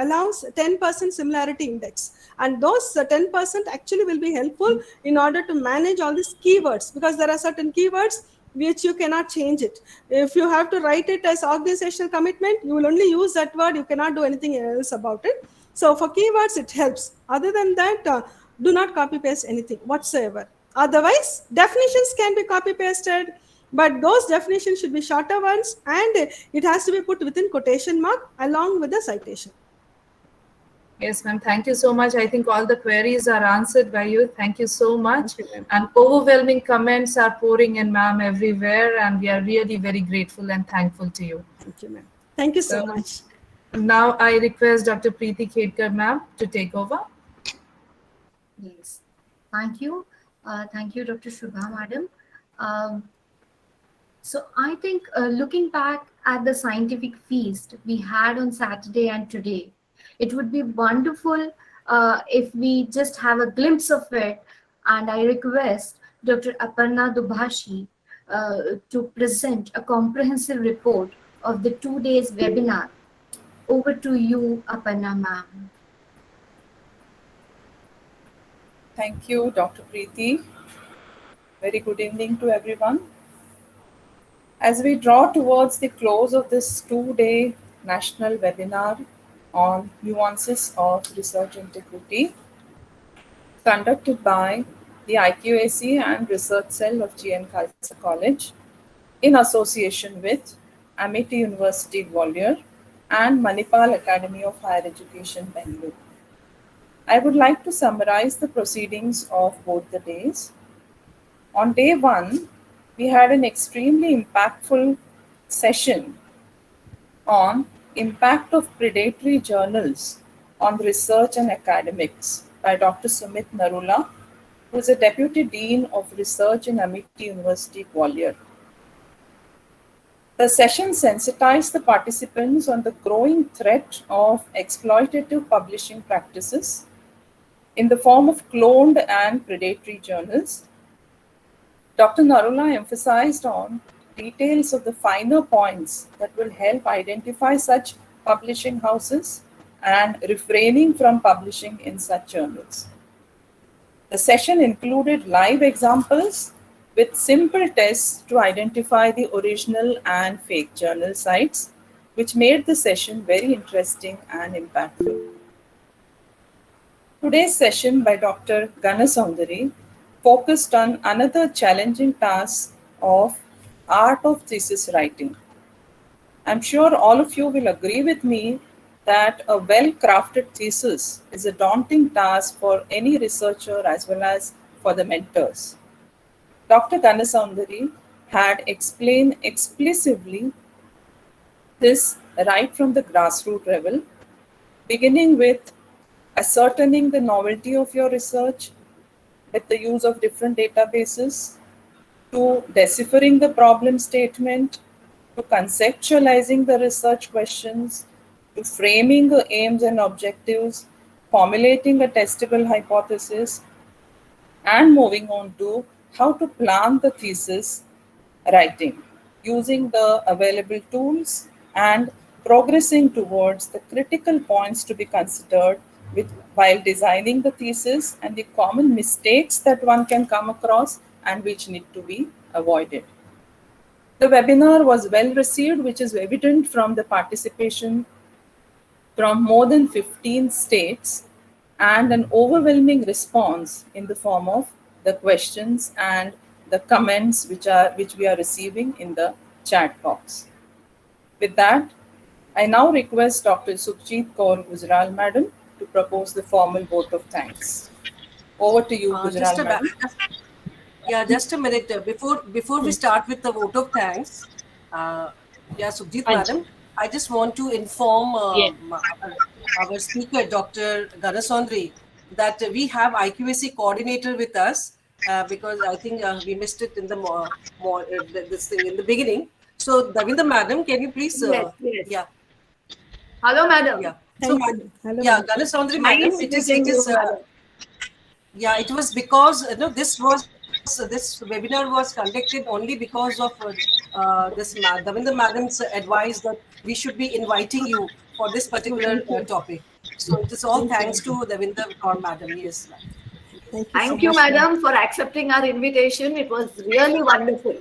S4: allows 10% similarity index, and those 10% actually will be helpful in order to manage all these keywords, because there are certain keywords which you cannot change it. If you have to write it as organizational commitment, you will only use that word, you cannot do anything else about it. So for keywords it helps. Other than that, do not copy paste anything whatsoever. Otherwise definitions can be copy pasted, but those definitions should be shorter ones, and it has to be put within quotation mark along with the citation.
S5: Yes, ma'am. Thank you so much. I think all the queries are answered by you. Thank you so much.
S4: Thank you, ma'am.
S5: And overwhelming comments are pouring in, ma'am, everywhere. And we are really very grateful and thankful to you.
S4: Thank you, ma'am. Thank you so
S5: So
S4: much.
S5: now I request Dr. Preeti Khedkar, ma'am, to take over.
S3: Yes. Thank you. Thank you, Dr. Shubha, madam. Um, So I think looking back at the scientific feast we had on Saturday and today, it would be wonderful if we just have a glimpse of it. And I request Dr. Aparna Dubhashi to present a comprehensive report of the 2 days webinar. Over to you, Aparna ma'am.
S6: Thank you, Dr. Preeti. Very good evening to everyone. As we draw towards the close of this 2-day national webinar on nuances of research integrity, conducted by the IQAC and Research Cell of GN Khalsa College in association with Amity University Gwalior and Manipal Academy of Higher Education, Bangalore. I would like to summarize the proceedings of both the days. On day one, we had an extremely impactful session on impact of predatory journals on research and academics by Dr. Sumit Narula, who is a Deputy Dean of Research in Amity University, Gwalior. The session sensitized the participants on the growing threat of exploitative publishing practices in the form of cloned and predatory journals. Dr. Narula emphasized on details of the finer points that will help identify such publishing houses and refraining from publishing in such journals. The session included live examples with simple tests to identify the original and fake journal sites, which made the session very interesting and impactful. Today's session by Dr. Ganasoundari focused on another challenging task of art of thesis writing. I'm sure all of you will agree with me that a well-crafted thesis is a daunting task for any researcher as well as for the mentors. Dr. Ganasoundari had explained explicitly this right from the grassroots level, beginning with ascertaining the novelty of your research with the use of different databases, to deciphering the problem statement, to conceptualizing the research questions, to framing the aims and objectives, formulating a testable hypothesis, and moving on to how to plan the thesis writing using the available tools and progressing towards the critical points to be considered while designing the thesis and the common mistakes that one can come across and which need to be avoided. The webinar was well received, which is evident from the participation from more than 15 states and an overwhelming response in the form of the questions and the comments which we are receiving in the chat box. With that, I now request Dr. Sukhjeet Kaur Gujral Madam to propose the formal vote of thanks. Over to you,
S1: Just
S6: Gujral
S1: a ba-
S6: Madam.
S1: Yeah, just a minute. Before we start with the vote of thanks, uh, yeah, Sukhjit
S7: Anji.
S1: madam, I just want to inform
S7: Yes.
S1: our speaker, Dr. Ganasondri, that we have IQAC coordinator with us because I think we missed it in the this thing in the beginning. So, Davinda madam, can you please?
S8: Yes, yes.
S1: Yeah,
S8: Hello, madam.
S1: yeah. So,
S4: Thank you. Hello,
S1: yeah,
S4: madam.
S1: Ganasondri madam,
S8: Nice
S1: it
S8: meeting
S1: is.
S8: you, madam.
S1: Yeah, it was because this webinar was conducted only because of Davinder Madam's advice that we should be inviting you for this
S4: Oh,
S1: particular
S4: thank you.
S1: topic. So it is all
S4: Thank you,
S1: thanks to Davinder or Madam. Yes, ma'am.
S4: Thank you so
S8: Thank you,
S4: much, ma'am.
S8: madam, for accepting our invitation. It was really wonderful.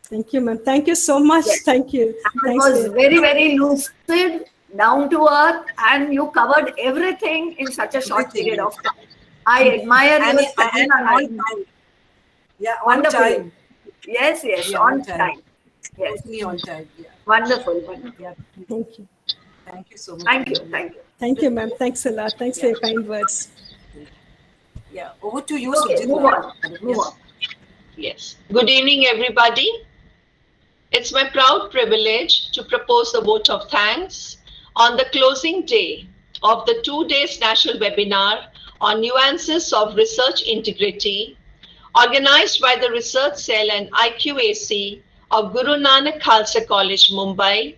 S4: Thank you, ma'am. Thank you so much.
S8: Yes.
S4: Thank you.
S8: And it
S4: Thanks
S8: was
S4: for
S8: very, very lucid, down to earth, and you covered everything in such a short
S1: Everything,
S8: period
S1: yes.
S8: of time. I admire
S1: And,
S8: your study
S1: and on time. Yeah, on
S8: Wonderful.
S1: time.
S8: Yes, yes,
S1: Yeah,
S8: on time. Yes,
S1: Totally on time. Yeah,
S8: wonderful, wonderful.
S1: yeah.
S4: Thank you.
S1: Thank you so much.
S8: Thank you,
S1: madam.
S8: thank you.
S4: Thank you, ma'am. Thanks a lot. Thanks for your kind words.
S1: Yeah, over to you,
S8: Okay,
S1: Sujit.
S8: move
S1: madam.
S8: on, move on.
S7: Yes. Good evening, everybody. It's my proud privilege to propose a vote of thanks on the closing day of the 2 days national webinar on nuances of research integrity, organized by the Research Cell and IQAC of Guru Nanak Khalsa College, Mumbai,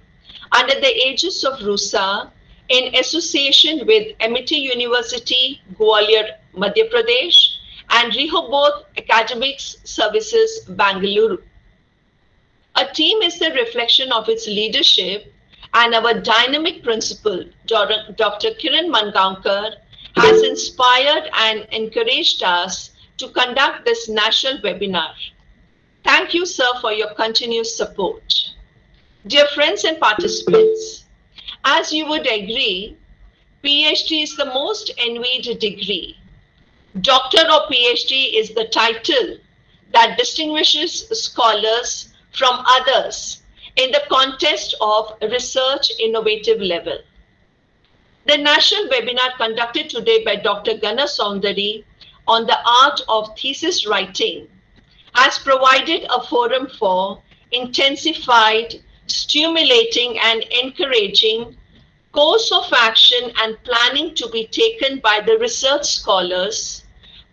S7: under the aegis of RUSA, in association with Amity University, Gwalior, Madhya Pradesh, and Rehoboth Academics Services, Bangalore. A team is the reflection of its leadership, and our dynamic principal, Dr. Kiran Mangaonkar, has inspired and encouraged us to conduct this national webinar. Thank you, sir, for your continuous support. Dear friends and participants, as you would agree, PhD is the most envied degree. Doctor or PhD is the title that distinguishes scholars from others in the context of research innovative level. The national webinar conducted today by Dr. Gana Soundari on the art of thesis writing has provided a forum for intensified, stimulating, and encouraging course of action and planning to be taken by the research scholars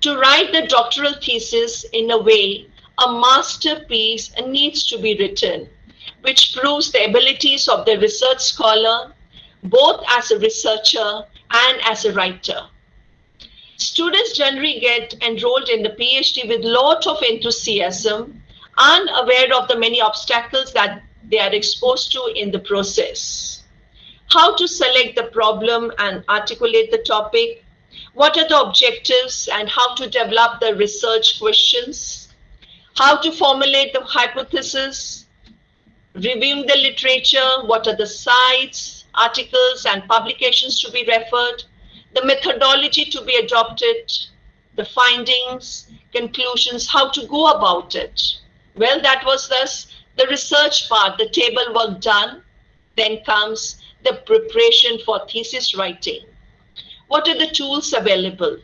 S7: to write the doctoral thesis in a way a masterpiece needs to be written, which proves the abilities of the research scholar, both as a researcher and as a writer. Students generally get enrolled in the PhD with lot of enthusiasm, unaware of the many obstacles that they are exposed to in the process. How to select the problem and articulate the topic, what are the objectives and how to develop the research questions, how to formulate the hypothesis, reviewing the literature, what are the sites, articles and publications to be referred, the methodology to be adopted, the findings, conclusions, how to go about it. Well, that was thus the research part, the table work done. Then comes the preparation for thesis writing. What are the tools available?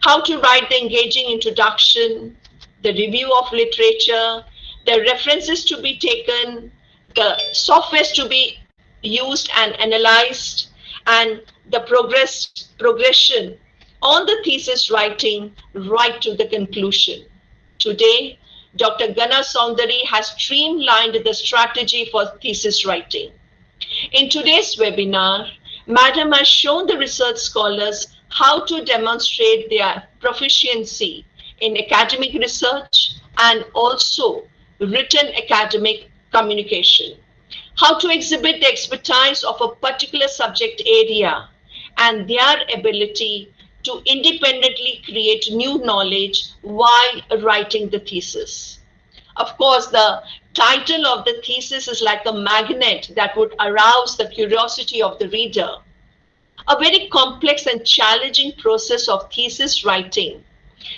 S7: How to write the engaging introduction, the review of literature, the references to be taken, the softwares to be used and analyzed, and the progression on the thesis writing right to the conclusion. Today, Dr. Gana Soundari has streamlined the strategy for thesis writing. In today's webinar, Madam has shown the research scholars how to demonstrate their proficiency in academic research and also written academic communication, how to exhibit the expertise of a particular subject area and their ability to independently create new knowledge while writing the thesis. Of course, the title of the thesis is like a magnet that would arouse the curiosity of the reader. A very complex and challenging process of thesis writing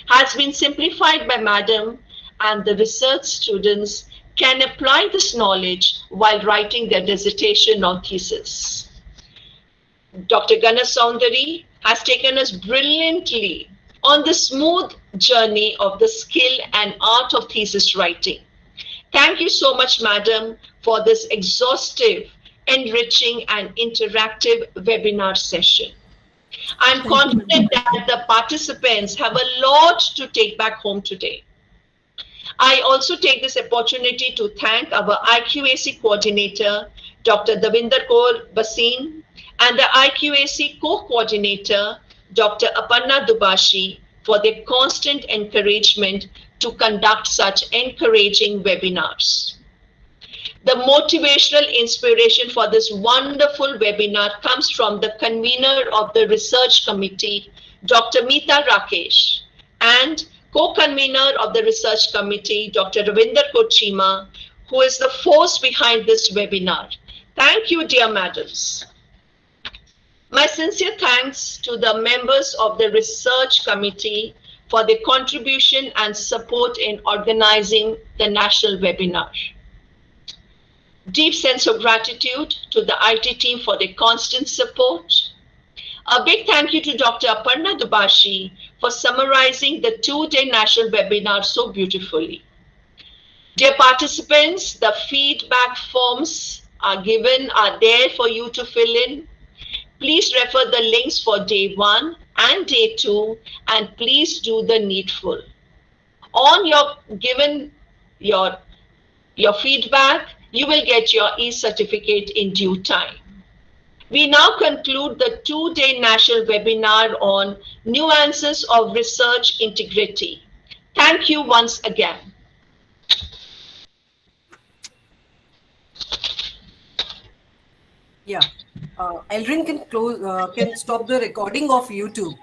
S7: has been simplified by Madam and the research students can apply this knowledge while writing their dissertation or thesis. Dr. Ganasoundari has taken us brilliantly on the smooth journey of the skill and art of thesis writing. Thank you so much, Madam, for this exhaustive, enriching, and interactive webinar session. I'm confident that the participants have a lot to take back home today. I also take this opportunity to thank our IQAC coordinator, Dr. Davinder Kaur Basin, and the IQAC co-coordinator, Dr. Aparna Dubashi, for their constant encouragement to conduct such encouraging webinars. The motivational inspiration for this wonderful webinar comes from the convener of the research committee, Dr. Meeta Rakesh, and co-convener of the research committee, Dr. Ravinder Kochima, who is the force behind this webinar. Thank you, dear madams. My sincere thanks to the members of the research committee for their contribution and support in organizing the national webinar. Deep sense of gratitude to the IT team for their constant support. A big thank you to Dr. Aparna Dubashi for summarizing the two-day national webinar so beautifully. Dear participants, the feedback forms are there for you to fill in. Please refer the links for day 1 and day 2, and please do the needful. On your feedback, you will get your e-certificate in due time. We now conclude the two-day national webinar on Nuances of Research Integrity. Thank you once again.
S1: Yeah, Eldrin can stop the recording of YouTube.